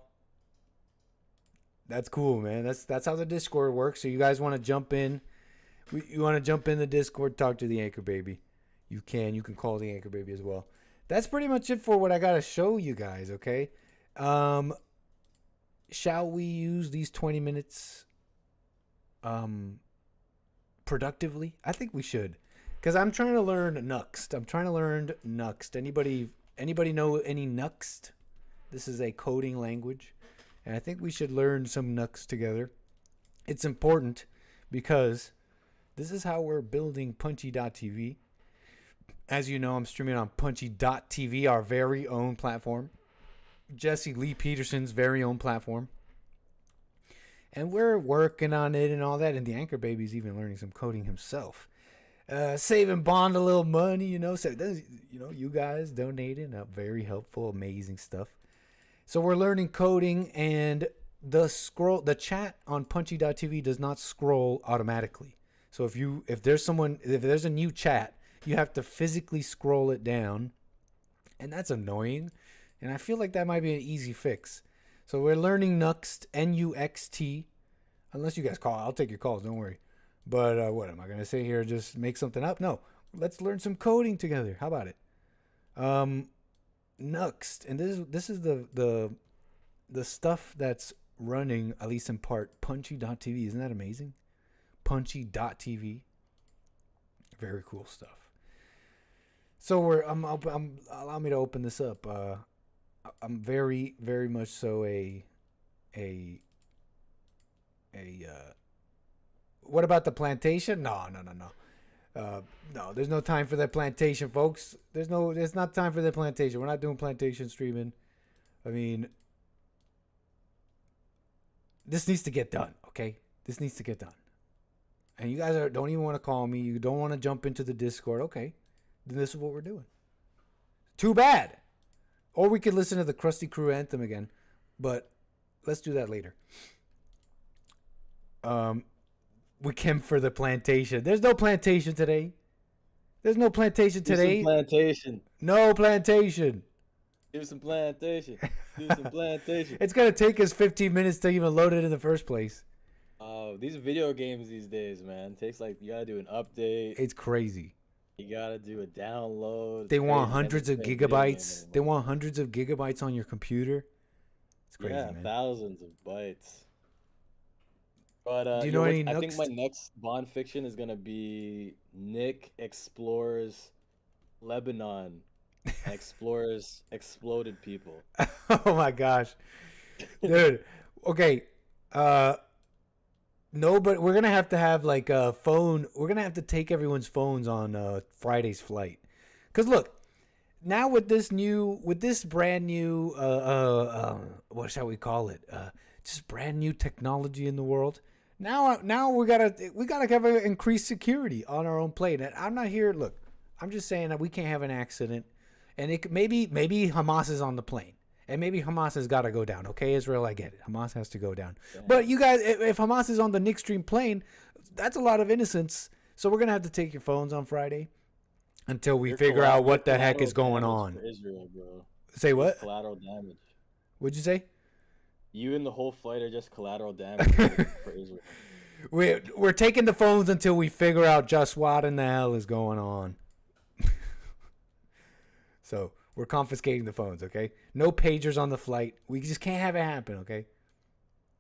That's cool, man. That's how the Discord works. So you guys want to jump in? You want to jump in the Discord, talk to the Anchor Baby. You can. You can call the Anchor Baby as well. That's pretty much it for what I got to show you guys, okay? Shall we use these 20 minutes productively? I think we should. Because I'm trying to learn Nuxt. Anybody know any Nuxt? This is a coding language. And I think we should learn some Nuxt together. It's important because this is how we're building Punchy.tv. As you know, I'm streaming on Punchy.tv, our very own platform. Jesse Lee Peterson's very own platform. And we're working on it and all that. And the Anchor Baby's even learning some coding himself. Saving Bond a little money, So, you guys donating. Very helpful, amazing stuff. So we're learning coding, and the chat on Punchy.tv does not scroll automatically. So if there's a new chat, you have to physically scroll it down, and that's annoying. And I feel like that might be an easy fix. So we're learning Nuxt, N-U-X-T. Unless you guys call, I'll take your calls. Don't worry. But what am I gonna say here? Just make something up? No. Let's learn some coding together. How about it? Nuxt, and this is the stuff that's running, at least in part, Punchy.tv. Isn't that amazing? Punchy.tv. Very cool stuff. So allow me to open this up. I'm very, very much so a what about the plantation? No. No, there's no time for that plantation, folks. There's not time for the plantation. We're not doing plantation streaming. I mean, this needs to get done, okay? This needs to get done. And you guys don't even want to call me. You don't want to jump into the Discord. Okay, then this is what we're doing. Too bad. Or we could listen to the Krusty Crew anthem again, but let's do that later. We came for the plantation. There's no plantation today. There's no plantation today. Do some plantation. No plantation. Do some plantation. Do some plantation. It's going to take us 15 minutes to even load it in the first place. These video games these days, man, takes you got to do an update. It's crazy. You got to do a download. They want hundreds of gigabytes. They want hundreds of gigabytes on your computer. It's crazy, man. Thousands of bytes. But do you know any I think my next Bond fiction is gonna be Nick explores Lebanon, and explores exploded people. Oh my gosh, dude. Okay, no, but we're gonna have to have a phone. We're gonna have to take everyone's phones on Friday's flight. Cause look, now with this brand new what shall we call it? Just brand new technology in the world. Now we gotta have increased security on our own plane. And I'm not here. Look, I'm just saying that we can't have an accident, and maybe Hamas is on the plane, and maybe Hamas has got to go down. Okay, Israel, I get it. Hamas has to go down. Yeah. But you guys, if Hamas is on the Nick Stream plane, that's a lot of innocence. So we're gonna have to take your phones on Friday until we figure out what the heck is going on. Israel, bro. Say what? Collateral damage. What'd you say? You and the whole flight are just collateral damage for Israel. We're taking the phones until we figure out just what in the hell is going on. So we're confiscating the phones, okay? No pagers on the flight. We just can't have it happen, okay?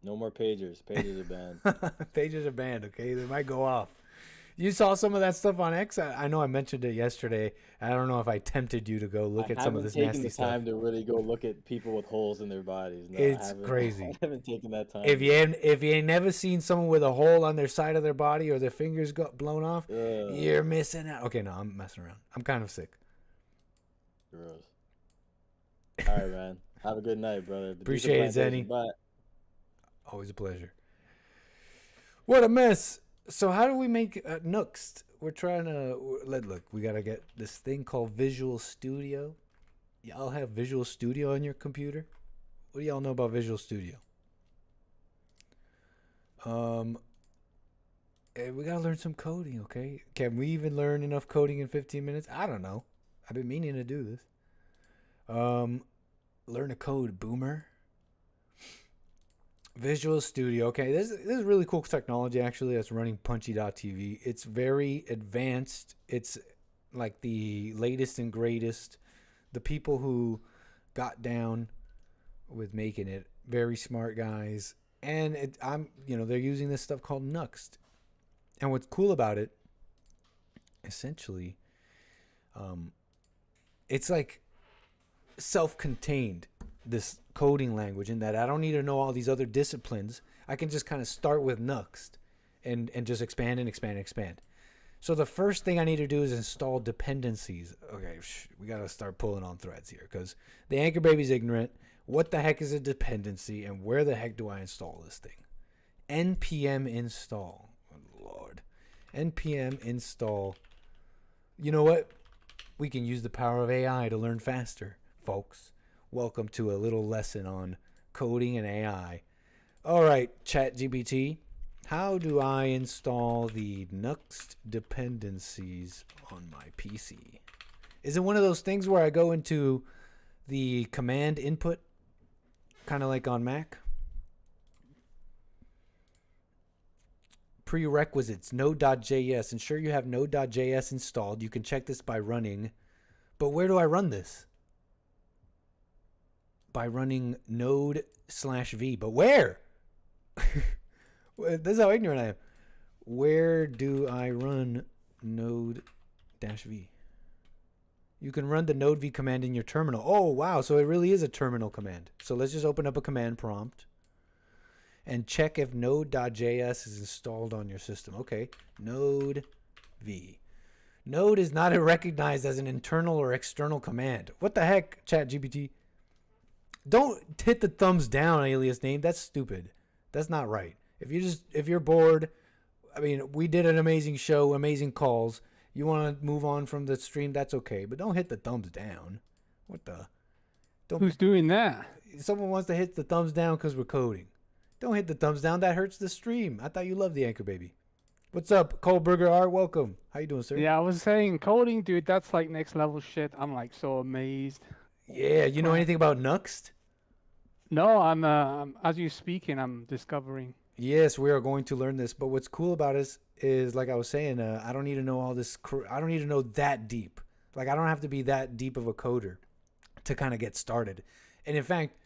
No more pagers. Pagers are banned. Pagers are banned, okay? They might go off. You saw some of that stuff on X? I know I mentioned it yesterday. I don't know if I tempted you to go look at some of this nasty stuff. I haven't taken the time to really go look at people with holes in their bodies. No, it's crazy. I haven't taken that time. If you ain't never seen someone with a hole on their side of their body or their fingers got blown off, you're missing out. Okay, no, I'm messing around. I'm kind of sick. Gross. All right, man. Have a good night, brother. Appreciate it, Zenny. Bye. Always a pleasure. What a mess. So how do we make Nuxt? We're trying to look. We gotta get this thing called Visual Studio. Y'all have Visual Studio on your computer? What do y'all know about Visual Studio? We gotta learn some coding, okay? Can we even learn enough coding in 15 minutes? I don't know. I've been meaning to do this. Learn a code, boomer. Visual Studio. Okay, this is really cool technology actually that's running Punchy.tv. It's very advanced. It's like the latest and greatest. The people who got down with making it, very smart guys. And they're using this stuff called Nuxt. And what's cool about it, essentially, it's like self-contained, this coding language, in that I don't need to know all these other disciplines. I can just kind of start with Nuxt and just expand and expand and expand. So the first thing I need to do is install dependencies. Okay, we got to start pulling on threads here because the Anchor Baby's ignorant. What the heck is a dependency and where the heck do I install this thing? npm install. Oh, Lord. npm install. You know what? We can use the power of AI to learn faster, folks. Welcome to a little lesson on coding and AI. All right, ChatGPT. How do I install the Nuxt dependencies on my PC? Is it one of those things where I go into the command input, kind of like on Mac? Prerequisites, node.js. Ensure you have node.js installed. You can check this by running. But where do I run this? By running node/v. But where? This is how ignorant I am. Where do I run node-v? You can run the node v command in your terminal. Oh, wow. So it really is a terminal command. So let's just open up a command prompt and check if node.js is installed on your system. Okay, node-v. Node is not recognized as an internal or external command. What the heck, ChatGPT? Don't hit the thumbs down, alias name. That's stupid. That's not right. If you're bored, I mean, we did an amazing show, amazing calls. You want to move on from the stream, that's okay. But don't hit the thumbs down. What the? Who's doing that? Someone wants to hit the thumbs down because we're coding. Don't hit the thumbs down. That hurts the stream. I thought you loved the Anchor Baby. What's up, Coldburger Art? Welcome. How you doing, sir? Yeah, I was saying coding, dude. That's like next level shit. I'm like so amazed. Yeah, you know anything about Nuxt? No, I'm as you speaking, I'm discovering. Yes, we are going to learn this. But what's cool about it is like I was saying, I don't need to know all this. I don't need to know that deep. Like I don't have to be that deep of a coder to kind of get started. And in fact,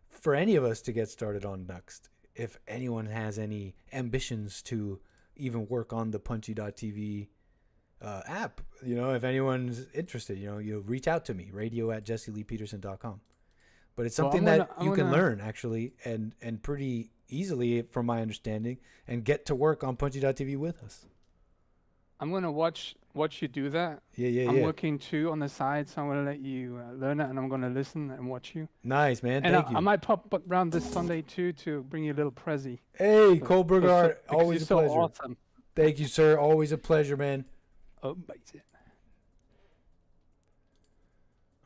for any of us to get started on Nuxt, if anyone has any ambitions to even work on the Punchy.tv app, if anyone's interested, you reach out to me, radio@jesseleepeterson.com. But it's something you can learn actually, and pretty easily from my understanding, and get to work on Punchy.tv with us. I'm gonna watch you do that. Yeah. I'm working too on the side, so I'm gonna let you learn it, and I'm gonna listen and watch you. Nice, man. And Thank you. I might pop around this Sunday too to bring you a little prezi. Hey, Coldburger Art, always a pleasure. So awesome. Thank you, sir. Always a pleasure, man. Amazing.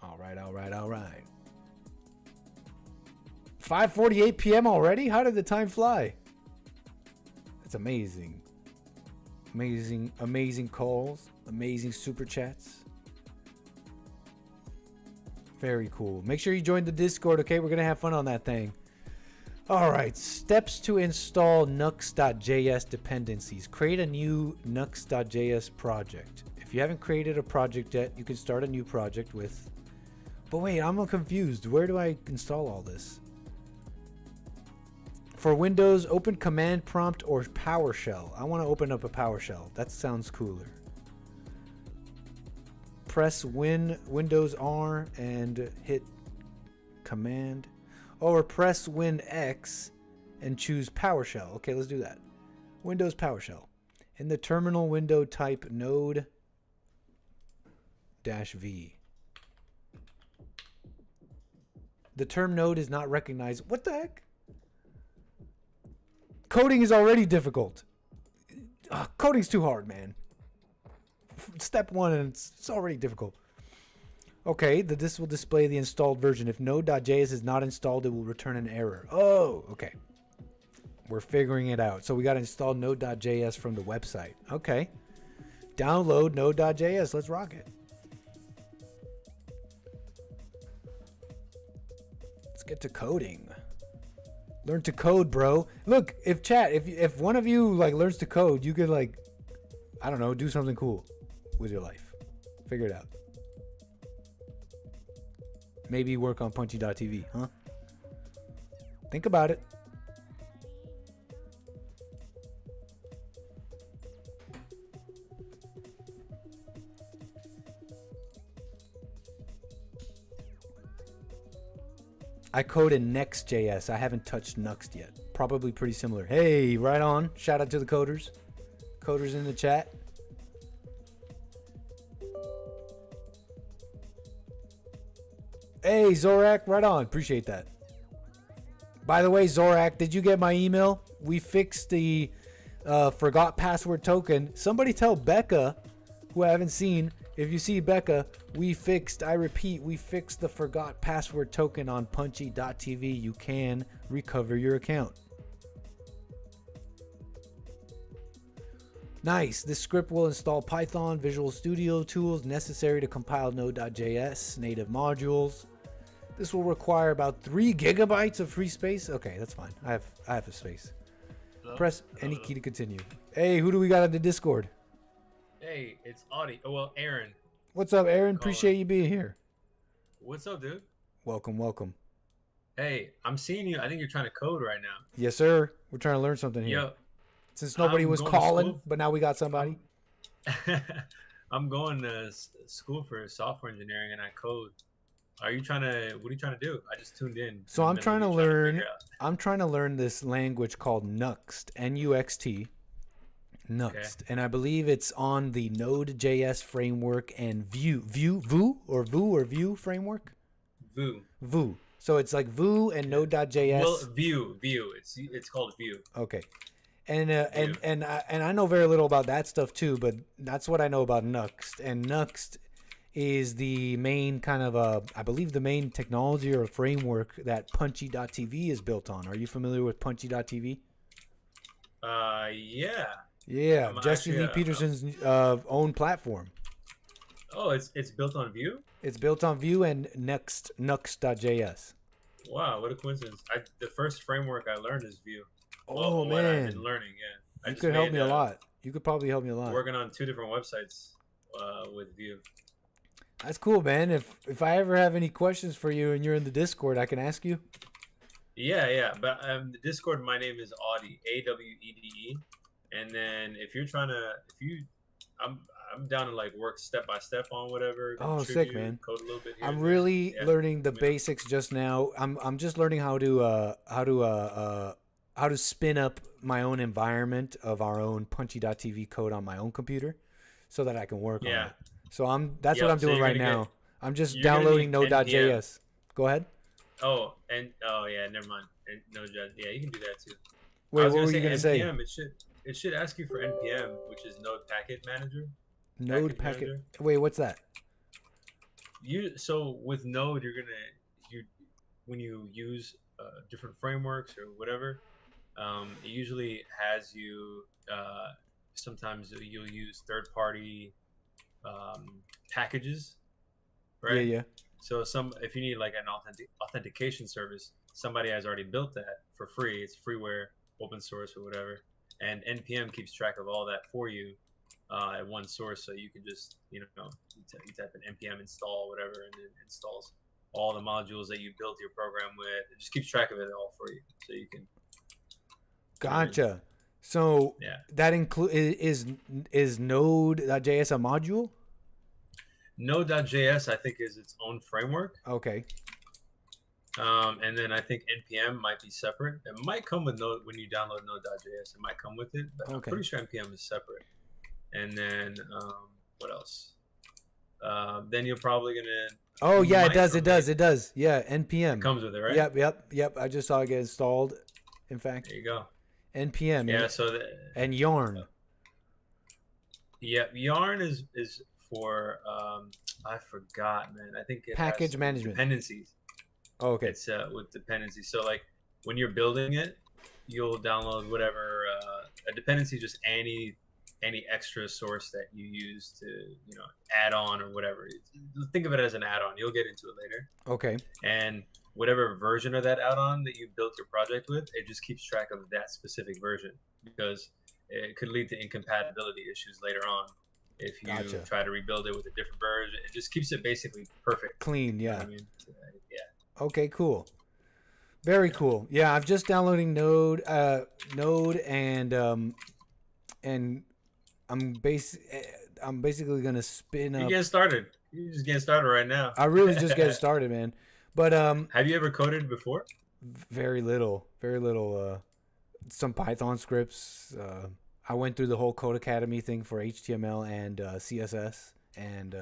All right. 5:48 p.m. already? How did the time fly? It's amazing. Amazing calls. Amazing super chats. Very cool. Make sure you join the Discord, okay? We're going to have fun on that thing. All right. Steps to install Nuxt.js dependencies. Create a new Nuxt.js project. If you haven't created a project yet, you can start a new project with... But wait, I'm confused. Where do I install all this? For Windows, open Command Prompt or PowerShell. I want to open up a PowerShell. That sounds cooler. Press Windows R and hit Command. Or press Win X and choose PowerShell. Okay, let's do that. Windows PowerShell. In the terminal window, type node-v. The term node is not recognized. What the heck? Coding is already difficult. Coding's too hard, man. Step 1 and it's already difficult. Okay, this will display the installed version. If node.js is not installed, it will return an error. Oh, okay. We're figuring it out. So we got to install node.js from the website. Okay. Download node.js. Let's rock it. Let's get to coding. Learn to code, bro. Look, if one of you like learns to code, you could like, I don't know, do something cool with your life. Figure it out. Maybe work on punchy.tv, huh? Think about it. I code in Next.js. I haven't touched Nuxt yet. Probably pretty similar. Hey, right on. Shout out to the coders. Coders in the chat. Hey, Zorak, right on. Appreciate that. By the way, Zorak, did you get my email? We fixed the forgot password token. Somebody tell Becca, who I haven't seen, if you see Becca, I repeat, we fixed the forgot password token on punchy.tv. You can recover your account. Nice. This script will install Python, Visual Studio tools necessary to compile node.js native modules. This will require about 3 gigabytes of free space. Okay, that's fine. I have a space. Hello? Press any key to continue. Hey, who do we got on the Discord? Hey, it's Audie. Oh, well, Aaron. What's up, Aaron? Appreciate you being here. What's up, dude? Welcome, welcome. Hey, I'm seeing you. I think you're trying to code right now. Yes, sir. We're trying to learn something here. Yo, Since nobody I'm was going to calling, school. but now we got somebody. I'm going to school for software engineering, and I code. What are you trying to do? I just tuned in. So I'm trying to learn. figure out. I'm trying to learn this language called Nuxt, N-U-X-T, Nuxt, Okay. and I believe it's on the Node.js framework and Vue framework. Vue. So it's like Vue and Node.js. Well, Vue. It's called Vue. Okay. And I know very little about that stuff too, but that's what I know about Nuxt. And Nuxt is the main kind of I believe the main technology or framework that punchy.tv is built on. Are you familiar with punchy.tv? Yeah. Yeah, I'm Jesse actually, Lee Peterson's own platform. Oh, it's built on Vue? It's built on Vue and Nuxt.js. Wow, what a coincidence. The first framework I learned is Vue. Oh, What I've man. been learning, yeah. You could help me a lot. You could probably help me a lot. Working on 2 different websites with Vue. That's cool, man. If I ever have any questions for you and you're in the Discord, I can ask you. Yeah. But the Discord, my name is Audie, A-W-E-D-E. And then I'm down to like work step by step on whatever. Oh, contribute, sick, man. Code a little bit here I'm and there. really Yeah. learning the basics just now. I'm just learning how to spin up my own environment of our own punchy.tv code on my own computer so that I can work on it. So that's what I'm doing right now. I'm just downloading Node.js. Go ahead. Oh, yeah, never mind. And Node.js. Yeah, you can do that too. Wait, what were you gonna say? NPM, it should ask you for NPM, which is Node Packet Manager. Node packet. Wait, what's that? So with Node, when you use different frameworks or whatever, it usually has you. Sometimes you'll use third-party packages, right? Yeah. So if you need like an authentication service, somebody has already built that for free. It's freeware, open source or whatever, and NPM keeps track of all that for you at one source. So you can just you type in NPM install whatever, and it installs all the modules that you built your program with. It just keeps track of it all for you, so you can. Gotcha. So Yeah. that is Node.js a module? Node.js, I think, is its own framework. Okay. And then I think NPM might be separate. It might come with Node when you download Node.js. It might come with it, but I'm Okay. pretty sure NPM is separate. And then what else? Then you're probably gonna. Oh you yeah, might it does. Yeah, NPM. It comes with it, right? Yep. I just saw it get installed. In fact. There you go. NPM. Yeah. and, So and Yarn. Yeah, Yarn is for I forgot, man. I think it has Package to do with management. dependencies. Oh, okay. It's with dependencies. So like when you're building it, you'll download whatever a dependency, just any extra source that you use to add on or whatever. Think of it as an add-on. You'll get into it later. Okay. And whatever version of that add-on that you built your project with, it just keeps track of that specific version because it could lead to incompatibility issues later on if you try to rebuild it with a different version. It just keeps it basically perfect. Clean, yeah. You know what I mean? Yeah. Okay, cool. Very cool. Yeah, I'm just downloading Node and I'm basically gonna spin up. You get started. You just getting started right now. I really just get started, man. But have you ever coded before? Very little. Some Python scripts. I went through the whole Code Academy thing for HTML and CSS and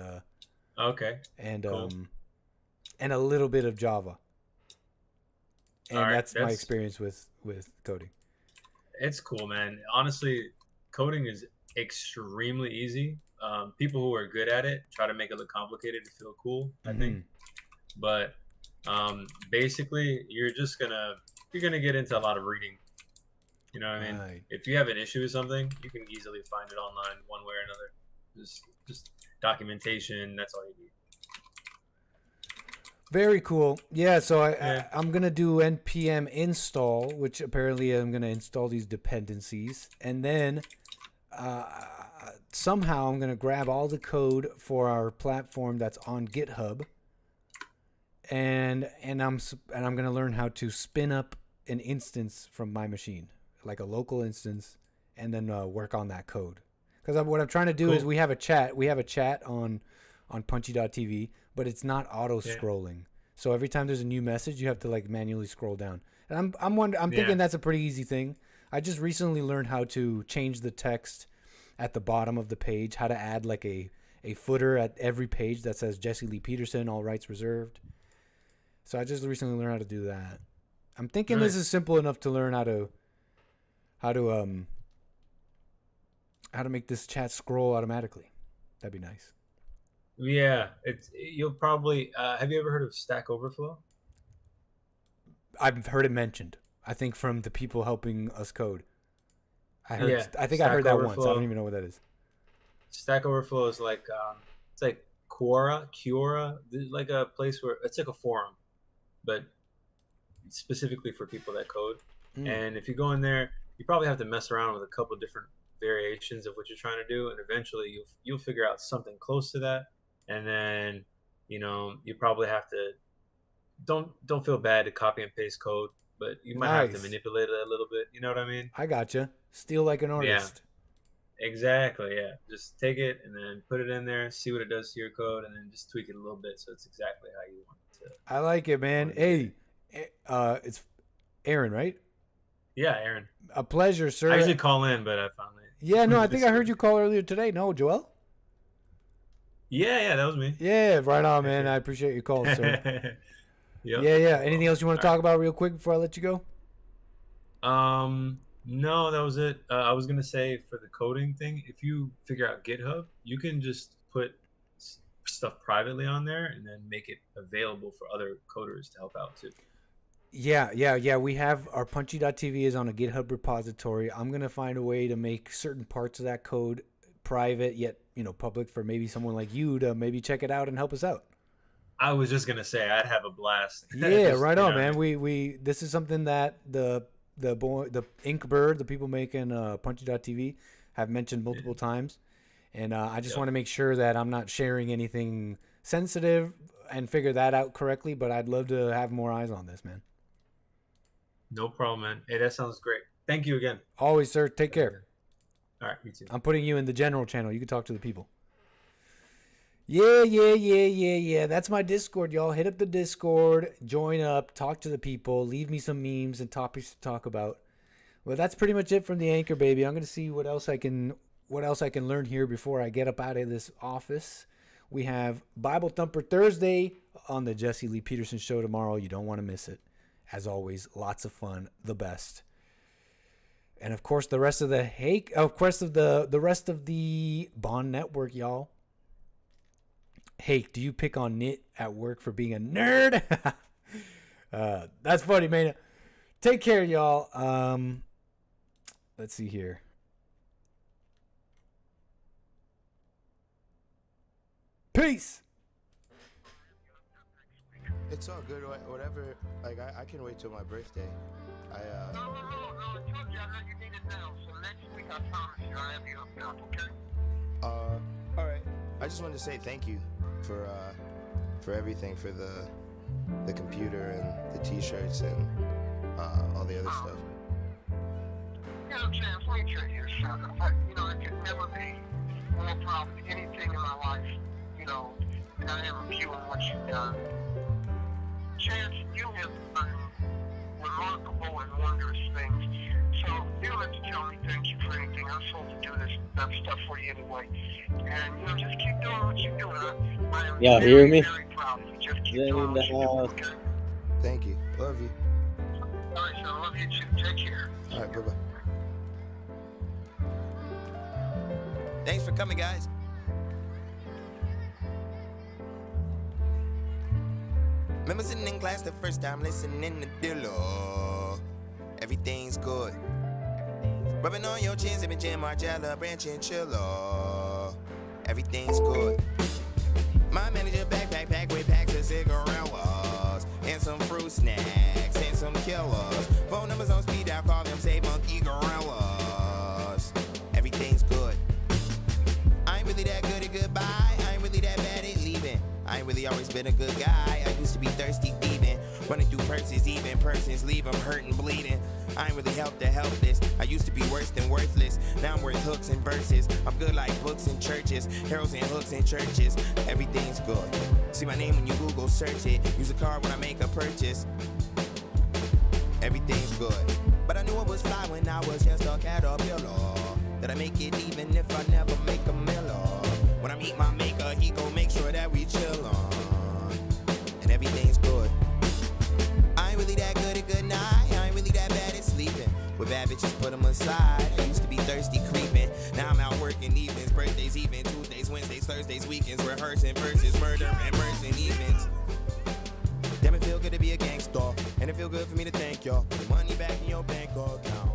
okay. And cool. And a little bit of Java. And right, that's my experience with coding. It's cool, man. Honestly, coding is extremely easy. People who are good at it try to make it look complicated to feel cool, I think. But basically, you're gonna get into a lot of reading. You know what I mean? Right. If you have an issue with something, you can easily find it online one way or another. Just documentation. That's all you need. Very cool. Yeah, so I'm going to do npm install, which apparently I'm going to install these dependencies. And then somehow I'm going to grab all the code for our platform that's on GitHub. And I'm going to learn how to spin up an instance from my machine, like a local instance, and then work on that code. Because what I'm trying to do is we have a chat. We have a chat on punchy.tv, but it's not auto-scrolling. Yeah. So every time there's a new message, you have to like manually scroll down. And I'm thinking that's a pretty easy thing. I just recently learned how to change the text at the bottom of the page, how to add like a footer at every page that says Jesse Lee Peterson, all rights reserved. So I just recently learned how to do that. I'm thinking this is simple enough to learn how to make this chat scroll automatically. That'd be nice. Yeah, you'll probably have you ever heard of Stack Overflow? I've heard it mentioned. I think from the people helping us code. I heard I Stack heard that Overflow. once. I don't even know what that is. Stack Overflow is like it's like Quora, like a place where it's like a forum, but specifically for people that code. And if you go in there, you probably have to mess around with a couple different variations of what you're trying to do, and eventually you'll figure out something close to that. And then you probably have to don't feel bad to copy and paste code, but you might have to manipulate it a little bit. You know what I mean? I gotcha. Steal like an artist. Yeah, exactly. Yeah, just take it and then put it in there, see what it does to your code, and then just tweak it a little bit so it's exactly how you want it to. I like it, man. Hey, it's Aaron, right? Yeah, Aaron. A pleasure, sir. I usually call in, but I finally. Yeah, no, I think I heard you call earlier today. No, Joel? Yeah, that was me. Yeah, right on, man. I appreciate your call, sir. Yep. Yeah. Anything else you want to talk about real quick before I let you go? No, that was it. I was gonna say for the coding thing, if you figure out GitHub, you can just put stuff privately on there and then make it available for other coders to help out too. Yeah. We have our punchy.tv is on a GitHub repository. I'm going to find a way to make certain parts of that code private yet, public for maybe someone like you to maybe check it out and help us out. I was just going to say I'd have a blast. Yeah, right on, man. We this is something that the Inkbird, the people making punchy.tv have mentioned multiple times. And I just want to make sure that I'm not sharing anything sensitive and figure that out correctly, but I'd love to have more eyes on this, man. No problem, man. Hey, that sounds great. Thank you again. Always, sir. Take care. All right, you too. I'm putting you in the general channel. You can talk to the people. Yeah. That's my Discord, y'all. Hit up the Discord. Join up. Talk to the people. Leave me some memes and topics to talk about. Well, that's pretty much it from the Anchor, baby. I'm going to see what else I can learn here before I get up out of this office. We have Bible Thumper Thursday on the Jesse Lee Peterson Show tomorrow. You don't want to miss it. As always, lots of fun. The best. And of course, the rest of the the rest of the Bond Network, y'all. Hake, do you pick on Nit at work for being a nerd? That's funny, man. Take care, y'all. Let's see here. Peace. It's all good. Whatever. Like I can wait till my birthday. No, you need it now. So next week I promise you I'll have you hooked up, okay? All right. I just wanted to say thank you for everything, for the computer and the T-shirts and all the other stuff. You know, Chance, let me tell you something. I could never be more proud of anything in my life, than I am of you and what you've done. Chance, you have done remarkable and wondrous things. So you don't have to tell me thank you for anything. I'm supposed to do that stuff for you anyway. And just keep doing what you're doing. I am Y'all very, hear me? very proud of you. Just keep doing what you're doing, okay? Thank you. Love you. All right, so I love you too. Take care. All right, bye-bye. Thanks for coming, guys. Remember sitting in class the first time listening to Dilla. Everything's good. Rubbing on your chin, sipping Jim Margella, Branch and Chilla. Everything's good. My manager backpack with packs of cigarettes and some fruit snacks and some killers. Phone numbers on speed dial, call them, say monkey gorillas. Everything's good. I ain't really that good at goodbye. I ain't really that bad at leaving. I ain't really always been a good guy. I used to be thirsty, thieving, running through purses, even persons leave them hurting, bleeding. I ain't really helped the helpless. I used to be worse than worthless. Now I'm worth hooks and verses. I'm good like books and churches, heralds and hooks and churches. Everything's good. See my name when you Google search it. Use a card when I make a purchase. Everything's good. But I knew it was fly when I was just a caterpillar. That I make it even if I never make a miller. When I meet my maker, he gon' make sure that we chill on. And everything's good. I ain't really that good at good night. I ain't really that bad at sleeping. With bad bitches, put them aside. I used to be thirsty creeping. Now I'm out working evenings, birthdays, even Tuesdays, Wednesdays, Thursdays, weekends, rehearsing verses, murder and merging events. Damn, it feel good to be a gangster. And it feel good for me to thank y'all. Put the money back in your bank account.